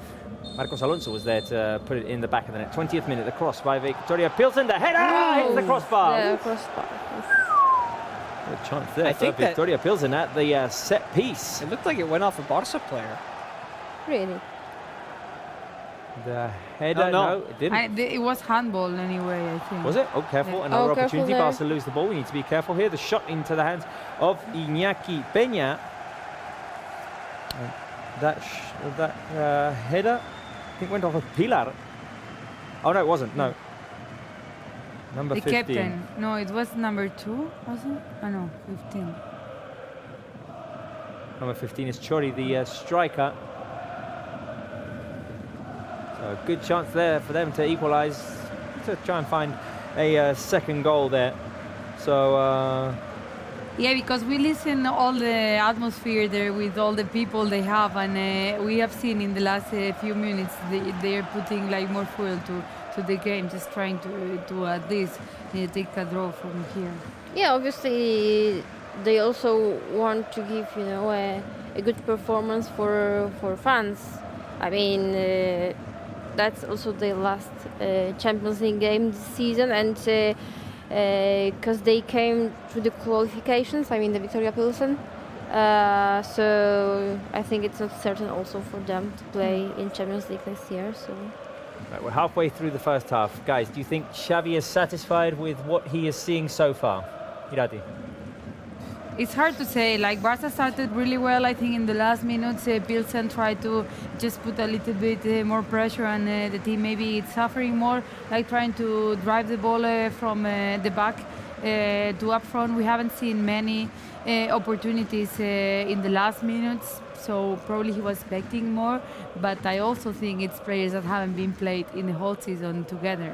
Marcos Alonso was there to put it in the back of the net. 20th minute, the cross by Viktoria Plzen. The header hits the crossbar. The crossbar. Good chance there for Viktoria Plzen at the set piece. It looked like it went off a Barca player. Really? The header, no, it didn't. It was handball anyway, I think. Was it? Oh, careful. Yeah. Another careful opportunity. there. Barca lose the ball. We need to be careful here. The shot into the hands of Iñaki Peña. That header, I think, went off of Pilar. Oh, no, it wasn't. No. Number the 15. captain. No, it was number 2, wasn't it? Oh no, 15. Number 15 is Chori, the striker. So a good chance there for them to equalise, to try and find a second goal there. So yeah, because we listen all the atmosphere there with all the people they have, and we have seen in the last few minutes they are putting like more fuel to the game, just trying to at least take a draw from here. Yeah, obviously they also want to give a good performance for fans. I mean, that's also their last Champions League game this season, and because they came to the qualifications, I mean the Viktoria Plzen, so I think it's not certain also for them to play in Champions League next year. So. Right, we're halfway through the first half. Guys, do you think Xavi is satisfied with what he is seeing so far? Irati? It's hard to say. Like, Barça started really well. I think in the last minutes, Plzen tried to just put a little bit more pressure, and the team maybe it's suffering more, like trying to drive the ball from the back to up front. We haven't seen many opportunities in the last minutes, so probably he was expecting more. But I also think it's players that haven't been played in the whole season together.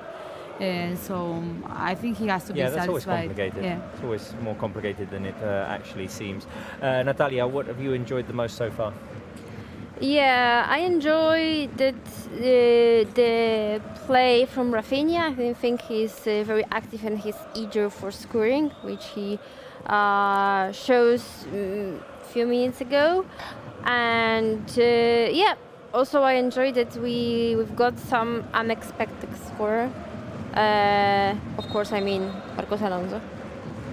So I think he has to be satisfied. Yeah, that's always complicated. Yeah. It's always more complicated than it actually seems. Natalia, what have you enjoyed the most so far? Yeah, I enjoy that the play from Rafinha. I think he's very active and he's eager for scoring, which he shows a few minutes ago. And yeah, also I enjoy that we've got some unexpected scorer. Of course, I mean Marcos Alonso,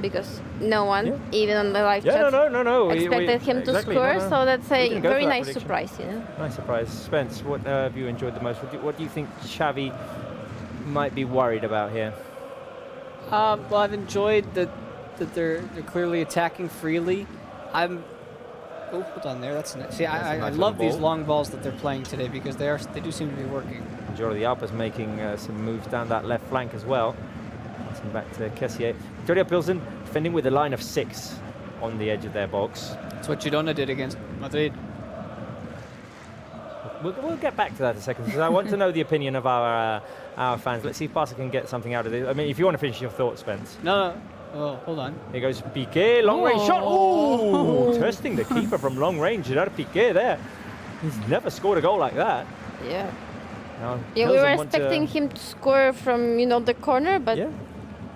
because no one, even on the live chat, expected him to score. So that's a very nice surprise, Nice surprise. Spence, what have you enjoyed the most? What do you think Xavi might be worried about here? Well, I've enjoyed that they're clearly attacking freely. Oh, hold on there. That's nice. See, I love these long balls that they're playing today because they do seem to be working. Jordi Alba's making some moves down that left flank as well. Passing back to Kessier. Viktoria Plzen defending with a line of 6 on the edge of their box. That's what Girona did against Madrid. We'll get back to that in a second, because I want to know the opinion of our fans. Let's see if Barca can get something out of this. I mean, if you want to finish your thoughts, Spence. No. Oh, hold on. Here goes Piqué, long range shot. Oh, testing the keeper from long range. Gerard Piqué there. He's never scored a goal like that. Yeah. Now, we were expecting him to score from the corner, but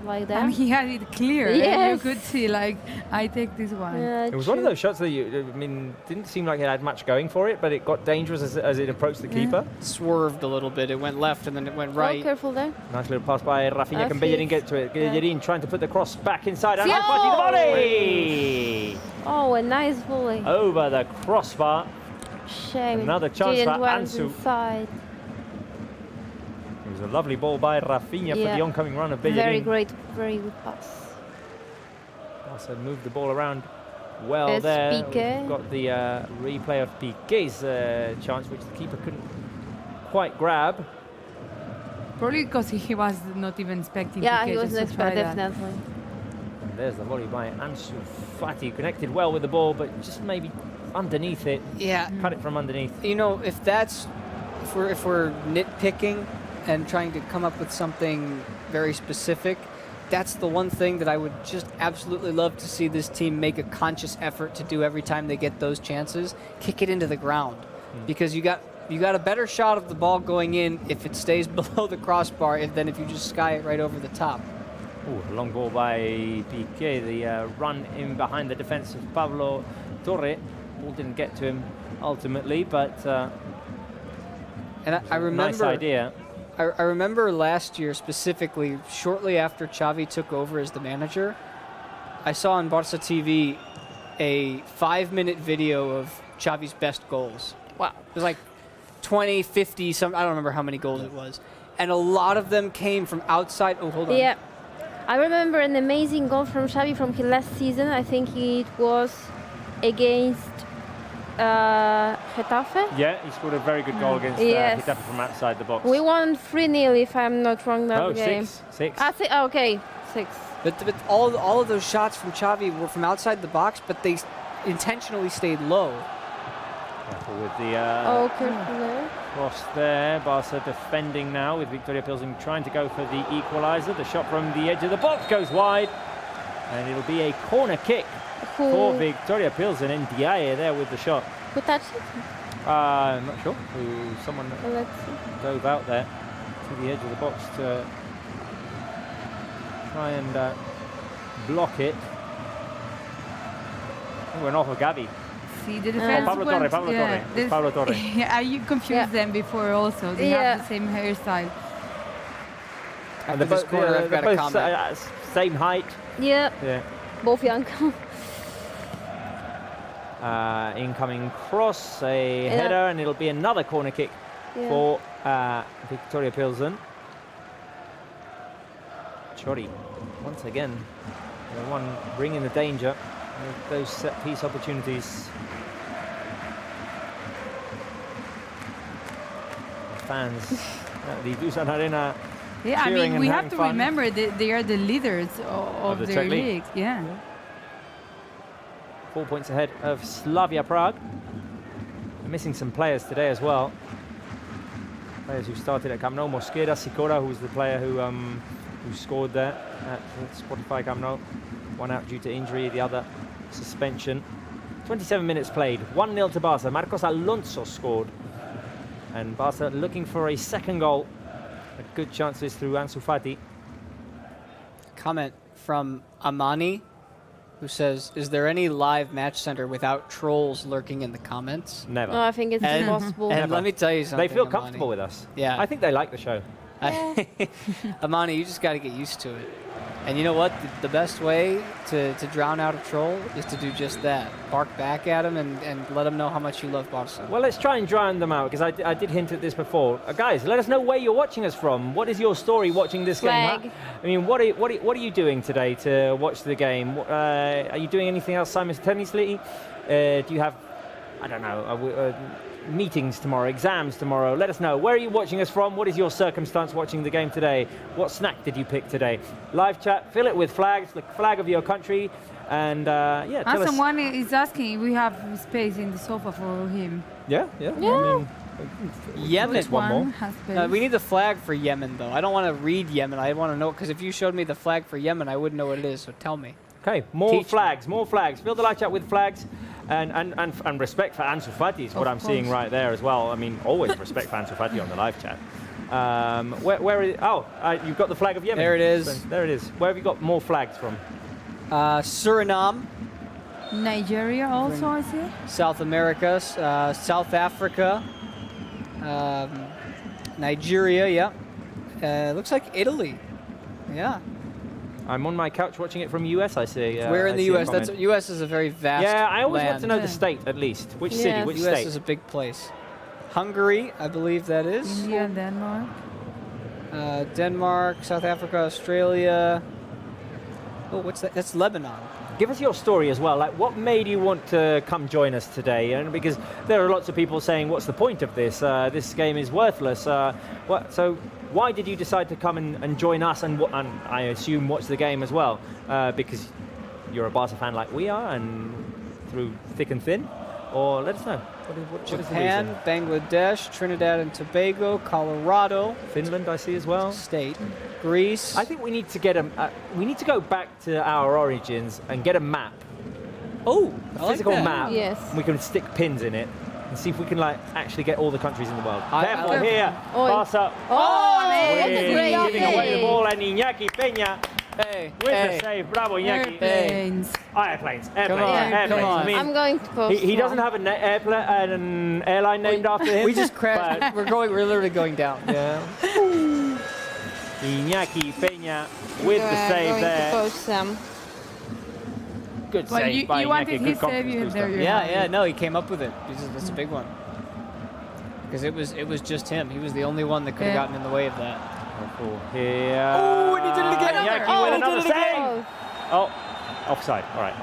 like that. And he had it clear. Yes. You could see, like, I take this one. It was one of those shots that didn't seem like it had much going for it, but it got dangerous as it approached the keeper. Swerved a little bit. It went left and then it went right. Oh, careful there. Nice little pass by Rafinha. Can Bellerin get to it? Bellerin trying to put the cross back inside. And the volley! Oh, a nice volley. Over the crossbar. Shame. Another chance for Ansu. Inside. It was a lovely ball by Rafinha for the oncoming run of Bellerin. Very good pass. Also moved the ball around well there. We've got the replay of Piqué's chance, which the keeper couldn't quite grab. Probably because he was not even expecting. Yeah, Piqué he wasn't expecting, definitely. And there's the volley by Ansu Fati, connected well with the ball, but just maybe underneath it. Yeah, cut it from underneath. If we're nitpicking and trying to come up with something very specific, that's the one thing that I would just absolutely love to see this team make a conscious effort to do every time they get those chances. Kick it into the ground, because you got a better shot of the ball going in if it stays below the crossbar than if you just sky it right over the top. Ooh, a long ball by Piqué. The run in behind the defense of Pablo Torre. Ball didn't get to him ultimately, but and I remember nice idea. I remember last year specifically, shortly after Xavi took over as the manager, I saw on Barça TV a 5-minute video of Xavi's best goals. Wow. It was like 20, 50, I don't remember how many goals it was. And a lot of them came from outside. Oh, hold on. Yeah. I remember an amazing goal from Xavi from his last season. I think it was against Getafe. Yeah, he scored a very good goal against Yes. Getafe from outside the box. We won 3-0 if I'm not wrong that Oh, game. 6. Okay, 6. But all of those shots from Xavi were from outside the box, but they intentionally stayed low. Careful with the Careful there. cross there. Barca defending now with Viktoria Plzen trying to go for the equaliser. The shot from the edge of the box goes wide, and it'll be a corner kick for Viktoria Plzen, and Diaye there with the shot. Who touched it? I'm not sure. Someone Let's see. dove out there to the edge of the box to try and block it. It went off of Gavi. See, the defense Pablo Torre. It's Pablo Torre. Yeah, you confused them before also. They have the same hairstyle. And this corner, I've got a comment. Same height. Yeah. Both young. Incoming cross, a header, and it'll be another corner kick for Viktoria Plzen. Chori, once again, the one bringing the danger with those set-piece opportunities. The fans at the Dusan Arena. Yeah, I mean, we have to remember that they are the leaders of the their Czech league. Yeah. 4 points ahead of Slavia Prague. They're missing some players today as well. Players who started at Camp Nou. Mosquera, Sikora, who was the player who scored there at Spotify Camp Nou. One out due to injury, the other suspension. 27 minutes played, 1-0 to Barca. Marcos Alonso scored. And Barca looking for a second goal. A good chances through Ansu Fati. Comment from Amani, who says, "Is there any live match center without trolls lurking in the comments?" Never. No, I think it's impossible. And let me tell you something. They feel Amani. comfortable with us. Yeah. I think they like the show. Amani, you just got to get used to it. And you know what? The best way to drown out a troll is to do just that. Bark back at him and let him know how much you love Barca. Well, let's try and drown them out, because I did hint at this before. Guys, let us know where you're watching us from. What is your story watching this game? Flag. I mean, what are you doing today to watch the game? Are you doing anything else simultaneously? Do you have, I don't know, meetings tomorrow, exams tomorrow? Let us know. Where are you watching us from? What is your circumstance watching the game today? What snack did you pick today? Live chat, fill it with flags, the flag of your country, and yeah, tell us. Someone is asking if we have space in the sofa for him. Yeah. Yeah. I mean, Yemen. one more. Has space. We need the flag for Yemen, though. I don't want to read Yemen. I want to know, because if you showed me the flag for Yemen, I wouldn't know what it is, so tell me. Okay, more Teach flags. Fill the live chat with flags, and respect for Ansu Fati is what I'm seeing right there as well. I mean, always respect for Ansu Fati on the live chat. Where is? Oh, you've got the flag of Yemen. There it is. There it is. Where have you got more flags from? Suriname, Nigeria also, I see. South America, South Africa, Nigeria, yeah. Looks like Italy. Yeah. I'm on my couch watching it from US, I see. We're in the US. US is a very vast Yeah, I always want land. to know the state, at least. Which city, which US state? is a big place. Hungary, I believe that is. India and Denmark. Denmark, South Africa, Australia. Oh, what's that? That's Lebanon. Give us your story as well. Like, what made you want to come join us today? And because there are lots of people saying, "What's the point of this? This game is worthless." So, why did you decide to come and join us? And I assume watch the game as well, because you're a Barca fan like we are, and through thick and thin. Or let us know. What is the Japan, reason? Bangladesh, Trinidad and Tobago, Colorado, Finland, I see as well. State, Greece. I think we need to get we need to go back to our origins and get a map. Oh, a physical map. Yes. We can stick pins in it and see if we can actually get all the countries in the world. Careful I- here, Oi. Barca. Great Giving away the ball, and Iñaki Peña Hey, with hey. the save. Bravo, Iñaki. Airplanes. Airplanes. Come on, Airplanes. come on. I mean, I'm going to post he doesn't have an airline named after him. We just crashed. We're literally going down. Yeah. Iñaki Peña with the save going there. to post some. Good Well, save by you Iñaki. wanted Good his save, confidence you booster. there you Yeah, no, he came up with it. That's a big one. Because it was just him. He was the only one that could have Yeah. gotten in the way of that. Here. Oh, and he did it again. Iñaki with another he did it save. Oh, Oh, offside. All right.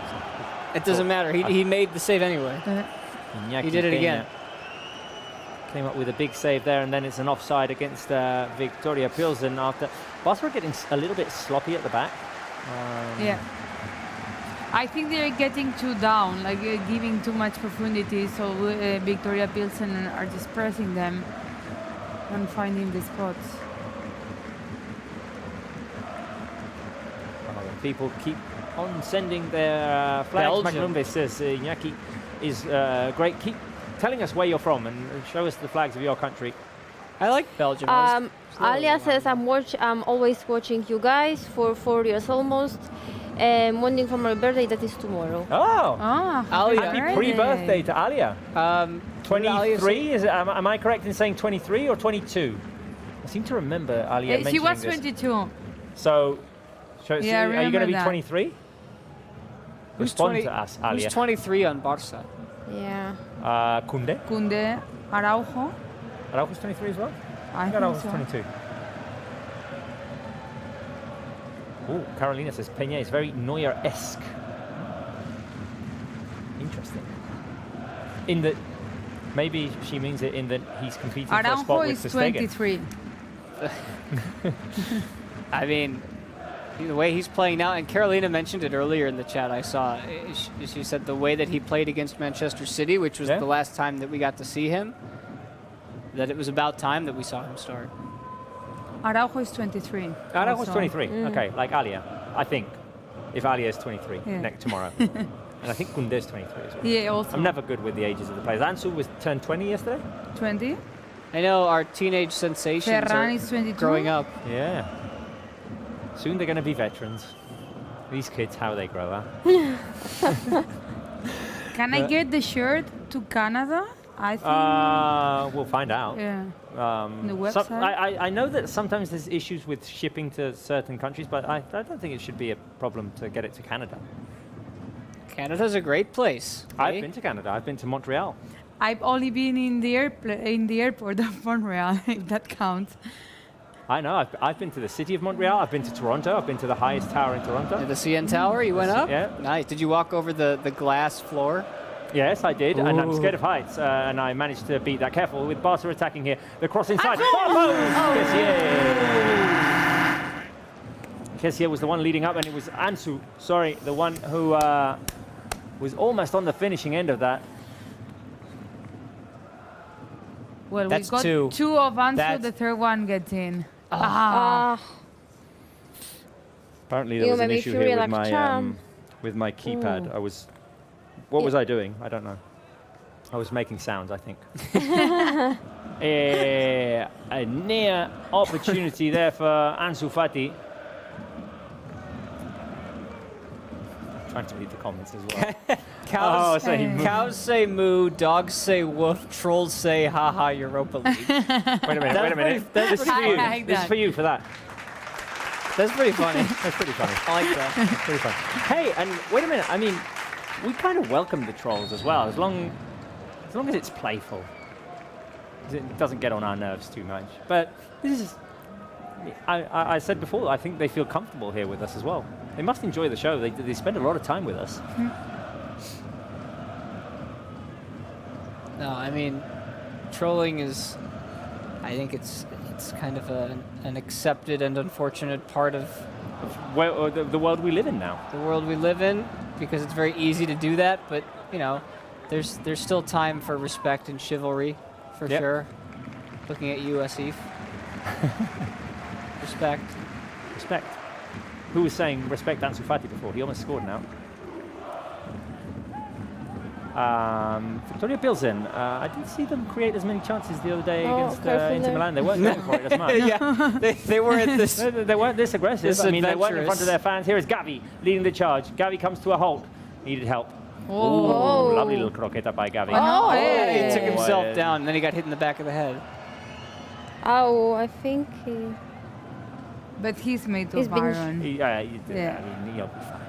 It doesn't matter. He made the save anyway. Iñaki He did it Peña again. came up with a big save there, and then it's an offside against Viktoria Plzen after. Barca are getting a little bit sloppy at the back. Yeah. I think they're getting too down, like giving too much profundity, so Viktoria Plzen are just pressing them and finding the spots. People keep on sending their flags. Belgium. Magnumbe says Iñaki is great. Keep telling us where you're from and show us the flags of your country. I like Belgium. Alia says I'm always watching you guys for 4 years almost. One thing for my birthday, that is tomorrow. Oh, Alia. happy pre-birthday to Alia. 23, is it, am I correct in saying 23 or 22? I seem to remember Alia mentioning She was this. 22. So, Yeah, I are you going to remember be that. 23? Who's Respond 20 to us, Alia. Who's 23 on Barça? Yeah. Kunde? Kunde, Araujo. Araujo's 23 as well? I think Araujo's so. 22. Oh, Carolina says Peña is very Neuer-esque. Interesting. In that, maybe she means it in that he's competing for a Araujo spot with is Ter Stegen. 23. I mean, the way he's playing now, and Carolina mentioned it earlier in the chat I saw. She said the way that he played against Manchester City, which was the last time that we got to see him, that it was about time that we saw him start. Araujo is 23. Araujo's also. 23. Okay, like Alia, I think. If Alia is 23 Yeah. tomorrow. And I think Kunde's 23 as well. Yeah, also. I'm never good with the ages of the players. Ansu was turned 20 yesterday. 20. I know our teenage sensations Ferran are is 22. growing up. Yeah. Soon they're going to be veterans. These kids, how they grow up. Can I get the shirt to Canada? I think. We'll find out. Yeah. The website? I know that sometimes there's issues with shipping to certain countries, but I don't think it should be a problem to get it to Canada. Canada's a great place. I've been to Canada. I've been to Montreal. I've only been in the airport of Montreal, if that counts. I know. I've been to the city of Montreal. I've been to Toronto. I've been to the highest tower in Toronto. The CN Tower, you went up? Yeah. Nice. Did you walk over the glass floor? Yes, I did, and I'm Ooh. scared of heights, and I managed to beat that. Careful with Barca attacking here. The cross inside. Kessier was the one leading up, and it was Ansu, the one who was almost on the finishing end of that. Well, That's we got two of Ansu, That's- the third one gets in. Apparently there You was an made me issue feel here like with my keypad. Ooh. What was I doing? I don't know. I was making sounds, I think. A near opportunity there for Ansu Fati. Trying to read the comments as well. Cows say moo, dogs say woof, trolls say haha Europa League. Wait a minute. This is for you. This is for you for that. That's pretty funny. That's pretty funny. I like that. That's pretty funny. Hey, and wait a minute. I mean, we kind of welcome the trolls as well, as long as it's playful. It doesn't get on our nerves too much. But this is, I said before, I think they feel comfortable here with us as well. They must enjoy the show. They spend a lot of time with us. No, I mean, trolling is, I think it's kind of an accepted and unfortunate part of the world we live in now. The world we live in, because it's very easy to do that, but, you know, there's still time for respect and chivalry, for sure. Looking at you, Asif. Respect. Respect. Who was saying respect Ansu Fati before? He almost scored now. Viktoria Plzen. I didn't see them create as many chances the other day against Inter Milan. They weren't going for it as much. Yeah, they weren't this. They weren't this aggressive. This I mean, they weren't in adventurous. front of their fans. Here is Gavi leading the charge. Gavi comes to a halt. Needed help. Oh. Ooh, lovely little croqueta by Gavi. Oh, hey. he took himself down, and then he got hit in the back of the head. Oh, I think he... But he's made He's of been- iron. Yeah. Yeah. I mean, he'll be fine.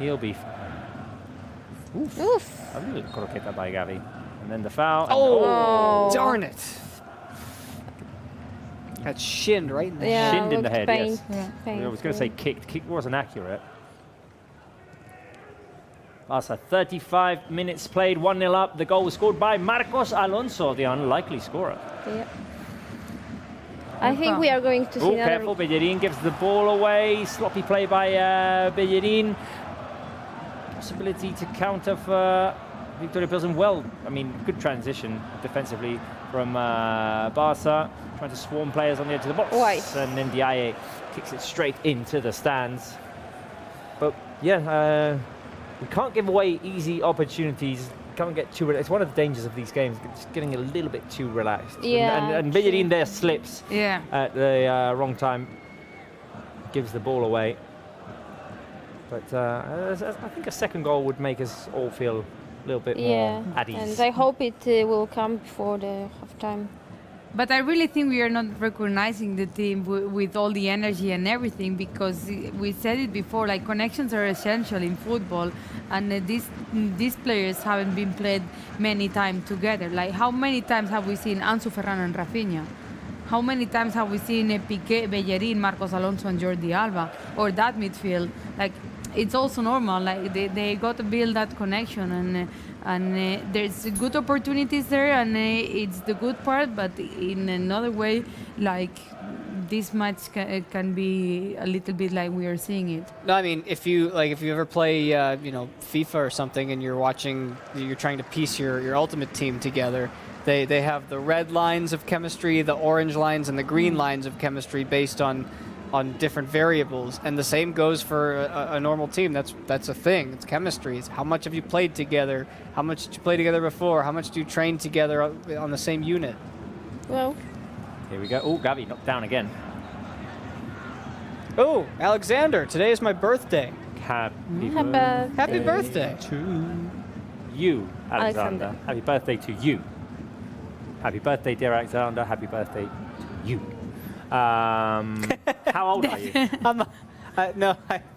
He'll be fine. Oof. Oof. Lovely little croqueta by Gavi. And then the foul. and- Oh, darn it. Got shinned right in the Yeah, Shinned in the looked head, yes. pain- I was going to say kicked. Kick wasn't accurate. Barça, 35 minutes played, 1-0 up. The goal was scored by Marcos Alonso, the unlikely scorer. Yeah. I think we are going to see another... Careful, Bellerin gives the ball away. Sloppy play by Bellerin. Possibility to counter for Viktoria Plzen. Well, I mean, good transition defensively from Barça. Trying to swarm players on the edge of the box. Right. And then Ndiaye kicks it straight into the stands. But yeah, we can't give away easy opportunities. Can't get too relaxed. It's one of the dangers of these games, just getting a little bit too relaxed. Yeah. And Bellerin there slips Yeah. at the wrong time. Gives the ball away. But I think a second goal would make us all feel a little bit more at ease. And I hope it will come before the half-time. But I really think we are not recognizing the team with all the energy and everything, because we said it before, like connections are essential in football, and these players haven't been played many times together. Like how many times have we seen Ansu Ferran and Rafinha? How many times have we seen Piqué, Bellerin, Marcos Alonso and Jordi Alba, or that midfield? Like it's also normal. Like they got to build that connection, and there's good opportunities there, and it's the good part. But in another way, like this match can be a little bit like we are seeing it. No, I mean, if you ever play, FIFA or something, and you're trying to piece your ultimate team together. They have the red lines of chemistry, the orange lines, and the green lines of chemistry based on different variables, and the same goes for a normal team. That's a thing. It's chemistry. It's how much have you played together? How much did you play together before? How much do you train together on the same unit? Well, here we go. Oh, Gavi knocked down again. Oh, Alexander, today is my birthday. Happy birthday to you, Alexander. Happy birthday to you. Happy birthday, dear Alexander. Happy birthday to you. How old are you?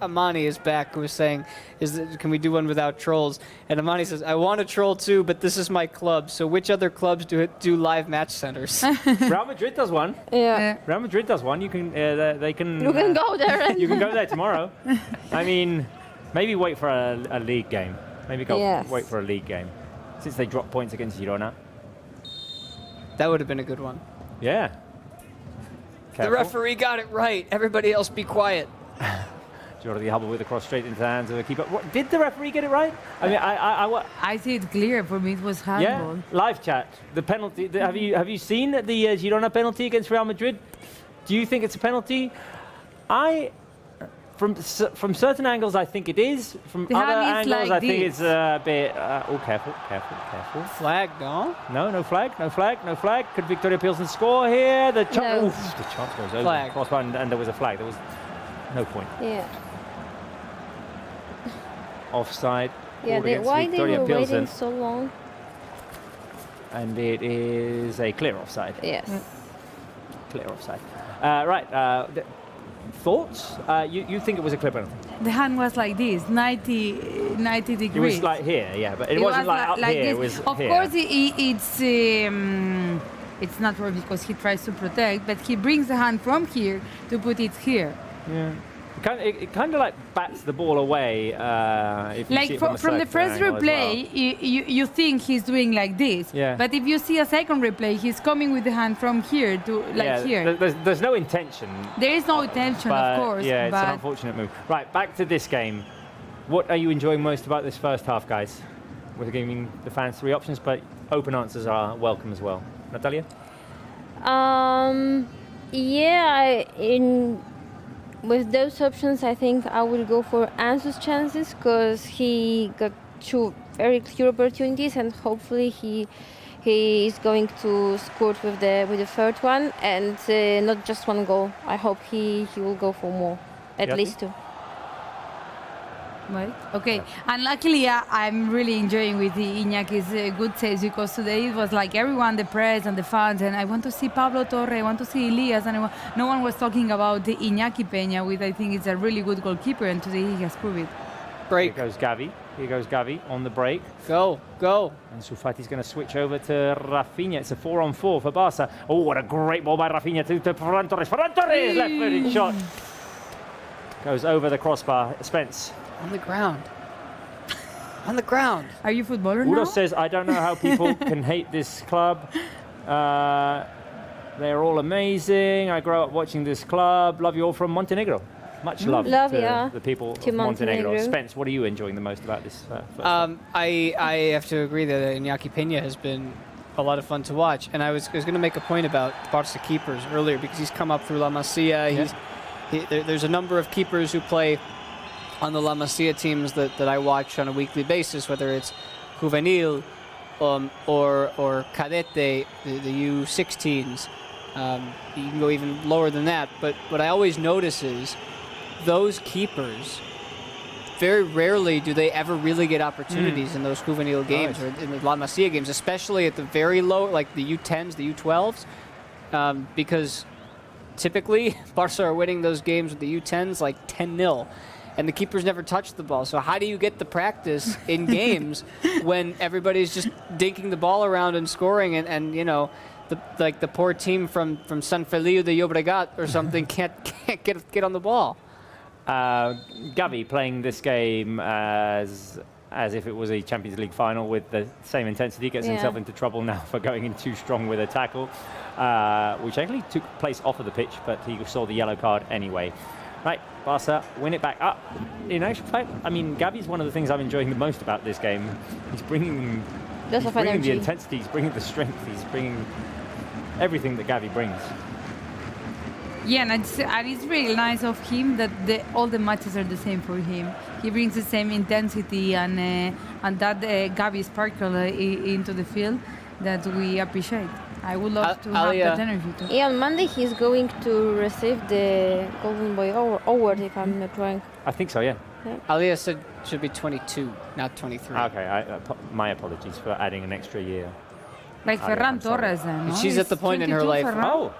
Amani is back, who was saying, can we do one without trolls? And Amani says, I want a troll too, but this is my club. So which other clubs do live match centers? Real Madrid does one. Yeah. Real Madrid does one. You can, they can. You can go there. You can go there tomorrow. I mean, maybe wait for a league game. Maybe wait for a league game, since they dropped points against Girona. That would have been a good one. Yeah. Careful. The referee got it right. Everybody else be quiet. Jordi Alba with a cross straight into the hands of the keeper. What, did the referee get it right? I mean, I see it clear. For me, it was handball. Yeah. Live chat. The penalty. Have you seen the Girona penalty against Real Madrid? Do you think it's a penalty? From certain angles, I think it is. From other angles, like I think it's a bit. Careful. Flag, no? No flag. Could Viktoria Plzen score here? The chance goes over the crossbar, and there was a flag. There was no point. Yeah. Offside. Yeah. Why they were waiting so long? And it is a clear offside. Yes. Clear offside. Right. Thoughts? You think it was a clear penalty? The hand was like this, 90 degrees. It was like here, yeah, but it wasn't like up here. This. It was of here. Course, it's natural because he tries to protect, but he brings the hand from here to put it here. Yeah. It kind of like bats the ball away. If you like see it from the first replay, you think he's doing like this. Yeah. But if you see a second replay, he's coming with the hand from here to here. There's no intention. There is no intention, of course. Yeah, it's an unfortunate move. Right, back to this game. What are you enjoying most about this first half, guys? We're giving the fans 3 options, but open answers are welcome as well. Natalia? With those options, I think I will go for Ansu's chances, because he got 2 very clear opportunities, and hopefully he is going to score with the third one, and not just 1 goal. I hope he will go for more, at least 2. Right. Okay. And luckily, I'm really enjoying with the Iñaki's good saves, because today it was like everyone, the press and the fans, and I want to see Pablo Torre, I want to see Elias, and no one was talking about the Iñaki Peña, which I think is a really good goalkeeper, and today he has proved it. Break. Here goes Gavi on the break. Go. And Sufati's going to switch over to Rafinha. It's a 4-on-4 for Barça. Oh, what a great ball by Rafinha to Ferran Torres. Ferran Torres, left-footed shot. Goes over the crossbar. Spence. On the ground. On the ground. Are you a footballer Udo now? says, I don't know how people can hate this club. They're all amazing. I grew up watching this club. Love you all from Montenegro. Much love to the people of Montenegro. Spence, what are you enjoying the most about this? I have to agree that Iñaki Peña has been a lot of fun to watch. And I was going to make a point about Barça keepers earlier because he's come up through La Masia. There's a number of keepers who play on the La Masia teams that I watch on a weekly basis, whether it's Juvenil or Cadete, the U16s. You can go even lower than that. But what I always notice is those keepers, very rarely do they ever really get opportunities in those juvenile games or in the La Masia games, especially at the very low, like the U10s, the U12s, because typically Barca are winning those games with the U10s like 10-0, and the keepers never touch the ball. So how do you get the practice in games when everybody's just dinking the ball around and scoring and you know, the poor team from San Feliu de Llobregat or something can't get on the ball? Gavi playing this game as if it was a Champions League final with the same intensity, gets himself into trouble now for going in too strong with a tackle, which actually took place off of the pitch, but he saw the yellow card anyway. Right, Barca win it back up. In actual fact, I mean, Gavi's one of the things I'm enjoying the most about this game. He's bringing the intensity, he's bringing the strength, he's bringing everything that Gavi brings. Yeah, and it's really nice of him that all the matches are the same for him. He brings the same intensity and that Gavi sparkle into the field that we appreciate. I would love to have that energy too. Yeah, on Monday he's going to receive the Golden Boy Award, if I'm not wrong. I think so, yeah. Alia said should be 22, not 23. Okay, my apologies for adding an extra year. Like Ferran Torres, no? She's at the point in her life. Oh.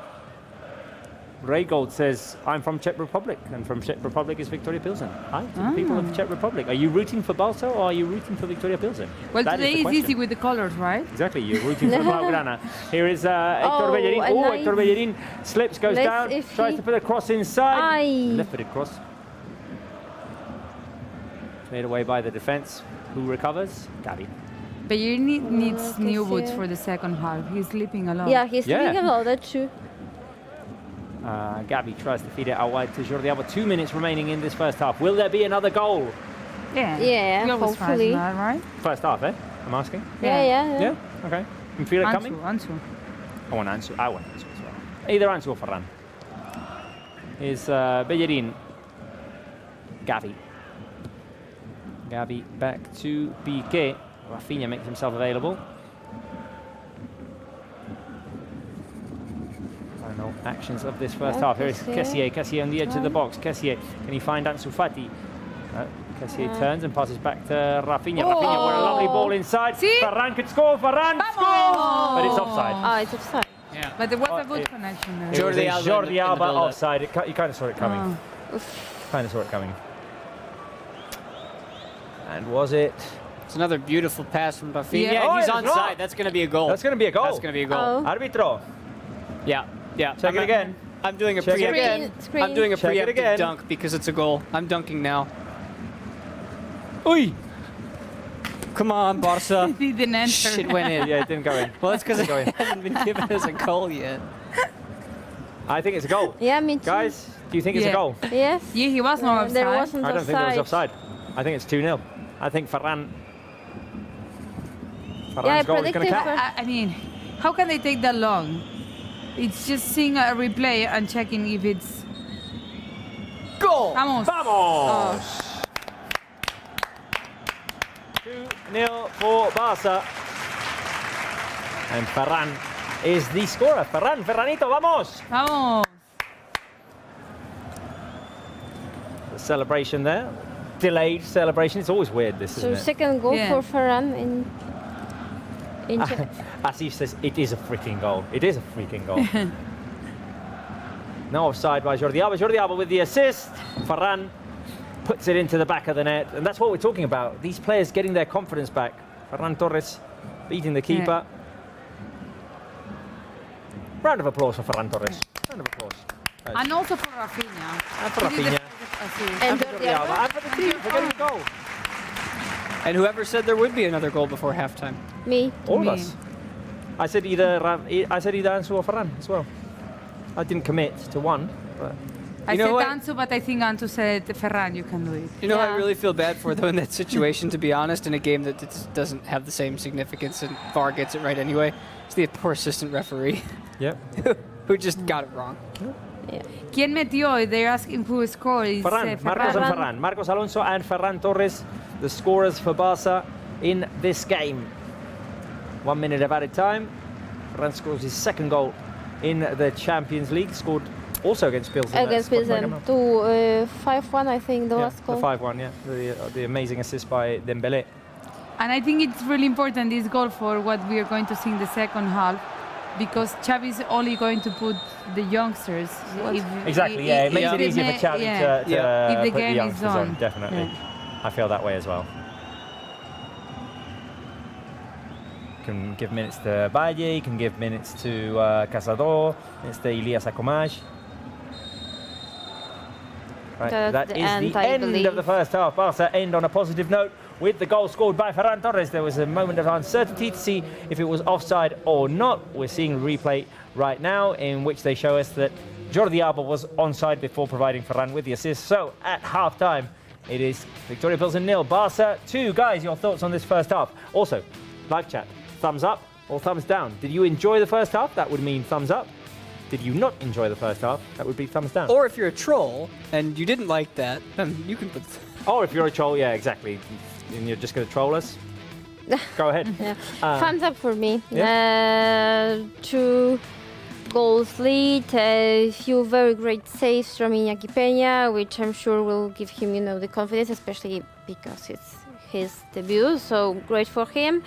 Ray Gold says, I'm from Czech Republic, and from Czech Republic is Viktoria Plzen. Hi to the people of Czech Republic. Are you rooting for Barça or are you rooting for Viktoria Plzen? Well, today is easy with the colors, right? Exactly, you're rooting for Blaugrana. Here is Hector Bellerin. Oh, Hector Bellerin slips, goes down, tries to put a cross inside. Left-footed cross. Made away by the defense. Who recovers? Gavi. Bellerin needs new boots for the second half. He's sleeping a lot. Yeah, he's sleeping a lot, that's true. Gavi tries to feed it out wide to Jordi Alba. 2 minutes remaining in this first half. Will there be another goal? Yeah, hopefully. That, right? First half, eh? I'm asking. Yeah. Okay. You feel it coming? Ansu. I want Ansu as well. Either Ansu or Ferran. Is Bellerin. Gavi. Gavi back to Piqué. Rafinha makes himself available. Final actions of this first half. Here is Kessié. Kessié on the edge of the box. Kessié, can he find Ansu Fati? Kessié turns and passes back to Rafinha. Rafinha with a lovely ball inside. Ferran could score. Ferran scores! But it's offside. It's offside. Yeah. But there was a good connection there. Jordi Alba offside. You kind of saw it coming. Kind of saw it coming. And was it? It's another beautiful pass from Rafinha. Yeah. He's onside. That's going to be a goal. That's going to be a goal. That's going to be a goal. Arbitro. Yeah. Check it again. I'm doing a preemptive dunk because it's a goal. I'm dunking now. Oi! Come on, Barca. He didn't enter. It went in. Yeah, it didn't go in. Well, that's because it hasn't been given as a goal yet. I think it's a goal. Yeah, me too. Guys, do you think it's a goal? Yes. Yeah, he was not offside. There wasn't I don't think there was offside. offside. I think it's 2-0. I think Ferran's goal is going to count. I mean, how can they take that long? It's just seeing a replay and checking if it's... Goal! Vamos! Vamos! 2-0 for Barca. And Ferran is the scorer. Ferranito, vamos! Vamos! The celebration there. Delayed celebration. It's always weird, this, isn't it? So second goal for Ferran in Asif says it is a freaking goal. It is a freaking goal. No offside by Jordi Alba. Jordi Alba with the assist. Ferran puts it into the back of the net. And that's what we're talking about. These players getting their confidence back. Ferran Torres beating the keeper. Round of applause for Ferran Torres. Round of applause. And also for Rafinha. And for Rafinha. And Jordi Alba. And for the team for getting the goal. And whoever said there would be another goal before halftime? Me. All of us. I said either Ansu or Ferran as well. I didn't commit to one, but I said Ansu, but I think Ansu said Ferran, you can do it. You know who I really feel bad for, though, in that situation, to be honest, in a game that doesn't have the same significance and VAR gets it right anyway? It's the poor assistant referee. Yep. Who just got it wrong. Yeah. ¿Quién metió? They're asking who scored. Ferran, Marcos and Ferran. Marcos Alonso and Ferran Torres, the scorers for Barça in this game. 1 minute of added time. Ferran scores his second goal in the Champions League. Scored also against Plzen. Against Plzen. 5-1, I think, the last goal. The 5-1, yeah. The amazing assist by Dembélé. And I think it's really important, this goal, for what we are going to see in the second half, because Xavi is only going to put the youngsters. Exactly, it makes it easier for Xavi to if the put the game youngsters is on. Definitely. Yeah. I feel that way as well. Can give minutes to Valle, you can give minutes to Cazador, minutes to Ilias Akomaj. Right, that is the end of the first half. Barca end on a positive note with the goal scored by Ferran Torres. There was a moment of uncertainty to see if it was offside or not. We're seeing a replay right now in which they show us that Jordi Alba was onside before providing Ferran with the assist. So at half-time, it is Viktoria Plzen 0, Barca 2. Guys, your thoughts on this first half? Also, live chat, thumbs up or thumbs down? Did you enjoy the first half? That would mean thumbs up. Did you not enjoy the first half? That would be thumbs down. Or if you're a troll and you didn't like that, then you can put... Or if you're a troll, yeah, exactly. And you're just going to troll us? Go ahead. Yeah. Thumbs up for me. Yeah. 2 goals lead, a few very great saves from Iñaki Peña, which I'm sure will give him, the confidence, especially because it's his debut, so great for him.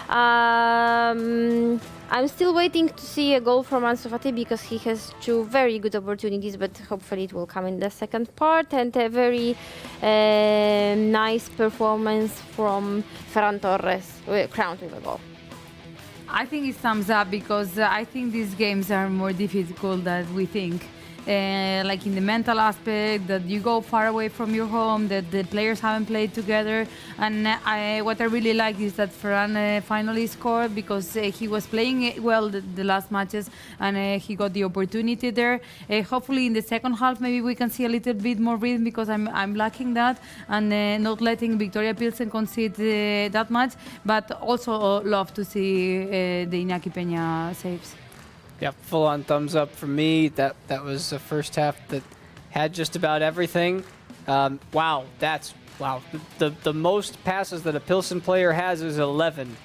I'm still waiting to see a goal from Ansu Fati because he has 2 very good opportunities, but hopefully it will come in the second part, and a very nice performance from Ferran Torres, crowned with a goal. I think it's thumbs up because I think these games are more difficult than we think. Like in the mental aspect, that you go far away from your home, that the players haven't played together. And what I really like is that Ferran finally scored because he was playing well the last matches, and he got the opportunity there. Hopefully in the second half maybe we can see a little bit more rhythm because I'm lacking that, and not letting Viktoria Plzen concede that much, but also love to see the Iñaki Peña saves. Yeah, full-on thumbs up from me. That was a first half that had just about everything. Wow, wow. The most passes that a Plzen player has is 11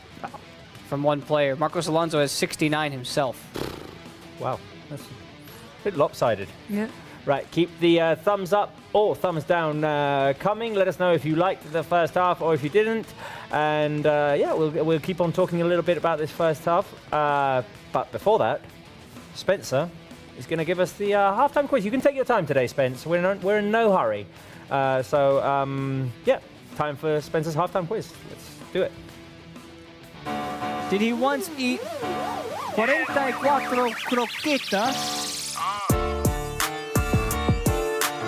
from one player. Marcos Alonso has 69 himself. Wow, that's a bit lopsided. Yeah. Right, keep the thumbs up or thumbs down coming. Let us know if you liked the first half or if you didn't. And yeah, we'll keep on talking a little bit about this first half. But before that, Spencer is going to give us the halftime quiz. You can take your time today, Spence. We're in no hurry. Yeah, time for Spencer's halftime quiz. Let's do it. Did he once eat 44 croquetas?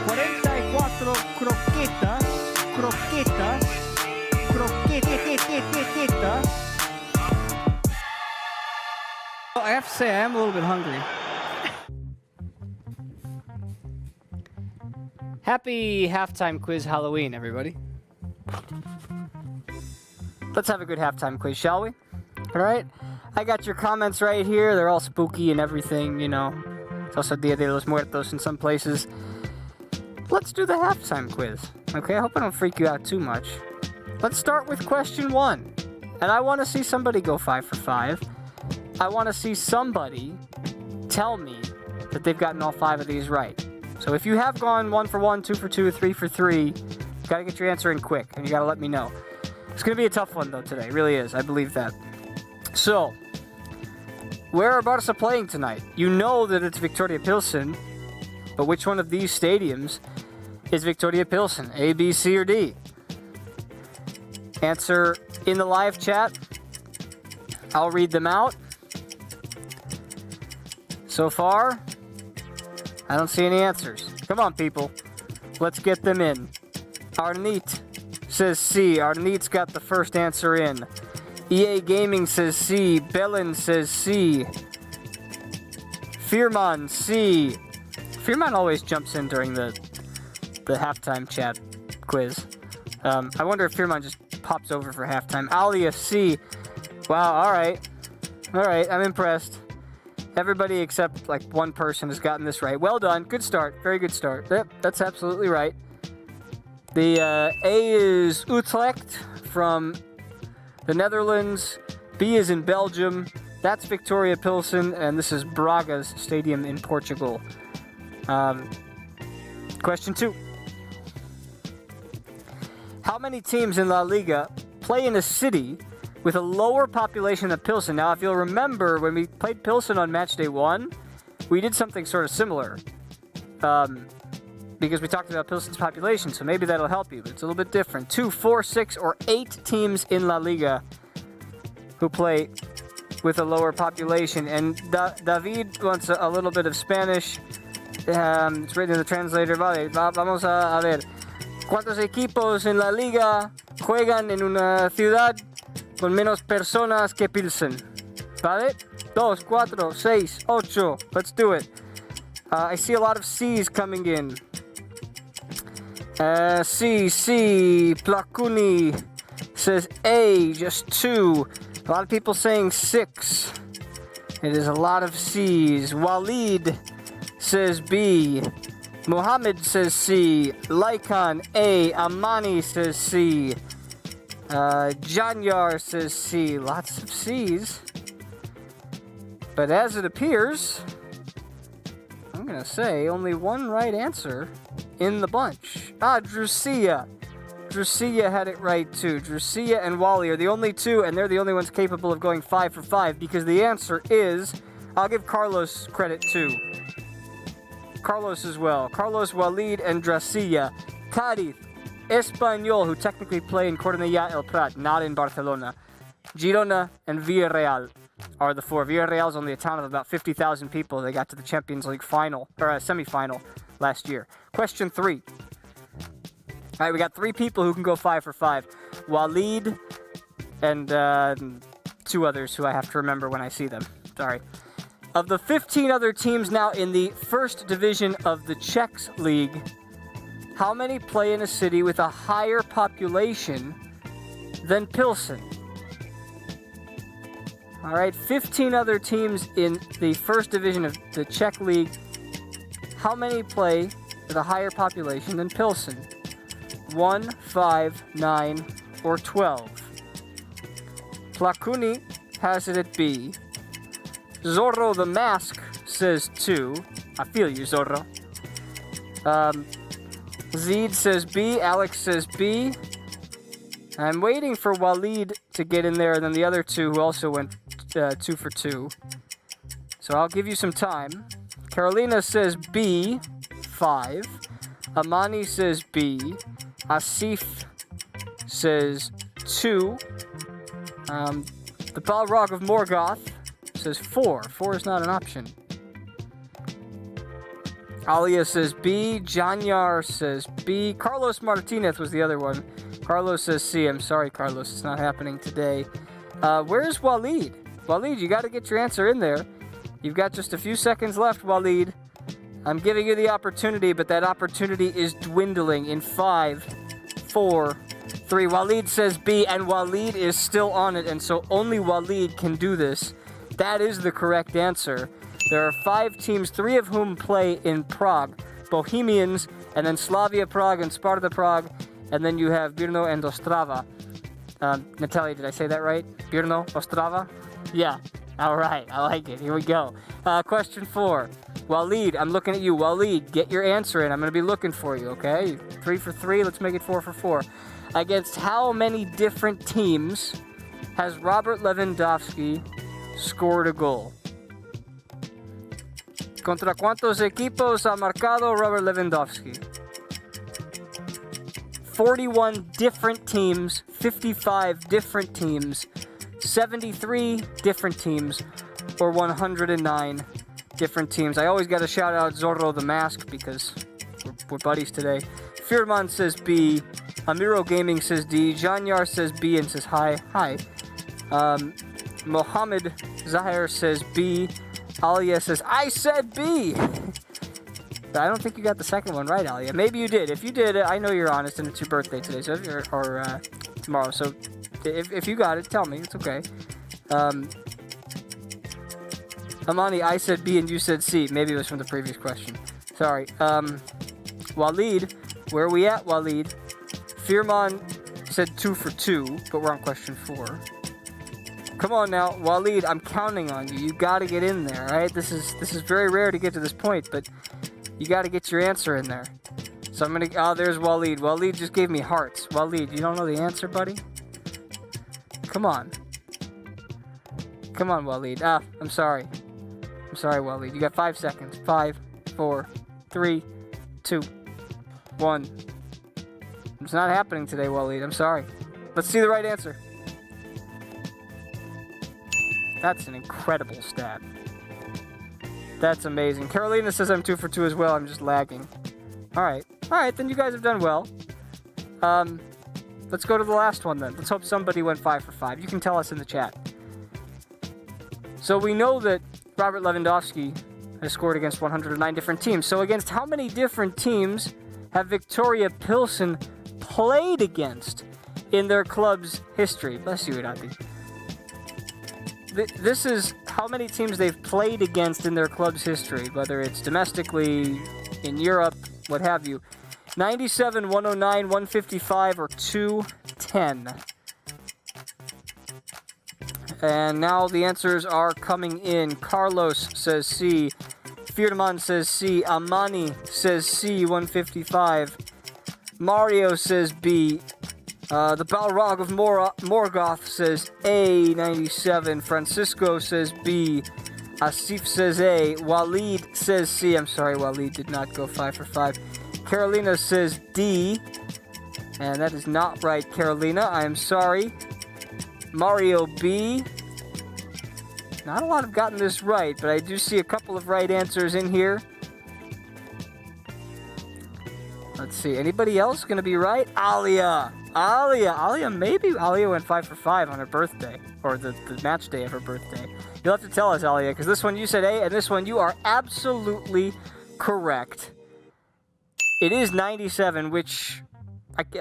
44 croquetas. Well, I have to say, I am a little bit hungry. Happy halftime quiz Halloween, everybody. Let's have a good halftime quiz, shall we? All right? I got your comments right here. They're all spooky and everything, It's also Dia de los Muertos in some places. Let's do the halftime quiz, okay? I hope I don't freak you out too much. Let's start with question 1. And I want to see somebody go 5 for 5. I want to see somebody tell me that they've gotten all 5 of these right. So if you have gone 1 for 1, 2 for 2, 3 for 3, you got to get your answer in quick, and you got to let me know. It's going to be a tough one, though, today. It really is. I believe that. So, where are Barça playing tonight? You know that it's Viktoria Plzen, but which one of these stadiums is Viktoria Plzen? A, B, C, or D? Answer in the live chat. I'll read them out. So far, I don't see any answers. Come on, people. Let's get them in. Arnit says C. Arneet's got the first answer in. EA Gaming says C. Bellin says C. Firman, C. Firman always jumps in during the halftime chat quiz. I wonder if Firman just pops over for halftime. Alia, C. Wow, all right, I'm impressed. Everybody except like one person has gotten this right. Well done, good start, very good start. Yep, that's absolutely right. The A is Utrecht from the Netherlands. B is in Belgium. That's Viktoria Plzen, and this is Braga's stadium in Portugal. Question 2. How many teams in La Liga play in a city with a lower population than Pilsen? Now, if you'll remember, when we played Pilsen on match day 1, we did something sort of similar. Because we talked about Pilsen's population, so maybe that'll help you, but it's a little bit different. 2, 4, 6, or 8 teams in La Liga who play with a lower population. And David wants a little bit of Spanish. It's written in the translator. Vale, vamos a ver. ¿Cuántos equipos en la Liga juegan en una ciudad con menos personas que Pilsen? Vale? 2, 4, 6, 8. Let's do it. I see a lot of C's coming in. C. Plakuni says A, just 2. A lot of people saying 6. It is a lot of C's. Walid says B. Mohammed says C. Laikan A. Amani says C. Janyar says C. Lots of C's. But as it appears, I'm going to say only one right answer in the bunch. Drusia. Drusia had it right too. Drusia and Wally are the only two, and they're the only ones capable of going 5 for 5, because the answer is, I'll give Carlos credit too. Carlos as well. Carlos, Walid, and Drusia. Cádiz, Espanyol, who technically play in Cornellà El Prat, not in Barcelona. Girona and Villarreal are the 4. Villarreal is only a town of about 50,000 people. They got to the Champions League final, or semi-final last year. Question 3. All right, we got 3 people who can go 5 for 5. Walid and 2 others who I have to remember when I see them. Sorry. Of the 15 other teams now in the first division of the Czech League, how many play in a city with a higher population than Pilsen? All right, 15 other teams in the first division of the Czech League. How many play with a higher population than Pilsen? 1, 5, 9, or 12? Plakuni has it at B. Zorro the Mask says 2. I feel you, Zorro. Zeed says B. Alex says B. I'm waiting for Walid to get in there, and then the other 2 who also went 2 for 2. So I'll give you some time. Carolina says B, 5. Amani says B. Asif says 2. The Balrog of Morgoth says 4. 4 is not an option. Alia says B. Janyar says B. Carlos Martinez was the other one. Carlos says C. I'm sorry, Carlos. It's not happening today. Where's Walid? Walid, you got to get your answer in there. You've got just a few seconds left, Walid. I'm giving you the opportunity, but that opportunity is dwindling in 5, 4, 3. Walid says B, and Walid is still on it, and so only Walid can do this. That is the correct answer. There are 5 teams, 3 of whom play in Prague. Bohemians, and then Slavia Prague and Sparta Prague, and then you have Brno and Ostrava. Natalia, did I say that right? Brno, Ostrava? Yeah. All right. I like it. Here we go. Question 4. Walid, I'm looking at you. Walid, get your answer in. I'm going to be looking for you, okay? 3 for 3. Let's make it 4 for 4. Against how many different teams has Robert Lewandowski scored a goal? ¿Contra cuántos equipos ha marcado Robert Lewandowski? 41 different teams, 55 different teams, 73 different teams, or 109 different teams. I always got to shout out Zorro the Mask because we're buddies today. Firman says B. Amiro Gaming says D. Janyar says B and says hi. Hi. Mohammed Zahir says B. Alia says, I said B! But I don't think you got the second one right, Alia. Maybe you did. If you did, I know you're honest and it's your birthday today, so or tomorrow. So if you got it, tell me. It's okay. Amani, I said B and you said C. Maybe it was from the previous question. Sorry. Waleed, where are we at, Waleed? Firman said 2 for 2, but we're on question 4. Come on now, Waleed, I'm counting on you. You gotta get in there, right? This is very rare to get to this point, but you gotta get your answer in there. So I'm gonna, oh, there's Waleed. Waleed just gave me hearts. Waleed, you don't know the answer, buddy? Come on. Come on, Waleed. Ah, I'm sorry. I'm sorry, Waleed. You got 5 seconds. 5, 4, 3, 2, 1. It's not happening today, Waleed. I'm sorry. Let's see the right answer. That's an incredible stat. That's amazing. Carolina says I'm 2 for 2 as well. I'm just lagging. All right, then you guys have done well. Let's go to the last one then. Let's hope somebody went 5 for 5. You can tell us in the chat. So we know that Robert Lewandowski has scored against 109 different teams. So against how many different teams have Viktoria Plzen played against in their club's history? Bless you, Irati. This is how many teams they've played against in their club's history, whether it's domestically, in Europe, what have you. 97, 109, 155, or 210. And now the answers are coming in. Carlos says C. Firman says C. Amani says C, 155. Mario says B. The Balrog of Morgoth says A, 97. Francisco says B. Asif says A. Waleed says C. I'm sorry, Waleed did not go 5 for 5. Carolina says D. And that is not right, Carolina. I am sorry. Mario B. Not a lot have gotten this right, but I do see a couple of right answers in here. Let's see. Anybody else going to be right? Alia, maybe. Alia went 5 for 5 on her birthday, or the match day of her birthday. You'll have to tell us, Alia, because this one you said A, and this one you are absolutely correct. It is 97, which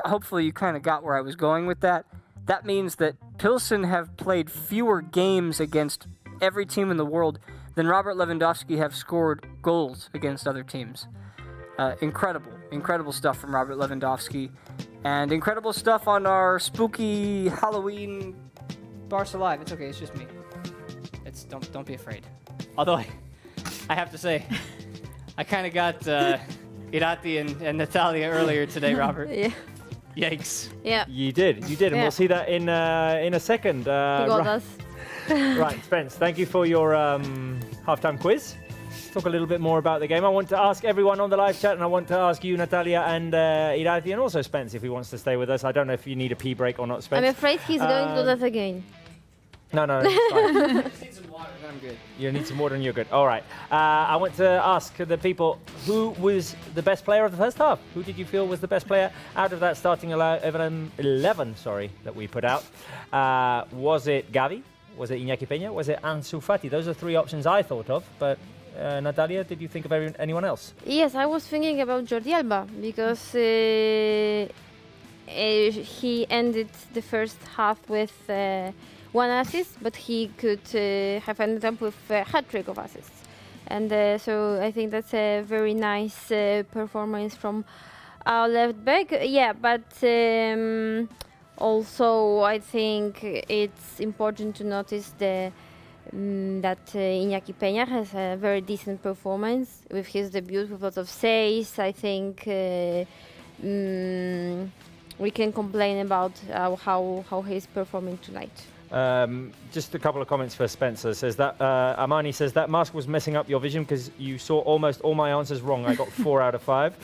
hopefully you kind of got where I was going with that. That means that Plzen have played fewer games against every team in the world than Robert Lewandowski have scored goals against other teams. Incredible stuff from Robert Lewandowski. And incredible stuff on our spooky Halloween Barça Live. It's okay, it's just me. Don't be afraid. Although I have to say, I kind of got Irati and Natalia earlier today, Robert. Yeah. Yikes. Yeah. You did, and Yeah. we'll see that in a second. He got us. Right, Spence, thank you for your halftime quiz. Talk a little bit more about the game. I want to ask everyone on the live chat, and I want to ask you, Natalia, and Irati, and also Spence, if he wants to stay with us. I don't know if you need a pee break or not, Spence. I'm afraid he's going to do that again. No, it's fine. I just need some water, and I'm good. You need some water and you're good. All right. I want to ask the people, who was the best player of the first half? Who did you feel was the best player out of that starting 11 that we put out? Was it Gavi? Was it Iñaki Peña? Was it Ansu Fati? Those are 3 options I thought of, but Natalia, did you think of anyone else? Yes, I was thinking about Jordi Alba because he ended the first half with 1 assist, but he could have ended up with a hat-trick of assists. And so I think that's a very nice performance from our left back. Yeah, but also I think it's important to notice that Iñaki Peña has a very decent performance with his debut, with lots of saves. I think we can complain about how he's performing tonight. Just a couple of comments for Spencer. Says that Armani says that mask was messing up your vision because you saw almost all my answers wrong. I got 4 out of 5.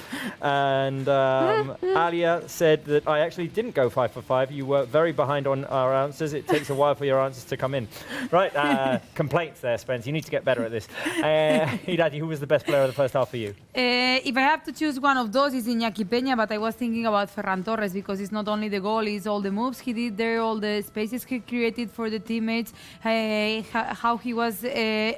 And Alia said that I actually didn't go 5 for 5. You were very behind on our answers. It takes a while for your answers to come in. Right, complaints there, Spence. You need to get better at this. Irati, who was the best player of the first half for you? If I have to choose one of those, it's Iñaki Peña, but I was thinking about Ferran Torres because it's not only the goal, it's all the moves he did there, all the spaces he created for the teammates, how he was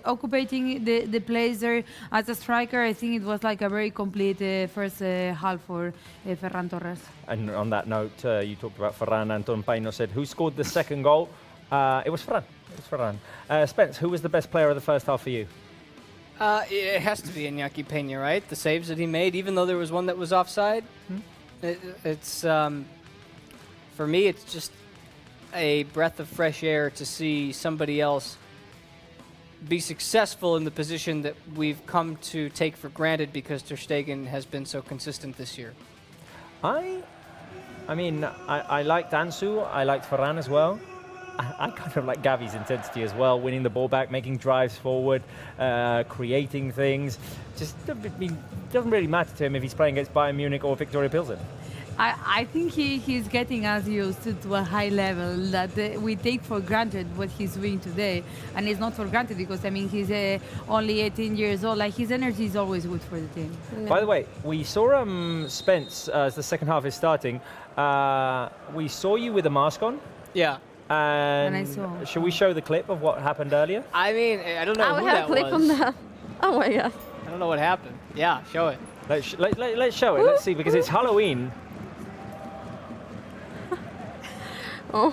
occupating the place there as a striker. I think it was like a very complete first half for Ferran Torres. And on that note, you talked about Ferran. Anton Paino said, who scored the second goal? It was Ferran. Spence, who was the best player of the first half for you? It has to be Iñaki Peña, right? The saves that he made, even though there was one that was offside. It's for me, it's just a breath of fresh air to see somebody else be successful in the position that we've come to take for granted because Ter Stegen has been so consistent this year. I mean, I liked Ansu, I liked Ferran as well. I kind of like Gavi's intensity as well, winning the ball back, making drives forward, creating things. Just doesn't really matter to him if he's playing against Bayern Munich or Viktoria Plzen. I think he's getting us used to a high level that we take for granted what he's doing today. And it's not for granted because, I mean, he's only 18 years old. Like, his energy is always good for the team. By the way, we saw Spence as the second half is starting. We saw you with a mask on. Yeah. And I saw. Should we show the clip of what happened earlier? I mean, I don't know who have that a clip was. on that. Oh my god. I don't know what happened. Yeah, show it. Let's show it. Let's see, because it's Halloween. Oh.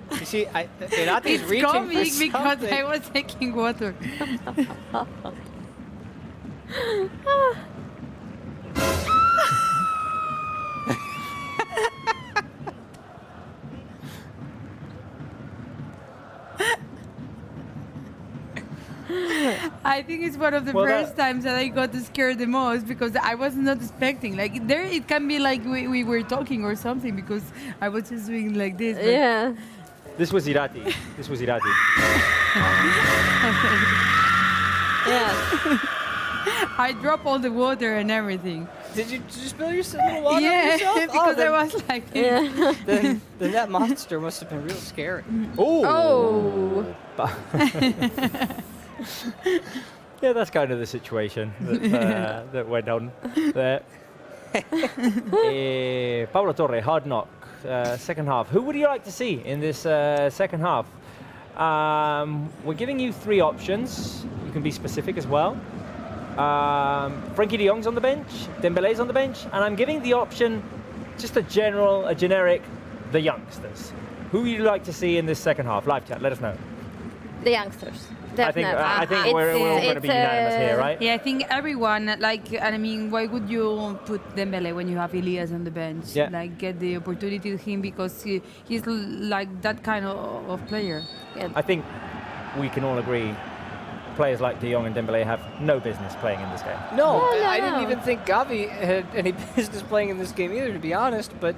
You see, Irati's It's reaching comic for because something. I was taking water. I think it's one of the first times that I got scared the most because I was not expecting. Like, there it can be like we were talking or something because I was just doing like this. But Yeah. This was Irati. Yeah. I dropped all the water and everything. Did you spill your little water on Yeah, yourself? because I was like, Yeah. then that monster must have been real scary. Oh. Yeah, that's kind of the situation that went on there. Pablo Torre, Hard Knock, second half. Who would you like to see in this second half? We're giving you 3 options. You can be specific as well. Frankie de Jong's on the bench, Dembele's on the bench, and I'm giving the option, just a generic, the youngsters. Who would you like to see in this second half? Live chat, let us know. The youngsters. I think Definitely. we're all going to be unanimous here, right? yeah, I think everyone, like, and I mean, why would you put Dembele when you have Elias on the bench? Yeah. Like, get the opportunity to him because he's like that kind of player. Yeah. I think we can all agree players like De Jong and Dembele have no business playing in this game. No, No, I didn't no. even think Gavi had any business playing in this game either, to be honest, but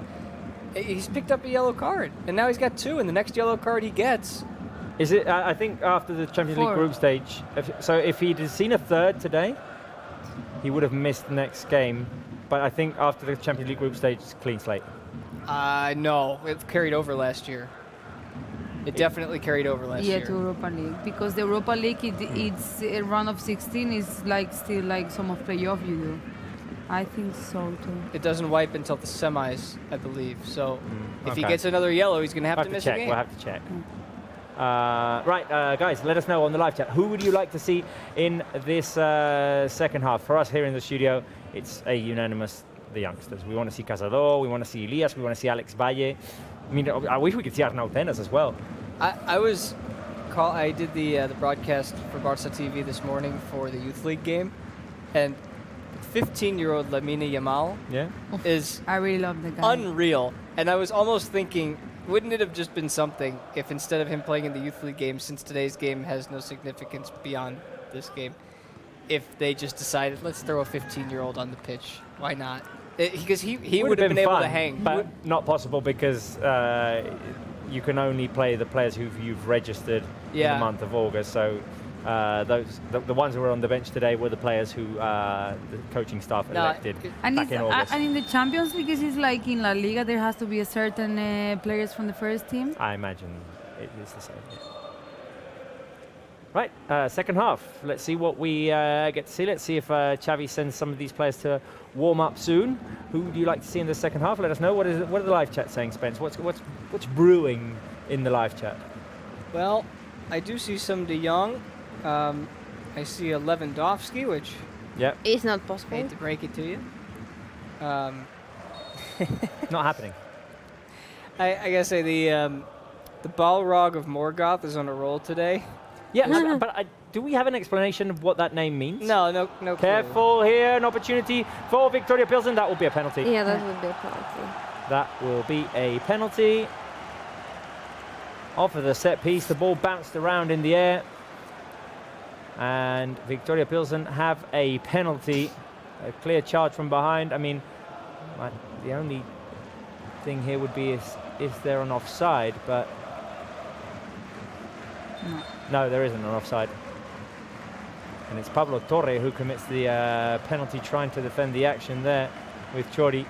he's picked up a yellow card, and now he's got 2, and the next yellow card he gets. Is it? I think after the Champions League 4. group stage, if he'd seen a third today, he would have missed the next game. But I think after the Champions League group stage, it's clean slate. No, it carried over last year. It definitely carried over last Yeah, year. to Europa League because the Europa League it's a run of 16 is like still like some of playoff you do. I think so too. It doesn't wipe until the semis, I believe. So if he okay. gets another yellow, he's going to have to miss a game. We'll have to check. Right, guys, let us know on the live chat. Who would you like to see in this second half? For us here in the studio, it's a unanimous the youngsters. We want to see Cazador, we want to see Elias, we want to see Alex Valle. I mean, I wish we could see Arnau Tenas as well. I did the broadcast for Barça TV this morning for the Youth League game, and 15-year-old Lamine Yamal is I really love the guy. Unreal. And I was almost thinking, wouldn't it have just been something if instead of him playing in the Youth League game, since today's game has no significance beyond this game, if they just decided, let's throw a 15-year-old on the pitch. Why not? Because he would have been able to hang. But not possible because you can only play the players who you've registered in the month of August. So the ones who were on the bench today were the players who the coaching staff elected back in August. And in the Champions League, is it like in La Liga, there has to be a certain players from the first team? I imagine it is the same. Yeah. Right, second half. Let's see what we get to see. Let's see if Xavi sends some of these players to warm up soon. Who do you like to see in the second half? Let us know. What are the live chat saying, Spence? What's brewing in the live chat? Well, I do see some De Jong. I see a Lewandowski, which is not possible. Hate to break it to you. Not happening. I gotta say the Balrog of Morgoth is on a roll today. Yeah, but do we have an explanation of what that name means? No. Careful here, an opportunity for Viktoria Plzen. That will be a penalty. Yeah, that would be a penalty. That will be a penalty. Off of the set piece, the ball bounced around in the air. And Viktoria Plzen have a penalty. A clear charge from behind. I mean, the only thing here would be is there an offside, but no, there isn't an offside. And it's Pablo Torre who commits the penalty, trying to defend the action there with Chori.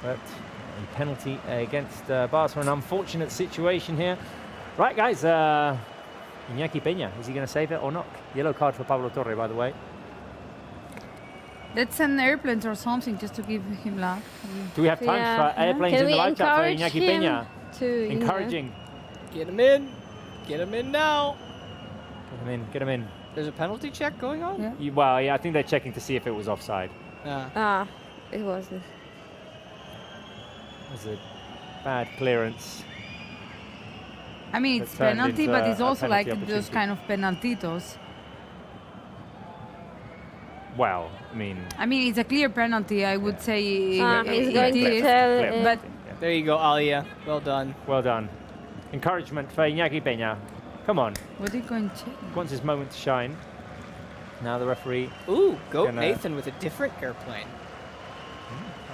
But a penalty against Barça. An unfortunate situation here. Right, guys. Iñaki Peña, is he going to save it or not? Yellow card for Pablo Torre, by the way. Let's send airplanes or something just to give him luck. Do we have time for airplanes in the live chat for Iñaki Peña? Encouraging. Get him in. Get him in now. Get him in. There's a penalty check going on? Yeah. Well, yeah, I think they're checking to see if it was offside. It wasn't. It was a bad clearance. I mean, it's penalty, but it's also like those kind of penaltitos. Well, I mean, it's a clear penalty. I would say he's going to tell. But there you go, Alia. Well done. Well done. Encouragement for Iñaki Peña. Come on. What are you going to check? Wants his moment to shine. Now the referee. Ooh, Goat Nathan with a different airplane.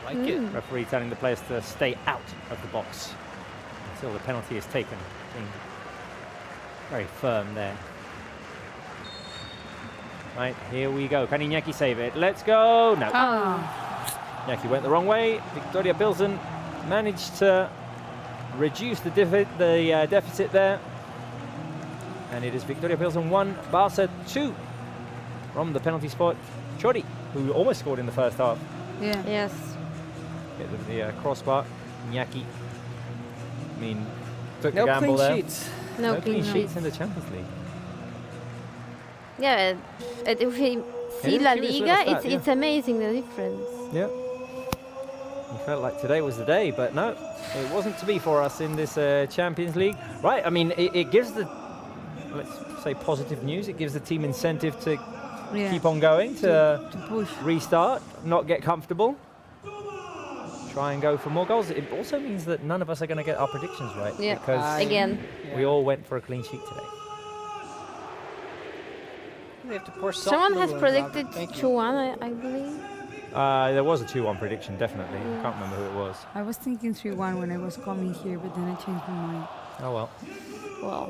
I like it. Referee telling the players to stay out of the box until the penalty is taken. Being very firm there. Right, here we go. Can Iñaki save it? Let's go. No. Iñaki went the wrong way. Viktoria Plzen managed to reduce the deficit there. And it is Viktoria Plzen 1, Barça 2 from the penalty spot. Chori, who almost scored in the first half. Yeah. Yes. Hit the crossbar. Iñaki, took no the gamble clean there. sheets. No clean sheets in the Champions League. Yeah, if we see La Liga, it's amazing the difference. Yeah. You felt like today was the day, but no, it wasn't to be for us in this Champions League. Right, it gives the, let's say, positive news. It gives the team incentive to keep on going, to push, restart, not get comfortable, try and go for more goals. It also means that none of us are going to get our predictions right. Yeah, because again. We all went for a clean sheet today. They have to pour someone has predicted 2-1, I believe. There was a 2-1 prediction, definitely. I can't remember who it was. I was thinking 3-1 when I was coming here, but then I changed my mind. Oh well. Well.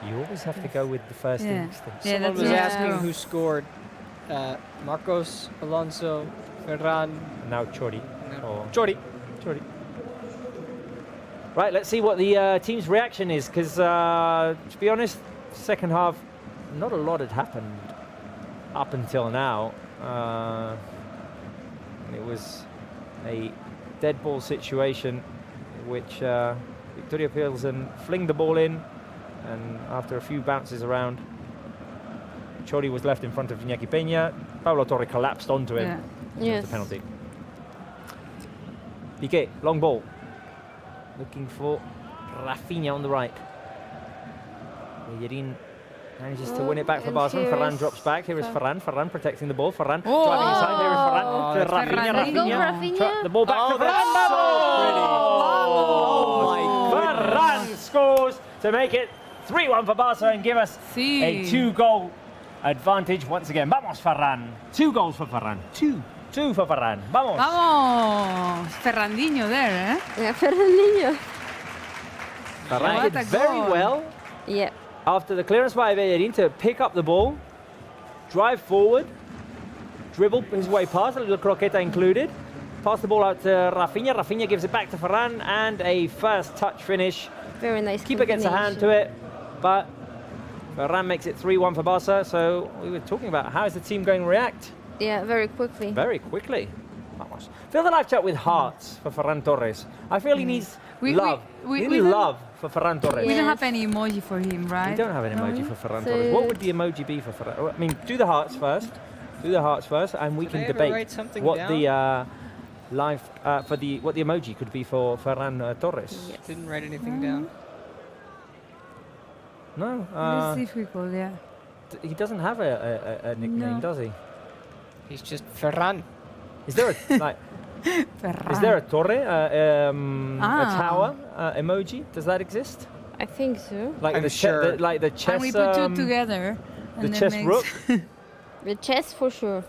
You always have to go with the first instinct. Yeah, someone was asking who scored. Marcos, Alonso, Ferran. And now Chori. Chori. Right, let's see what the team's reaction is, because to be honest, second half, not a lot had happened up until now. It was a dead ball situation, which Viktoria Plzen flinged the ball in, and after a few bounces around, Chori was left in front of Iñaki Peña. Pablo Torre collapsed onto him. Yes. The penalty. Piqué, long ball. Looking for Rafinha on the right. Yerin manages to win it back for Barcelona. Ferran drops back. Here is Ferran. Ferran protecting the ball. Ferran driving inside. Here is Ferran. To Rafinha. The ball back to Ferran. Ferran scores to make it 3-1 for Barca and give us a 2-goal advantage once again. Vamos, Ferran. 2 goals for Ferran. Two for Ferran. Vamos. Vamos, Ferrandinho there, eh? Yeah, Fernandinho. Ferran What did a very goal. well Yeah. after the clearance by Bellerin to pick up the ball, drive forward, dribble his way past, a little croqueta included, pass the ball out to Rafinha. Rafinha gives it back to Ferran, and a first touch finish. Very nice. Keeper gets a hand to it, but Ferran makes it 3-1 for Barca. So we were talking about how is the team going to react? Yeah, very quickly. Very quickly. Vamos. Fill the live chat with hearts for Ferran Torres. I feel he needs love. we He needs don't- love for Ferran Torres. We don't have any emoji for him, right? We don't have an emoji for Ferran So- Torres. What would the emoji be for Ferran? I mean, do the hearts first. Do the hearts first, and we Did can I ever debate write something what down? the what the emoji could be for Ferran Torres. Didn't write anything down. No, It's difficult, yeah. he doesn't have a nickname, No. does he? He's just Ferran. Is there a like? Is there a torre, a tower emoji? Does that exist? I think so. Like I'm the sure. like the chess. And we put two together. The and then chess makes- rook. The chess for sure.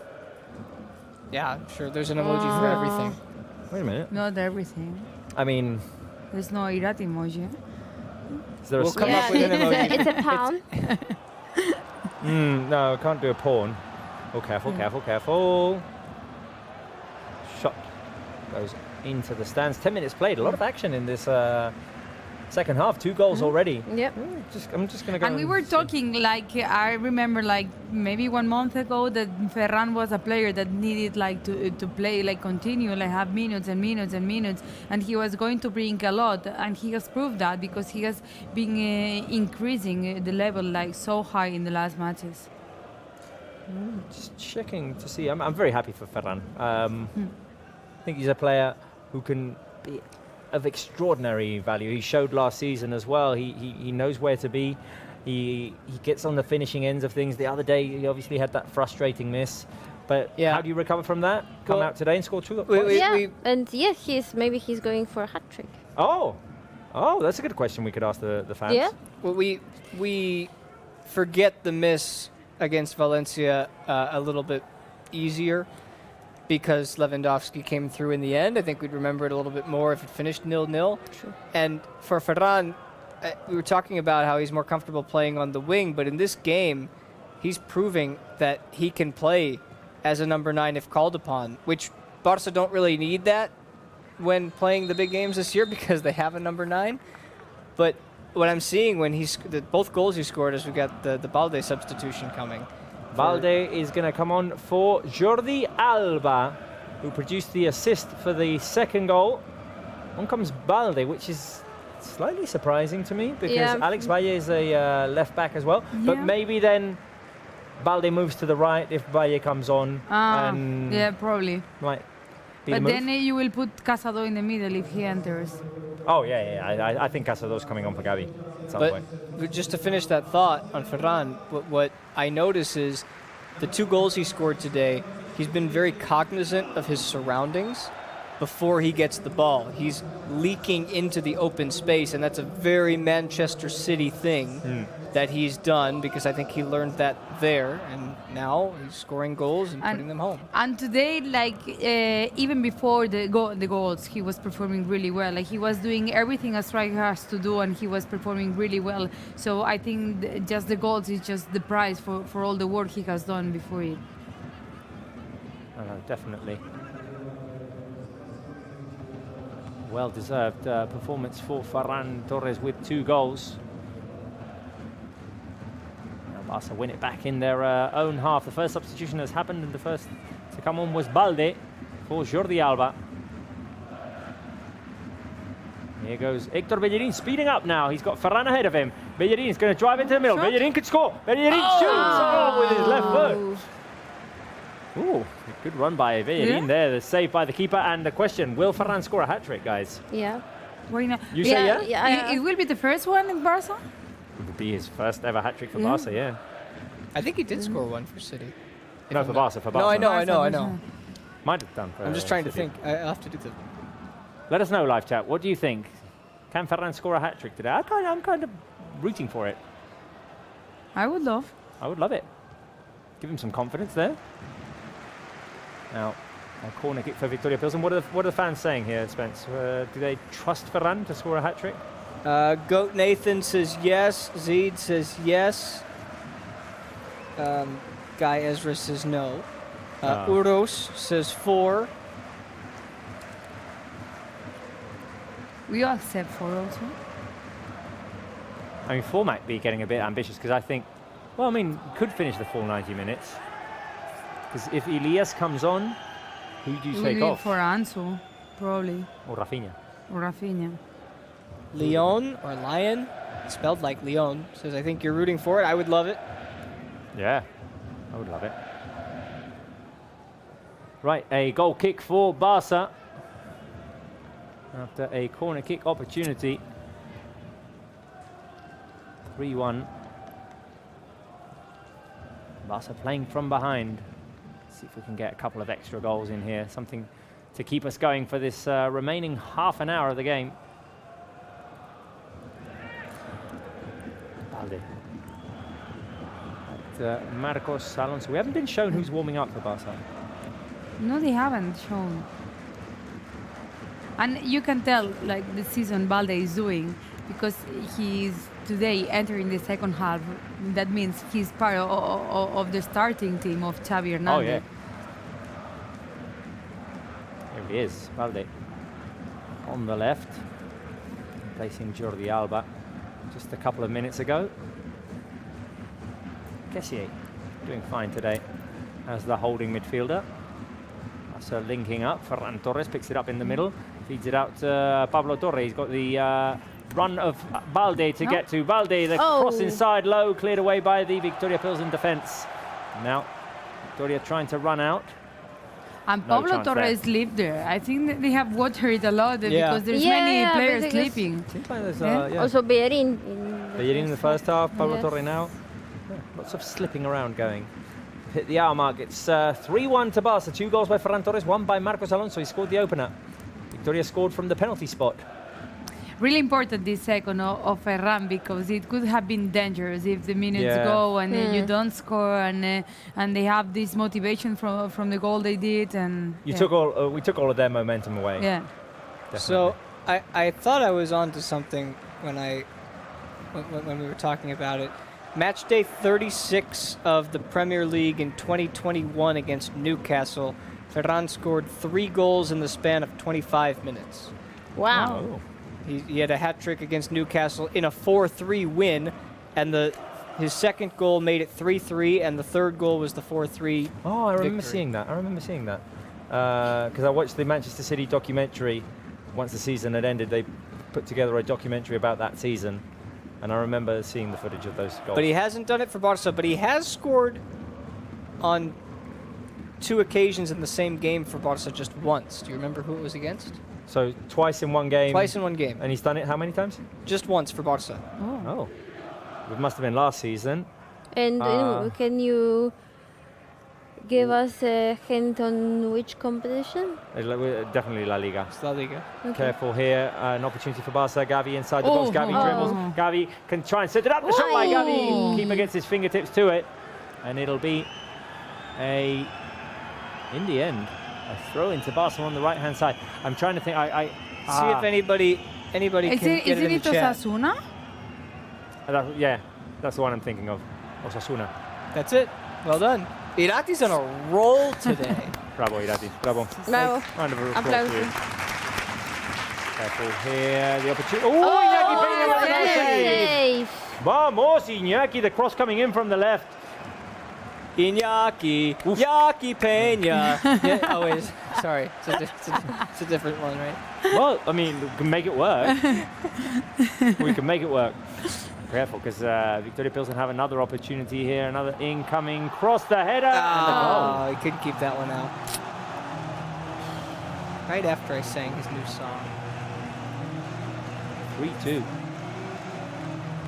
Yeah, I'm sure there's an emoji for everything. Wait a minute. Not everything. I mean, There's no Irat emoji. is there We'll a come yeah, up with an emoji. it's a pound. No, can't do a pawn. Oh, careful, careful, careful. Shot goes into the stands. 10 minutes played. A lot of action in this second half. 2 goals already. Yep. I'm just going to go. And we were talking, like, I remember, like, maybe 1 month ago that Ferran was a player that needed, like, to play, like, continue, like, have minutes and minutes and minutes. And he was going to bring a lot. And he has proved that because he has been increasing the level, like, so high in the last matches. Just checking to see. I'm very happy for Ferran. I think he's a player who can be of extraordinary value. He showed last season as well. He knows where to be. He gets on the finishing ends of things. The other day he obviously had that frustrating miss. But Yeah. how do you recover from that? Come Well, out today and score 2 goals? Yeah, and yeah, maybe he's going for a hat trick. Oh, that's a good question we could ask the fans. Yeah. Well, we forget the miss against Valencia a little bit easier because Lewandowski came through in the end. I think we'd remember it a little bit more if it finished 0-0. True. And for Ferran, we were talking about how he's more comfortable playing on the wing, but in this game, he's proving that he can play as a number 9 if called upon, which Barca don't really need that when playing the big games this year because they have a number 9. But what I'm seeing when both goals he scored is we got the Balde substitution coming. Balde is going to come on for Jordi Alba, who produced the assist for the second goal. On comes Balde, which is slightly surprising to me because Yeah. Alex Valle is a left back as well. But Yeah. maybe then Balde moves to the right if Valle comes on. and Yeah, probably. might be the But move. then you will put Casado in the middle if he enters. Oh, yeah. I think Casado's coming on for Gavi at some point. But just to finish that thought on Ferran, what I notice is the 2 goals he scored today, he's been very cognizant of his surroundings before he gets the ball. He's leaking into the open space, and that's a very Manchester City thing that he's done because I think he learned that there, and now he's scoring goals and putting them home. And today, like, even before the goals, he was performing really well. Like, he was doing everything a striker has to do, and he was performing really well. So I think just the goals is just the prize for all the work he has done before it. Definitely. Well-deserved performance for Ferran Torres with 2 goals. Now Barca win it back in their own half. The first substitution has happened, and the first to come on was Balde for Jordi Alba. Here goes Hector Bellerin speeding up now. He's got Ferran ahead of him. Bellerin is going to drive into the middle. Bellerin could score. Bellerin shoots with his left foot. Ooh, good run by Bellerin there. The save by the keeper. And the question, will Ferran score a hat-trick, guys? Yeah. Why not? You say yeah? Yeah. It will be the first one in Barca? It would be his first ever hat-trick for Barca, yeah. I think he did score one for City. No, for Barca, for No, Barca. I know. Might have done for I'm just trying to City. think. I'll have to do the... Let us know, live chat. What do you think? Can Ferran score a hat-trick today? I'm kind of rooting for it. I would love. I would love it. give him some confidence there. Now, a corner kick for Viktoria Plzen. What are the fans saying here, Spence? Do they trust Ferran to score a hat-trick? Goat Nathan says yes. Zeed says yes. Guy Ezra says no. Uros says 4. We all accept 4 also. I mean, 4 might be getting a bit ambitious because I think, well, I mean, could finish the full 90 minutes. Because if Elias comes on, who do you take off? For Ansu, probably. Or Rafinha. Leon or Lion, spelled like Leon, says, I think you're rooting for it. I would love it. Yeah, I would love it. Right, a goal kick for Barça. After a corner kick opportunity. 3-1. Barça playing from behind. Let's see if we can get a couple of extra goals in here. Something to keep us going for this remaining half an hour of the game. Balde. Marcos Alonso. We haven't been shown who's warming up for Barça. No, they haven't shown. And you can tell, like, the season Balde is doing, because he's today entering the second half. That means he's part of the starting team of Xavi Hernandez. Oh, yeah. Here he is, Balde. On the left, placing Jordi Alba just a couple of minutes ago. Kessier doing fine today as the holding midfielder. So linking up, Ferran Torres picks it up in the middle, feeds it out to Pablo Torre. He's got the run of Balde to get to. Balde, the cross inside low, cleared away by the Viktoria Plzen defence. Now, Viktoria trying to run out. And Pablo Torres lived there. I think that they have watered a lot because there's many players sleeping. Seems like there's, Also Bellerin. Bellerin in the first half, Pablo Torre now. Yeah, lots of slipping around going. Hit the hour mark. It's 3-1 to Barca. 2 goals by Ferran Torres, 1 by Marcos Alonso. He scored the opener. Viktoria scored from the penalty spot. Really important this second of Ferran, because it could have been dangerous if the minutes go and you don't score, and they have this motivation from the goal they did. And we took all of their momentum away. Yeah. Definitely. So I thought I was onto something when we were talking about it. Match day 36 of the Premier League in 2021 against Newcastle. Ferran scored 3 goals in the span of 25 minutes. Wow. Oh. He had a hat-trick against Newcastle in a 4-3 win, and his second goal made it 3-3, and the third goal was the 4-3 Oh, I remember victory. seeing that. Because I watched the Manchester City documentary. Once the season had ended, they put together a documentary about that season. And I remember seeing the footage of those goals. But he hasn't done it for Barca, but he has scored on 2 occasions in the same game for Barca just once. Do you remember who it was against? So twice in one game? Twice in one game. And he's done it how many times? Just once for Barca. Oh. It must have been last season. And can you give us a hint on which competition? Definitely La Liga. It's La Liga. Okay. Careful here, an opportunity for Barca. Gavi inside the box. Gavi dribbles. Gavi can try and set it up. The shot by Gavi. Keeper gets his fingertips to it, and it'll be in the end, a throw into Barca on the right-hand side. I'm trying to think. See if anybody can get it in the chat. Osasuna? Yeah, that's the one I'm thinking of. Osasuna. That's it. Well done. Irati's on a roll today. Bravo, Irati. Bravo. Bravo. Round of applause to you. Careful here. The opportunity. Oh, Iñaki Peña with a nice save. Vamos, Iñaki. The cross coming in from the left. Iñaki. Yaki Peña. Yeah, wait. Sorry. It's a different one, right? Well, I mean, we can make it work. We can make it work. Careful, because Viktoria Plzen have another opportunity here. Another incoming cross, the header, and the goal. He couldn't keep that one out. Right after I sang his new song. 3-2.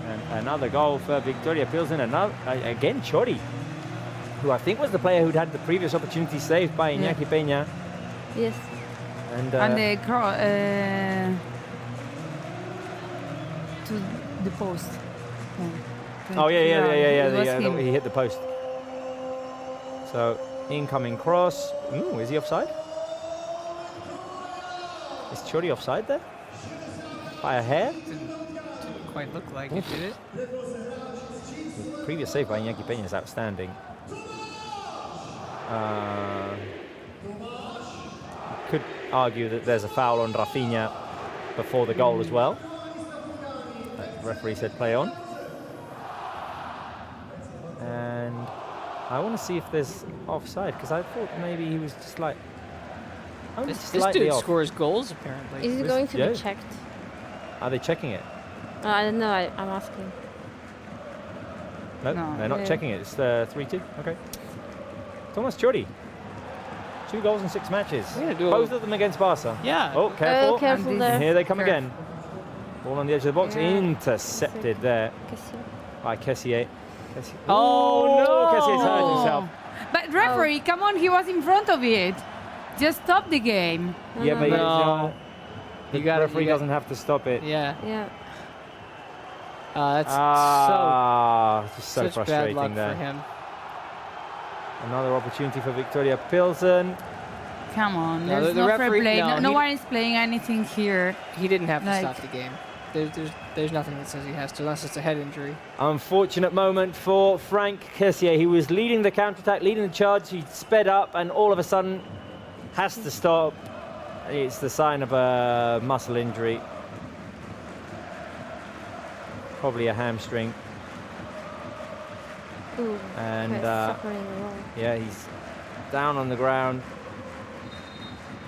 And another goal for Viktoria Plzen. Again, Chori, who I think was the player who'd had the previous opportunity saved by Iñaki Peña. Yes. And the cross to the post. Oh yeah. He hit the post. So incoming cross. Ooh, is he offside? Is Chori offside there? By a hair? Didn't quite look like it, did it? The previous save by Iñaki Peña is outstanding. Could argue that there's a foul on Rafinha before the goal as well. The referee said play on. And I want to see if there's offside, because I thought maybe he was just like only This slightly dude off. scores goals, apparently. Is it going to be checked? Are they checking it? I don't know. I'm asking. No, No, they're not yeah. checking it. It's 3-2. Okay. Thomas Chori. 2 goals in 6 matches. Both of them against Barca. Yeah. Oh, careful. Careful And there. here they come Careful. again. Ball on the edge of the box. Yeah. Intercepted there by Kessié. Oh, no. Kessier's hurt himself. But referee, come on, he was in front of it. Just stop the game. Yeah, but No. the You got it, referee you got- doesn't have to stop it. Yeah. Yeah. That's Just so such bad frustrating luck there. for him. Another opportunity for Viktoria Plzen. Come on, No, there's the no fair referee- play. no, No he- one is playing anything here. He didn't have to Like- stop the game. There's nothing that says he has to, unless it's a head injury. Unfortunate moment for Franck Kessié. He was leading the counter-attack, leading the charge. He sped up and all of a sudden has to stop. It's the sign of a muscle injury. Probably a hamstring. Ooh, And suffering a lot. yeah, he's down on the ground,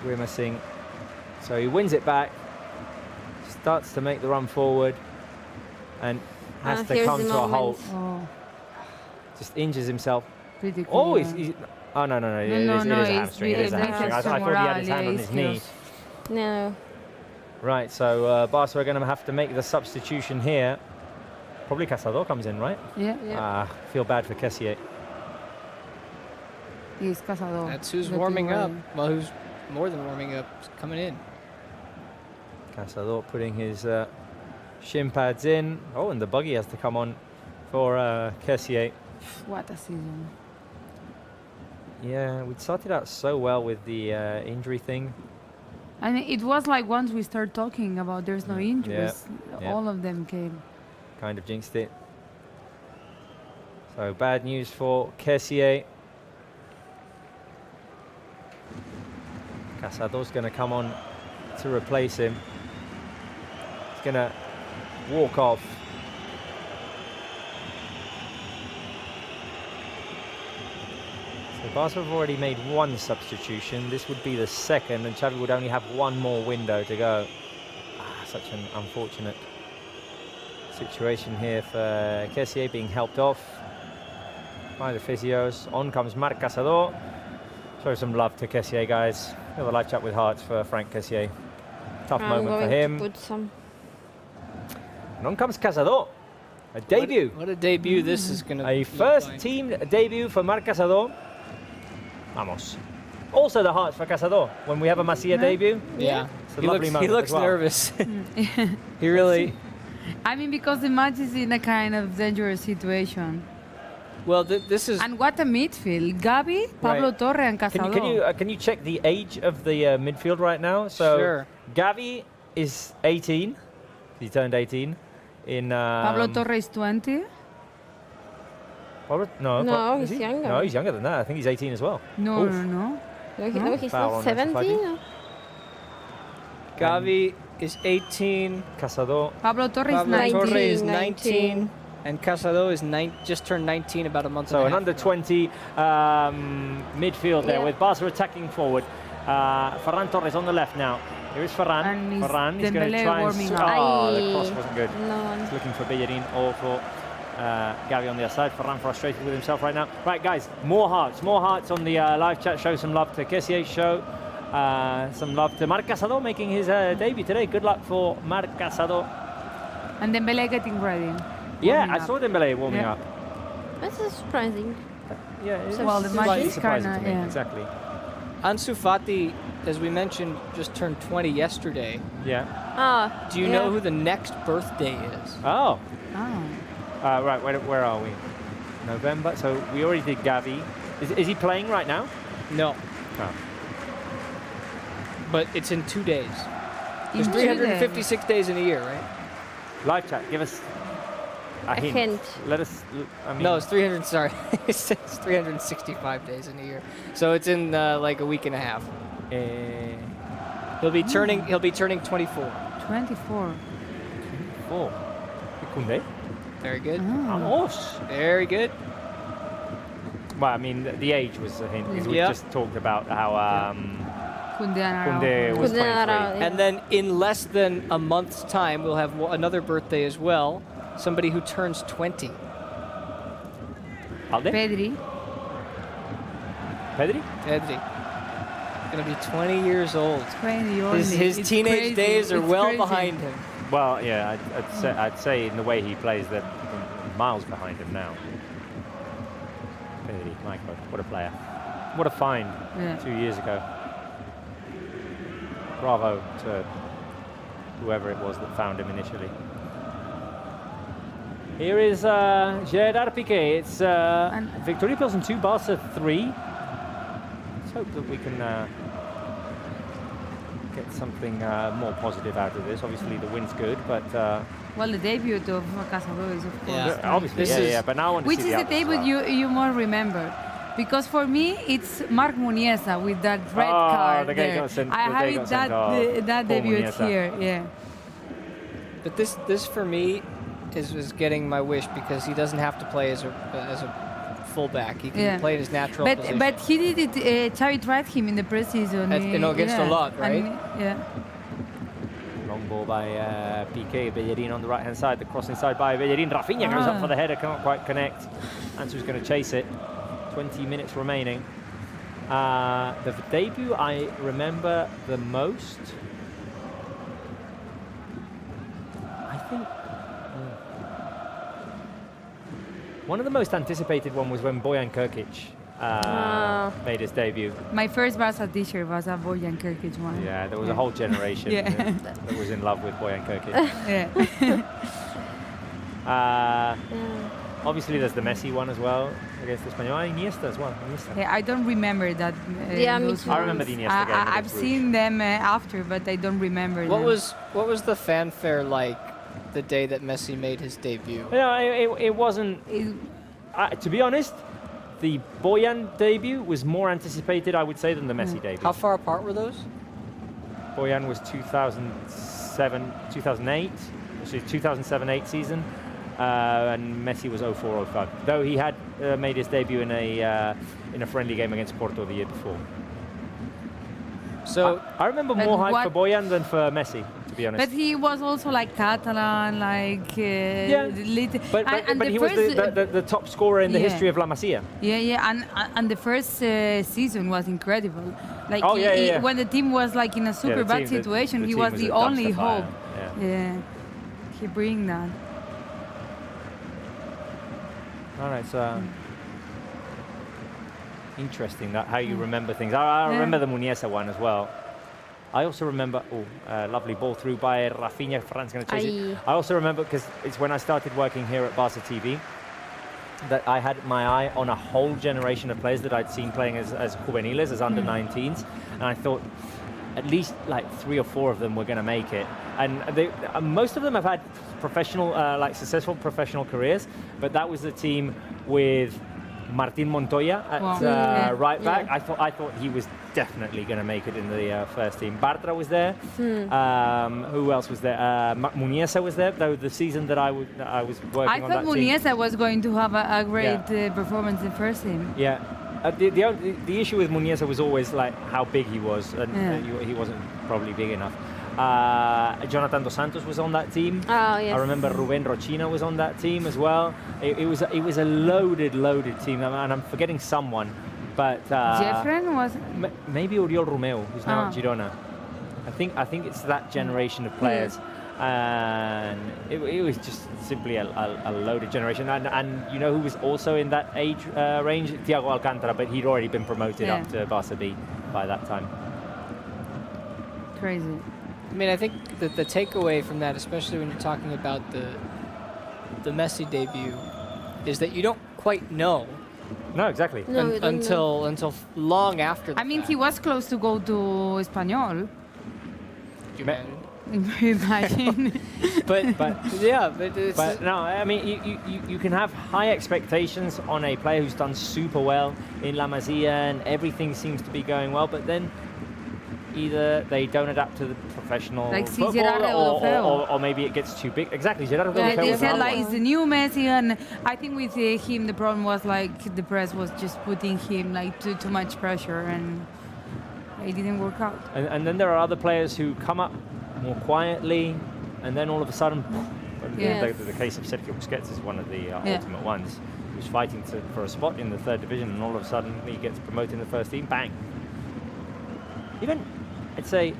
grimacing. So he wins it back, starts to make the run forward, and has to here's come the to a moment. halt. Oh, Just injures himself. pretty cool. Oh, he's oh no, it is a it's hamstring. It is a really hamstring. I extra thought he had his morale, hand on yeah, his it's knee. yours. No. Right, so Barca are going to have to make the substitution here. Probably Casado comes in, right? Yeah. Feel bad for Kessié. He's Casado. That's who's Looking warming up. ready. Well, who's more than warming up? He's coming in. Casado putting his shin pads in. Oh, and the buggy has to come on for Kessié. What a season. Yeah, we started out so well with the injury thing. And it was like once we start talking about there's no injuries, Yeah. all of them came. Kind of jinxed it. So bad news for Kessié. Casado's going to come on to replace him. He's going to walk off. So Barca have already made 1 substitution. This would be the second, and Xavi would only have 1 more window to go. Such an unfortunate situation here for Kessié, being helped off by the physios. On comes Marc Casado. Show some love to Kessié, guys. We have a live chat with Hearts for Franck Kessié. Tough I'm moment for going him. to put some. And on comes Casado. A debut. What a debut this is going to A first team debut for Marc Casado. Vamos. Also the Hearts for Casado when we have a Masia debut. Yeah. It's a He lovely looks, moment he looks as well. nervous. He really... I mean, because the match is in a kind of dangerous situation. Well, this is... And what a midfield. Gavi, Pablo Right. Torre and Casado. Can you check the age of the midfield right now? So Sure. Gavi is 18. He turned 18 in. Pablo Torre is 20. No, No, is he's he? younger. No, he's younger than that. I think he's 18 as well. No, Oof. no. No, he's Foul not on 17. Ansu Gavi is 18. Casado. Pablo Torre is Pablo 19. Torre is 19. And Casado is just turned 19 about a month So and an a half under ago. 20 midfield there with Barca attacking forward. Ferran Torres on the left now. Here is Ferran. And is Ferran is going to Dembele try and... warming up? Oh, the cross wasn't good. No. He's looking for Bellerin or for Gavi on the other side. Ferran frustrated with himself right now. Right, guys, more hearts on the live chat. Show some love to Kessié. Show some love to Marc Casado making his debut today. Good luck for Marc Casado. And Dembele getting ready. Yeah, Warming I up. saw Dembele warming Yeah. up. That's surprising. Yeah, it's Well, the match slightly is surprising kinda, to me. yeah. Exactly. Ansu Fati, as we mentioned, just turned 20 yesterday. Yeah. Ah. Do you know who the next birthday is? Oh. Oh. Right, where are we? November. So we already did Gavi. Is he playing right now? No. Oh. But it's in 2 days. There's In 2 356 days in a year, right? Live chat, give us a hint. Let us. I mean, No, it's 300. Sorry, it's 365 days in a year. So it's in like a week and a half. He'll be turning 24. 24. 4. Koundé. Very good. Vamos. Very good. Well, I mean, the age was a hint because we Yep. just talked about how Koundé was 23. And then in less than a month's time, we'll have another birthday as well. Somebody who turns 20. Alde? Pedri. Pedri? Pedri. Going to be 20 years old. 20 only. His It's teenage crazy. days are It's well crazy. behind him. Well, yeah, I'd say in the way he plays, they're miles behind him now. Pedri, my God, what a player. What a find 2 years ago. Bravo to whoever it was that found him initially. Here is Gerard Piqué. It's Viktoria Plzen 2, Barça 3. Let's hope that we can get something more positive out of this. Obviously, the win's good, but... Well, the debut of Cazadores, of course. Obviously, but now I want to Which see is the the others as debut well. you more remember? Because for me, it's Marc Muniesa with that red card the guy there. got sent- I the have guy it got sent that off. debut Muniesa. here, yeah. But this for me is getting my wish because he doesn't have to play as a fullback. He can play in his natural position. But he did it. Xavi tried him in the preseason. Against a lot, right? Yeah. Long ball by Piqué. Bellerin on the right-hand side. The crossing side by Bellerin. Rafinha goes up for the header. Can't quite connect. Ansu's going to chase it. 20 minutes remaining. The debut I remember the most, I think one of the most anticipated one was when Bojan Krkic made his debut. My first Barça t-shirt was a Bojan Krkic one. Yeah, there was a whole generation that was in love with Bojan Krkic. Obviously, there's the Messi one as well against Espanyol. Iniesta as well. Iniesta. Yeah, I don't remember that. Those I remember the Iniesta game. I've seen them after, but I don't remember them. What was the fanfare like the day that Messi made his debut? Yeah, it wasn't. To be honest, the Bojan debut was more anticipated, I would say, than the Messi debut. How far apart were those? Bojan was 2007, 2008, actually 2007-8 season, and Messi was 04-05. Though he had made his debut in a friendly game against Porto the year before. So I remember more hype for Bojan than for Messi, to be honest. But he was also like Catalan, like But he was the top scorer in the history of La Masia. And the first season was incredible. Like when the team was like in a super bad situation, he was the only hope. He bring that. All right, so interesting that how you remember things. I remember the Muniesa one as well. I also remember, lovely ball through by Rafinha. Fran's going to chase it. I also remember, because it's when I started working here at Barça TV, that I had my eye on a whole generation of players that I'd seen playing as juveniles, as under-19s, and I thought at least like 3 or 4 of them were going to make it. And most of them have had professional, successful professional careers, but that was the team with Martin Montoya at right back. I thought he was definitely going to make it in the first team. Bartra was there. Who else was there? Muniesa was there. Though the season that I was working on that team. I thought Muniesa was going to have a great performance in first team. Yeah. The issue with Muniesa was always like how big he was, and he wasn't probably big enough. Jonathan Dos Santos was on that team. Oh, yes. I remember Ruben Rochina was on that team as well. It was a loaded team, and I'm forgetting someone, but Jeffren was maybe Oriol Romeu, who's now at Girona. I think it's that generation of players, and it was just simply a loaded generation. And you know who was also in that age range? Thiago Alcantara, but he'd already been promoted up to Barça B by that time. Crazy. I mean, I think that the takeaway from that, especially when you're talking about the Messi debut, is that you don't quite know No, exactly. No, we don't know. until long after. The I mean, fact. he was close to go to Espanyol. Imagine. but yeah, but it's But no, I mean, you can have high expectations on a player who's done super well in La Masia and everything seems to be going well, but then either they don't adapt to the professional Like football, Gerardo or maybe it gets too big. Exactly, Gerardo Yeah, Deulofeu they was said another like one. it's the new Messi, and I think with him the problem was like the press was just putting him like too much pressure, and it didn't work out. And then there are other players who come up more quietly, and then all of a sudden, Yes. the case of Sergio Busquets is one of the Yeah. ultimate ones. He was fighting for a spot in the 3rd division, and all of a sudden he gets promoted in the first team. Bang! Even I'd say,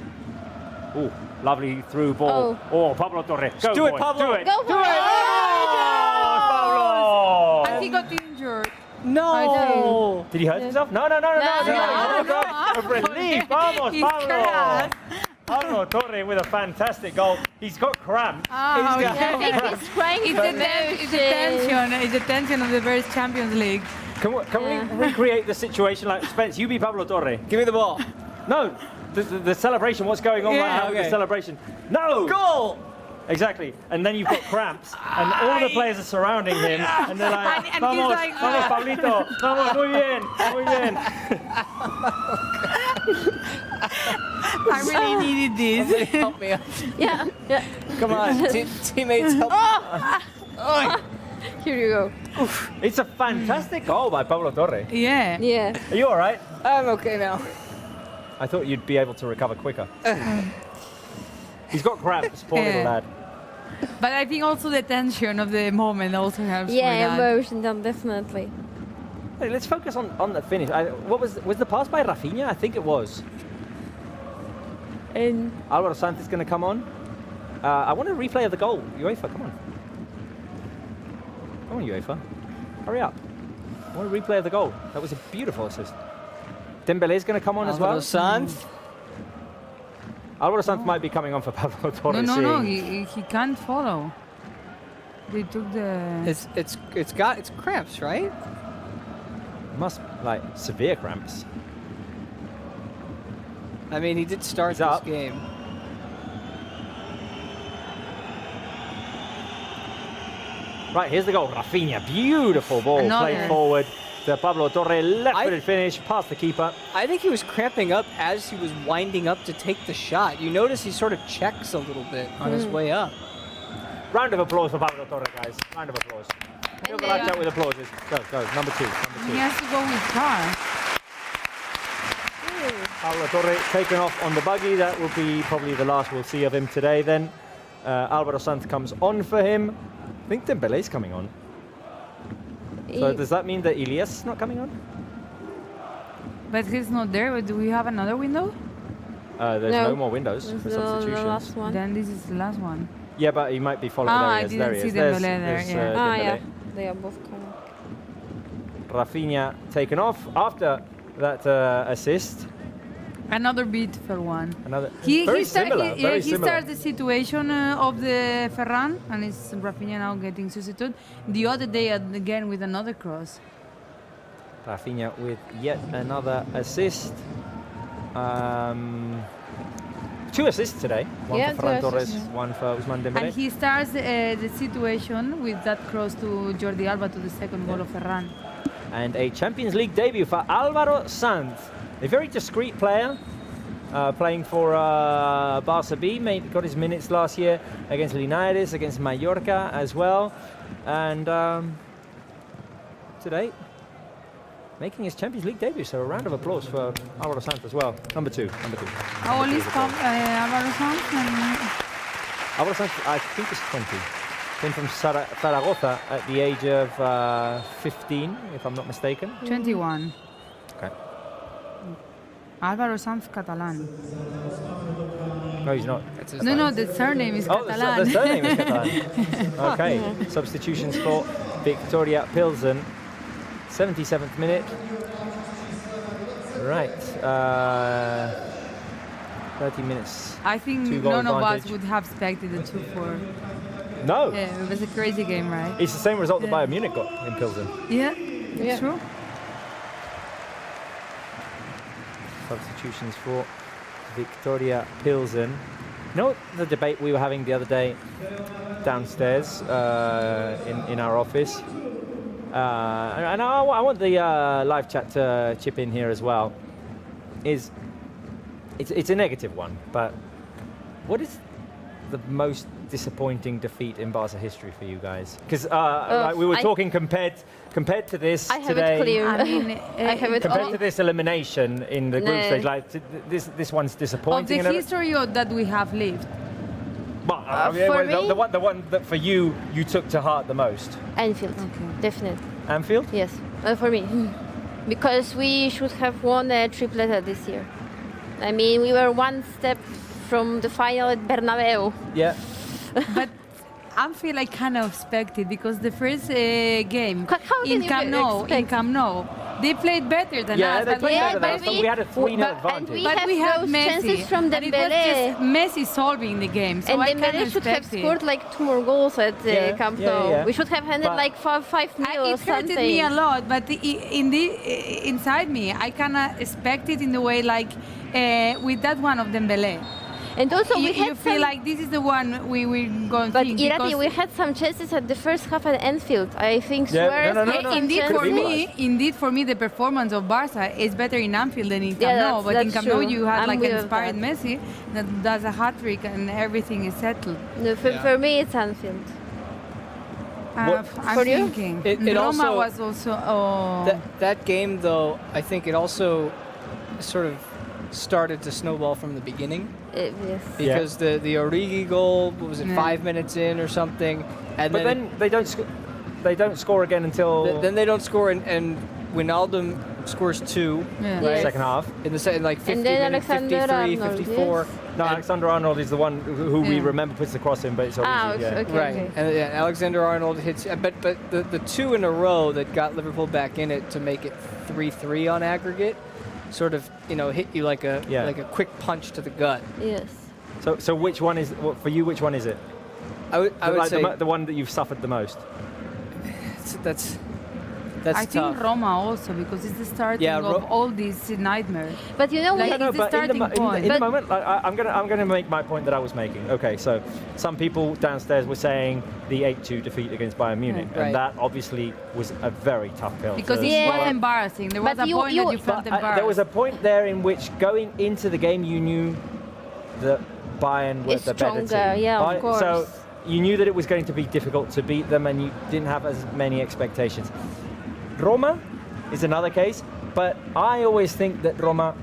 oh, lovely through ball. Oh, Pablo Torre, go do it, boy, Pablo. do it, Go do for it! it! Vamos, Pablo! And he got injured. no. Did he hurt himself? No. A relief. Vamos, He's Pablo. crass. Pablo Torre with a fantastic goal. He's got cramps. Oh, I think he's crying It's for the tension. It's the tension of the first Champions League. Can we recreate the situation like Spence? You be Pablo Torre. Give me the ball. No, the celebration. What's going on right now with the celebration? No. Goal. Exactly. And then you've got cramps, and all the players are surrounding him, and they're like, And vamos, he's like, vamos, Pablito, vamos, muy bien, muy bien. I really needed Somebody this. help me out. Yeah. Come on, teammates, help. Here you go. It's a fantastic goal by Pablo Torre. Yeah. Yeah. Are you all right? I'm okay now. I thought you'd be able to recover quicker. He's got cramps, poor little lad. But I think also the tension of the moment also helps Yeah, with that. emotion, definitely. Hey, let's focus on the finish. What was the pass by Rafinha? I think it was. And Alvaro Sanz is going to come on. I want a replay of the goal. UEFA, come on. Come on, UEFA. Hurry up. I want a replay of the goal. That was a beautiful assist. Dembele is going to come on as well. Alvaro Sanz. Alvaro Sanz might be coming on for Pablo Torre. No, he can't follow. They took the. It's cramps, right? Must like severe cramps. I mean, he did start He's up. this game. Right, here's the goal. Rafinha, beautiful ball Another. played forward to Pablo Torre, left-footed finish, past the keeper. I think he was cramping up as he was winding up to take the shot. You notice he sort of checks a little bit on his way up. Round of applause for Pablo Torre, guys. Round of applause. Fill the lights out with applauses. Go, number two. He has to go with car. Pablo Torre taken off on the buggy. That will be probably the last we'll see of him today then. Alvaro Sanz comes on for him. I think Dembele's coming on. So does that mean that Ilias is not coming on? But he's not there. But do we have another window? There's no more windows This for is the substitutions. last one. Then this is the last one. Yeah, but he might be following. I There he is. didn't There he see is. Dembele There's, there, Ah, Dembele. yeah. They are both coming. Rafinha taken off after that assist. Another bit for one. Another He very similar. he starts the situation of the Ferran, and it's Rafinha now getting substituted. The other day again with another cross. Rafinha with yet another assist. 2 assists today. One Yeah, for Ferran 2 Torres, assists, yeah. one for Ousmane Dembele. And he starts the situation with that cross to Jordi Alba to the second goal of Ferran. And a Champions League debut for Alvaro Sanz. A very discreet player, playing for Barça B. Got his minutes last year against Linares, against Mallorca as well. And today, making his Champions League debut. So a round of applause for Alvaro Sanz as well. Number two. How old is Alvaro Sanz? Alvaro Sanz, I think is 20. Came from Zaragoza at the age of 15, if I'm not mistaken. 21. Okay. Álvaro Sanz Catalan. No, he's not. No, the surname is Catalan. The surname is Catalan. Okay. Substitutions for Viktoria Plzen. 77th minute. Right. 30 minutes. I think Two-goal none of us advantage. would have expected the 2-4. No. Yeah, it was a crazy game, right? It's the same result that Bayern Munich got in Pilsen. Yeah, Yeah. true. substitutions for Viktoria Plzen. You know the debate we were having the other day downstairs in our office? And I want the live chat to chip in here as well. It's a negative one, but what is the most disappointing defeat in Barca history for you guys? Because like we were talking compared to this I have today. it clear. I mean, I have it Compared all. to this elimination in the group stage, like this one's Of disappointing. the history that we have lived. But for the one that for you took to heart the most. Anfield, definitely. Anfield? Yes, for me. Because we should have won a triplete this year. I mean, we were one step from the final at Bernabeu. Yeah. But Anfield I kind of expected because the first game in Camp Nou, they played better than us. They played better than us, but but we had a 3-0 advantage. But we had Messi. chances from And it was Dembele. just Messi solving the game. So And I kind Dembele of should have expected. scored like 2 more goals at Camp Nou. yeah. We should have handed But- like 5-0 or It hurted something. me a lot, but inside me, I kind of expect it in the way like with that one of Dembele. And also we you had feel some, like this is the one we were going to but think. Irati, because we had some chances at the first half at Anfield. I think Yeah, Suarez no, had some Indeed, for me, the performance of Barca is better in Anfield than in Camp Yeah, Nou. But in that's Camp Nou, true. you had I'm like with an inspired that. Messi that does a hat trick and everything is settled. No, for me, it's Anfield. I'm For you? thinking. It Roma also- was also. Oh. That game, though, I think it also sort of started to snowball from the beginning. Yes. Because the Origi goal, what was it, Yeah. 5 minutes in or something? And But then they don't score again until then they don't score, and Wijnaldum scores 2 Yeah. right? second half. In the second, like 50 And then minutes, Alexander 53, Arnold, 54. No, Alexander Arnold is the one who we Yeah. remember puts the cross in, but it's always Okay. Right, and Alexander Arnold hits, but the 2 in a row that got Liverpool back in it to make it 3-3 on aggregate, sort of hit you like a quick punch to the gut. Yes. So which one is for you? Which one is it? I would say the one that you've suffered the most. that's I tough. think Roma also because it's the starting Yeah, of all these nightmares. But you know, Like, we it's the but starting point. in the moment, like, I'm gonna make my point that I was making. Okay, so some people downstairs were saying the 8-2 defeat against Bayern Munich, Right. and that obviously was a very tough pill. Because to it was swallow. embarrassing. There was But a you- point you- that you felt embarrassed. There was a point there in which going into the game you knew that Bayern were It's the better stronger, team. yeah, of right? course. So you knew that it was going to be difficult to beat them, and you didn't have as many expectations. Roma is another case, but I always think that Roma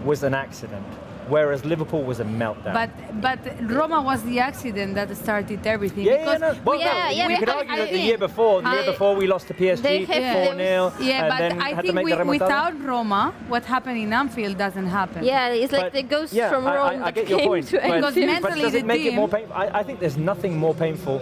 was an accident, whereas Liverpool was a meltdown. But Roma was the accident that started everything. yeah, because no. Well, Yeah, no, yeah, you could but argue I that the think- year before we lost to They PSG have- 4-0, Yeah, and but then I had to think make the remontada. without Roma, what happened in Anfield doesn't happen. Yeah, it's like But- the ghost yeah, from Rome I that get your came point. to But, Because Anfield. but mentally does it the make it team- more painful? I think there's nothing more painful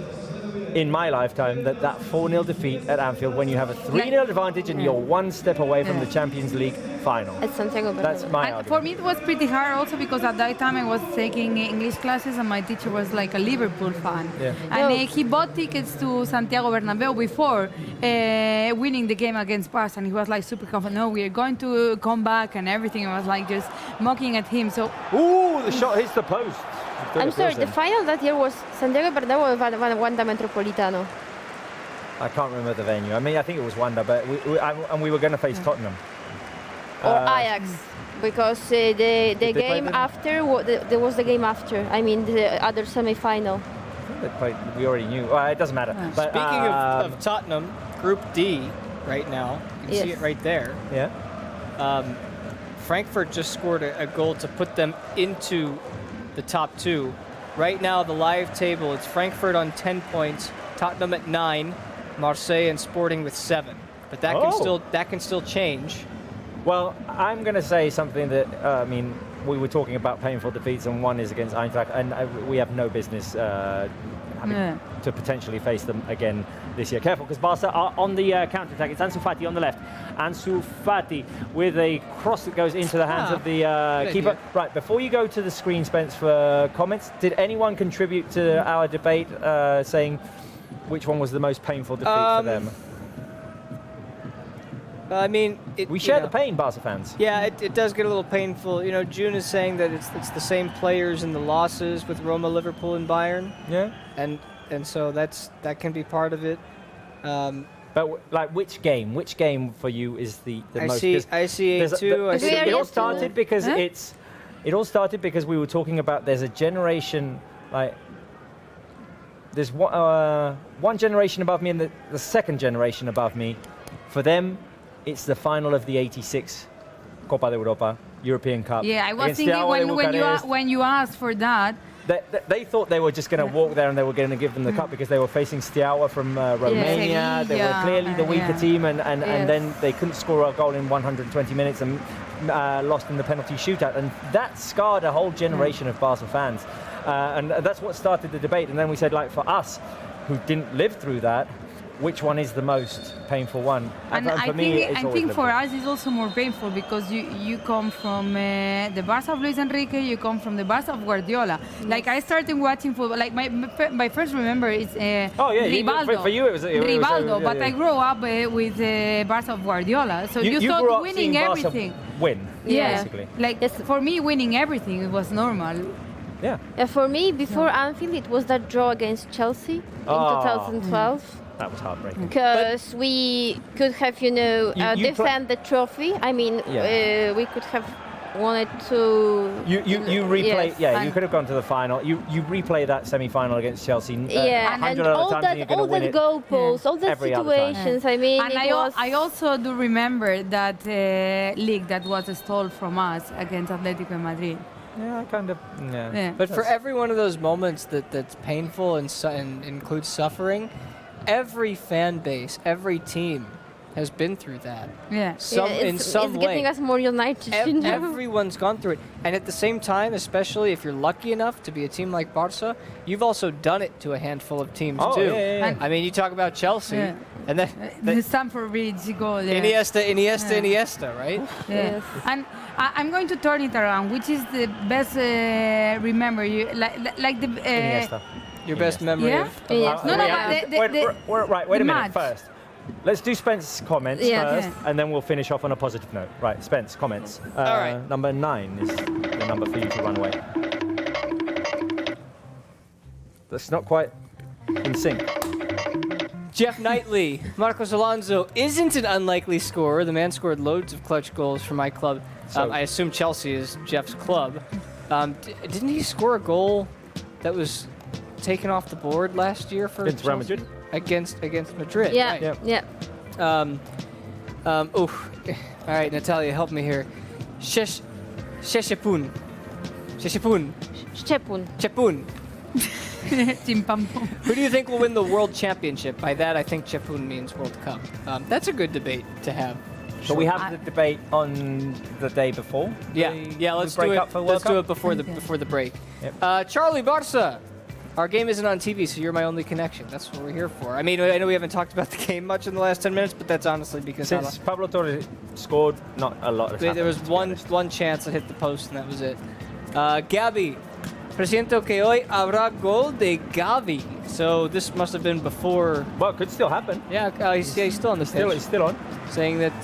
in my lifetime than that 4-0 defeat at Anfield when you have a 3-0 advantage and you're one step away from the Champions League final. At Santiago Bernabeu. That's my And argument. for me, it was pretty hard also because at that time I was taking English classes and my teacher was like a Liverpool fan. Yeah. And No. he bought tickets to Santiago Bernabeu before winning the game against Barça. And he was like super confident, no, we are going to come back and everything. I was like just mocking at him. So Ooh, the shot hits the post. I'm sorry, the Plzen. final that year was Santiago Bernabeu or Wanda Metropolitano. I can't remember the venue. I mean, I think it was Wanda, but we were going to face Tottenham. Or Ajax, because the they play game them? after, there was the game after. I mean, the other semi-final. They played, we already knew. Well, it doesn't matter. But, Speaking of Tottenham, Group D right now, you can see Yes. it right there. yeah. Frankfurt just scored a goal to put them into the top 2. Right now, the live table, it's Frankfurt on 10 points, Tottenham at 9, Marseille and Sporting with 7. But that can still change. Well, I'm going to say something that, I mean, we were talking about painful defeats, and one is against Eintracht, and we have no business having to potentially face them again this year. Careful, because Barca are on the counter-attack. It's Ansu Fati on the left. Ansu Fati with a cross that goes into the hands of the keeper. idea. Right, before you go to the screen, Spence, for comments, did anyone contribute to our debate saying which one was the most painful defeat for them? I mean, we share the pain, Barca fans. Yeah, it does get a little painful. You know, June is saying that it's the same players in the losses with Roma, Liverpool, and Bayern. Yeah. And so that can be part of it. But like, which game for you is the most? I see A2. It all started because it all started because we were talking about there's a generation like. There's one generation above me and the second generation above me. For them, it's the final of the '86 Copa de Europa, European Cup. Yeah, I was thinking when you asked for that. They thought they were just going to walk there and they were going to give them the cup because they were facing Steaua from Romania. They were clearly the weaker team, and then they couldn't score a goal in 120 minutes and lost in the penalty shootout. And that scarred a whole generation of Barca fans. And that's what started the debate. And then we said, like, for us, who didn't live through that, which one is the most painful one? And for me, I think for us it's also more painful because you come from the Barça of Luis Enrique, you come from the Barça of Guardiola. Like, I started watching football. Like, my first remember is Rivaldo. For you, it was Rivaldo. yeah, but I grew up with Barça of Guardiola. So you thought winning everything. Win. Yeah. Basically. Like, for me, winning everything, it was normal. Yeah. For me, before Anfield, it was that draw against Chelsea in 2012. That was heartbreaking. Because we could have, defend the trophy. I mean, we could have wanted to. You replay. Yes. You could have gone to the final. You replay that semi-final against Chelsea. And all the goalposts, all the situations. I mean, and I also do remember that league that was stole from us against Atletico de Madrid. Yeah, kind of. Yeah. But for every one of those moments that's painful and includes suffering, every fan base, every team has been through that. Yeah. In some way. It's getting us more united. Everyone's gone through it. And at the same time, especially if you're lucky enough to be a team like Barca, you've also done it to a handful of teams too. Yeah. I mean, you talk about Chelsea, and then the Stamford Bridge goal. Yeah. Iniesta, right? Yeah. Yes. And I'm going to turn it around. Which is the best remember you like the Iniesta. Your best memory of wait a minute first. Let's do Spence's comments first, and then we'll finish off on a positive note. Right, Spence, comments. All right. Number 9 is the number for you to run away. That's not quite in sync. Jeff Knightley, Marcos Alonso isn't an unlikely scorer. The man scored loads of clutch goals for my club. I assume Chelsea is Jeff's club. Didn't he score a goal that was taken off the board last year for against Real Madrid? Against Madrid. Yeah. Right. Yeah. All right, Natalia, help me here. Sheshepun. Who do you think will win the World Championship? By that, I think Chepun means World Cup. That's a good debate to have. So we have the debate on the day before. Let's do it. Let's do it before the break. Yep. Charlie Barca. Our game isn't on TV, so you're my only connection. That's what we're here for. I mean, I know we haven't talked about the game much in the last 10 minutes, but that's honestly because since Pablo Torres scored, not a lot. There was one chance that hit the post, and that was it. Gabi, presiento que hoy habrá gol de Gavi. So this must have been before. Well, it could still happen. Yeah, he's still on the stage. He's still on. Saying that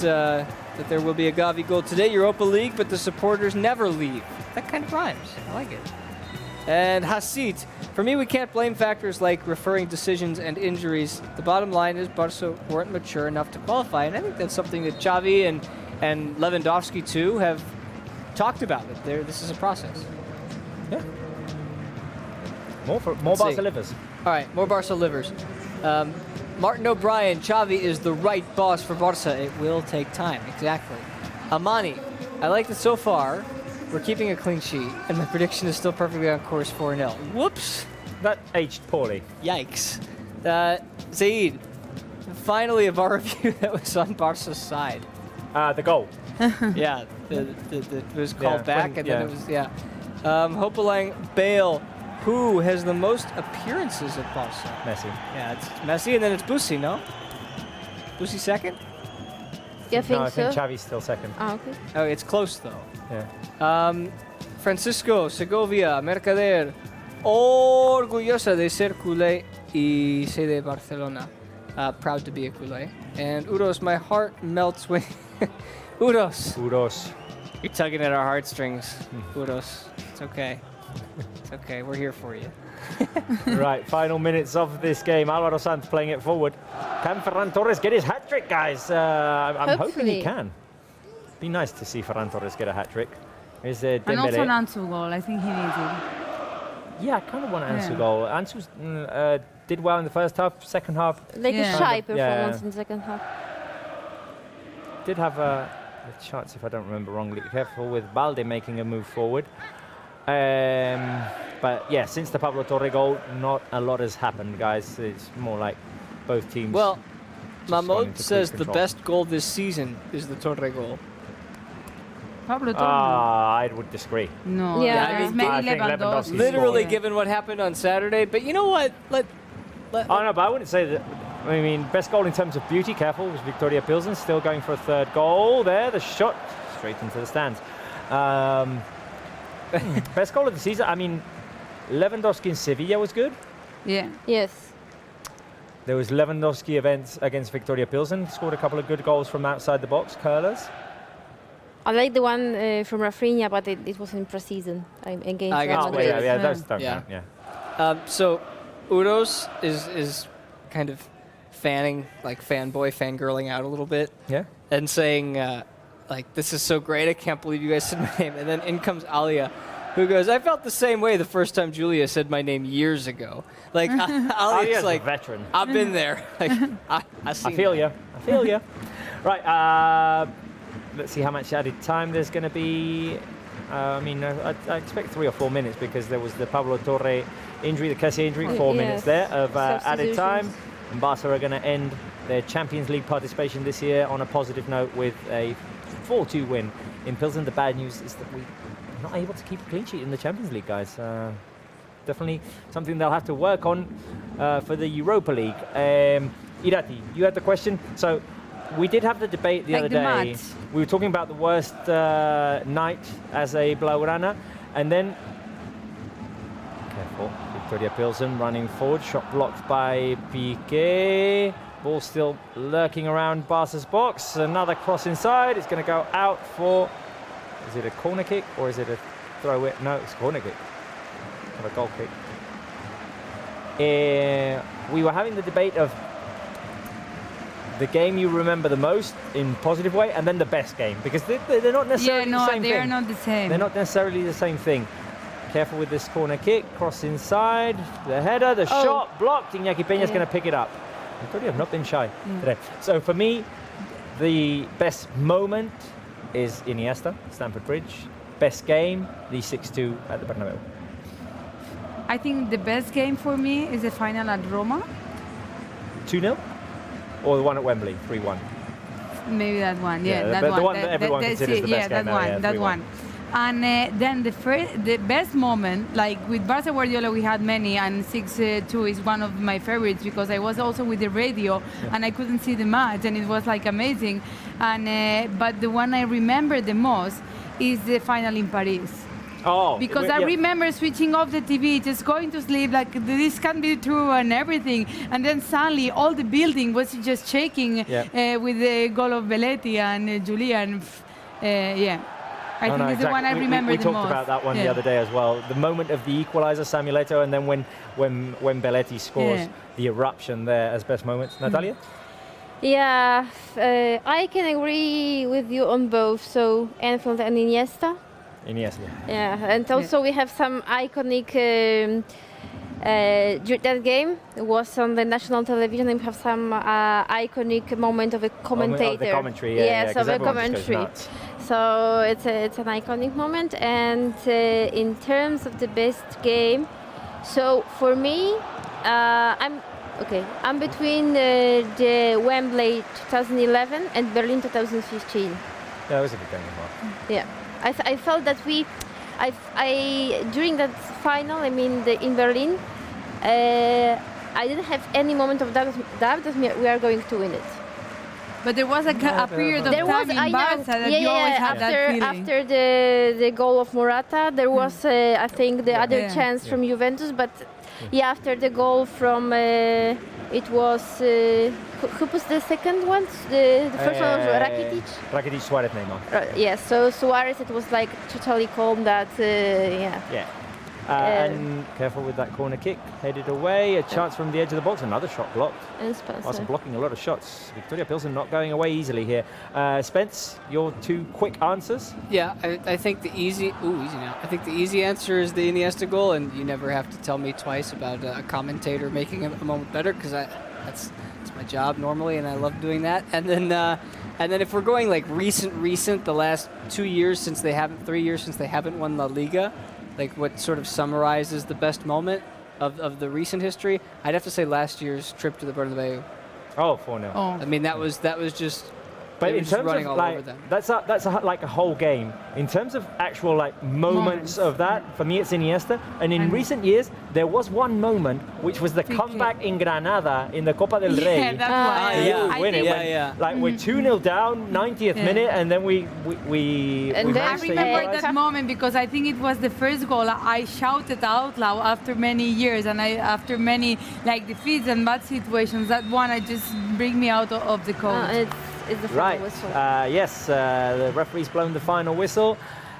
there will be a Gavi goal today, Europa League, but the supporters never leave. That kind of rhymes. I like it. And Hasit, for me, we can't blame factors like referring decisions and injuries. The bottom line is Barca weren't mature enough to qualify, and I think that's something that Xavi and Lewandowski too have talked about. This is a process. Yeah. More Barca livers. All right, more Barca livers. Martin O'Brien, Xavi is the right boss for Barca. It will take time. Exactly. Amani, I like it so far. We're keeping a clean sheet, and my prediction is still perfectly on course 4-0. Whoops! That aged poorly. Yikes. Zaid, finally a VAR review that was on Barca's side. The goal. Yeah, it was called back, and then it was, Hopelang Bale, who has the most appearances at Barca? Messi. Yeah, it's Messi, and then it's Bussi, no? Bussi second? Yeah, I think I think Xavi's still second. Oh, okay. Oh, it's close, though. Yeah. Francisco Segovia, Mercader, orgullosa de ser culé y ser de Barcelona. proud to be a culé. And Uros, my heart melts when... Uros. You're tugging at our heartstrings, Uros. It's okay. It's okay. We're here for you. Right, final minutes of this game. Alvaro Sanz playing it forward. Can Ferran Torres get his hat-trick, guys? I'm hoping he can. Be nice to see Ferran Torres get a hat-trick. Is Dembele. And also an Ansu goal. I think he needs it. Yeah, I kind of want an Ansu goal. Ansu did well in the first half, second half. Like a shy performance in the second half. Did have a chance, if I don't remember wrongly. Careful with Balde making a move forward. But yeah, since the Pablo Torre goal, not a lot has happened, guys. It's more like both teams. Well, Mahmoud says the best goal this season is the Torre goal. Pablo Torre. I would disagree. No, Yeah, I think Lewandowski. Literally, given what happened on Saturday. But you know what? Oh no, but I wouldn't say that. I mean, best goal in terms of beauty, careful, was Viktoria Plzen, still going for a third goal there. The shot straight into the stands. Best goal of the season, I mean, Lewandowski in Sevilla was good. Yeah. Yes. There was Lewandowski events against Viktoria Plzen, scored a couple of good goals from outside the box, curlers. I like the one from Rafinha, but it was in pre-season against Real Madrid. Yeah, those don't count, yeah. So, Uros is kind of fangirling out a little bit. Yeah. And saying, this is so great, I can't believe you guys said my name. And then in comes Alia, who goes, I felt the same way the first time Julia said my name years ago. Like, Alia's like, a veteran. I've been there. Like, I feel you. Right, let's see how much added time there's going to be. I expect 3 or 4 minutes because there was the Pablo Torre injury, the Kessie injury, 4 minutes there of added time. And Barca are going to end their Champions League participation this year on a positive note with a 4-2 win in Pilsen. The bad news is that we're not able to keep a clean sheet in the Champions League, guys. Definitely something they'll have to work on for the Europa League. Irati, you had the question. So we did have the debate the other day. We were talking about the worst night as a Blaugrana, and then careful, Viktoria Plzen running forward, shot blocked by Piqué. Ball still lurking around Barca's box. Another cross inside. It's going to go out for. Is it a corner kick or is it a throw it? No, it's a corner kick. Not a goal kick. We were having the debate of the game you remember the most in positive way, and then the best game, because they're not necessarily the same thing. They are not the same. They're not necessarily the same thing. Careful with this corner kick, cross inside, the header, the shot blocked. Iñaki Peña's going to pick it up. Victoria have not been shy today. So for me, the best moment is Iniesta, Stamford Bridge. Best game, the 6-2 at the Bernabeu. I think the best game for me is the final at Roma. 2-0? Or the one at Wembley, 3-1? Maybe that one, that one. The one that everyone considers the best game now, that one. And then the best moment, like with Barça Guardiola, we had many, and 6-2 is one of my favorites because I was also with the radio and I couldn't see the match, and it was like amazing. And but the one I remember the most is the final in Paris. Oh, because I remember switching off the TV, just going to sleep, like this can't be true and everything. And then suddenly all the building was just shaking with the goal of Belletti and Julian. I think it's the one I remember the most. We talked about that one the other day as well. The moment of the equaliser, Samuel Eto'o, and then when Belletti scores, the eruption there as best moments. Natalia? Yeah, I can agree with you on both. So Anfield and Iniesta. Yeah, and also we have some iconic. That game was on the national television, and we have some iconic moment of a commentator. Of the commentary, of a commentary. So it's an iconic moment. And in terms of the best game, so for me, I'm between the Wembley 2011 and Berlin 2015. Yeah, that was a good game as well. Yeah. I felt that I during that final, in Berlin, I didn't have any moment of doubt that we are going to win it. But there was a period of time in Barça that you always had that feeling. After the goal of Morata, there was, I think, the other chance from Juventus, but after the goal from It was who was the second one? The first one was Rakitic. Rakitic, Suarez, Neymar. Yes. So Suarez, it was like totally calm. That yeah. Yeah. And careful with that corner kick, headed away. A chance from the edge of the box. Another shot blocked. And Spence. Barça blocking a lot of shots. Viktoria Plzen not going away easily here. Spence, your 2 quick answers? Yeah, I think the easy. Easy now. I think the easy answer is the Iniesta goal, and you never have to tell me twice about a commentator making a moment better, because that's my job normally, and I love doing that. And then if we're going like recent, the last 2 years since they haven't, 3 years since they haven't won La Liga, like what sort of summarizes the best moment of the recent history, I'd have to say last year's trip to the Bernabeu. Oh, 4-0. Oh. I mean, that was just. But in terms running of all like, over them. that's like a whole game. In terms of actual like moments of that, for me it's Iniesta. And in recent years, there was one moment which was the comeback in Granada in the Copa del Rey. Yeah, that's why. Win it. Like we're 2-0 down, 90th minute, and then we And then I remember that moment because I think it was the first goal I shouted out loud after many years, and after many like defeats and bad situations. That one I just bring me out of the cold. It's the final whistle. Yes, the referee's blown the final whistle.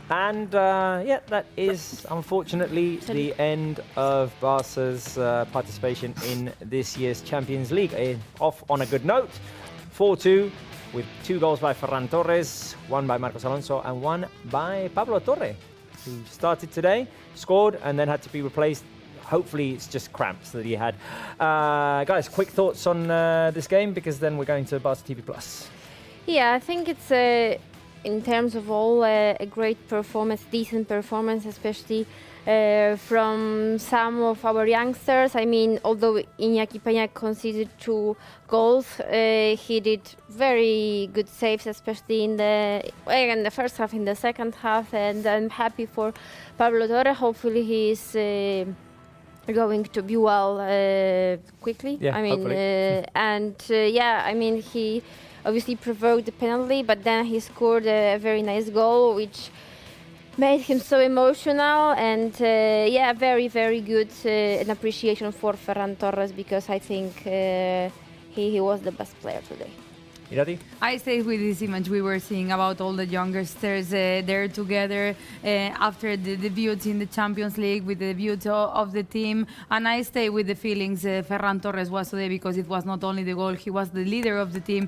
And that is unfortunately the end of Barca's participation in this year's Champions League. Off on a good note, 4-2 with 2 goals by Ferran Torres, 1 by Marcos Alonso and 1 by Pablo Torre, who started today, scored and then had to be replaced. Hopefully it's just cramps that he had. Guys, quick thoughts on this game, because then we're going to Barça TV+. Yeah, I think it's in terms of all a great performance, decent performance, especially from some of our youngsters. I mean, although Iñaki Peña conceded 2 goals, he did very good saves, especially in the first half, in the second half, and I'm happy for Pablo Torre. Hopefully he's going to be well quickly. Yeah, I mean, he obviously provoked the penalty, but then he scored a very nice goal, which made him so emotional. And very, very good. An appreciation for Ferran Torres, because I think he was the best player today. Irati? I stay with this image we were seeing about all the youngsters there together after the debut in the Champions League, with the debut of the team. And I stay with the feelings Ferran Torres was today, because it was not only the goal, he was the leader of the team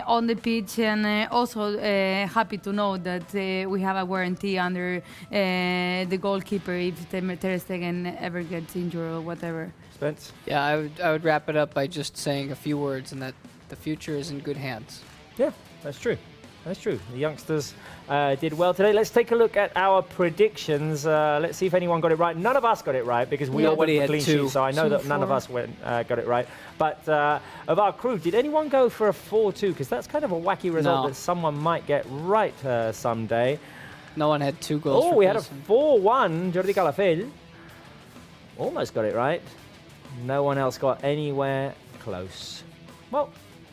on the pitch. And also happy to know that we have a guarantee under the goalkeeper if Ter Stegen ever gets injured or whatever. Spence? Yeah, I would wrap it up by just saying a few words, and that the future is in good hands. Yeah, that's true. That's true. The youngsters did well today. Let's take a look at our predictions. Let's see if anyone got it right. None of us got it right, because we all went for clean sheets, so I know that none of us got it right. But of our crew, did anyone go for a 4-2? Because that's kind of a wacky result that someone might get right someday. No one had 2 goals. Oh, we had a 4-1. Jordi Calafell almost got it right. No one else got anywhere close. Well,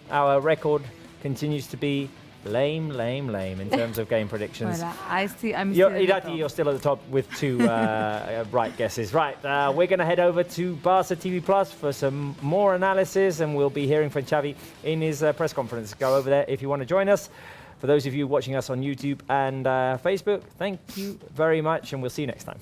our record continues to be lame in terms of game predictions. Well, I'm still Irati, you're still at the top with 2 right guesses. Right, we're going to head over to Barça TV Plus for some more analysis, and we'll be hearing from Xavi in his press conference. Go over there if you want to join us. For those of you watching us on YouTube and Facebook, thank you very much, and we'll see you next time.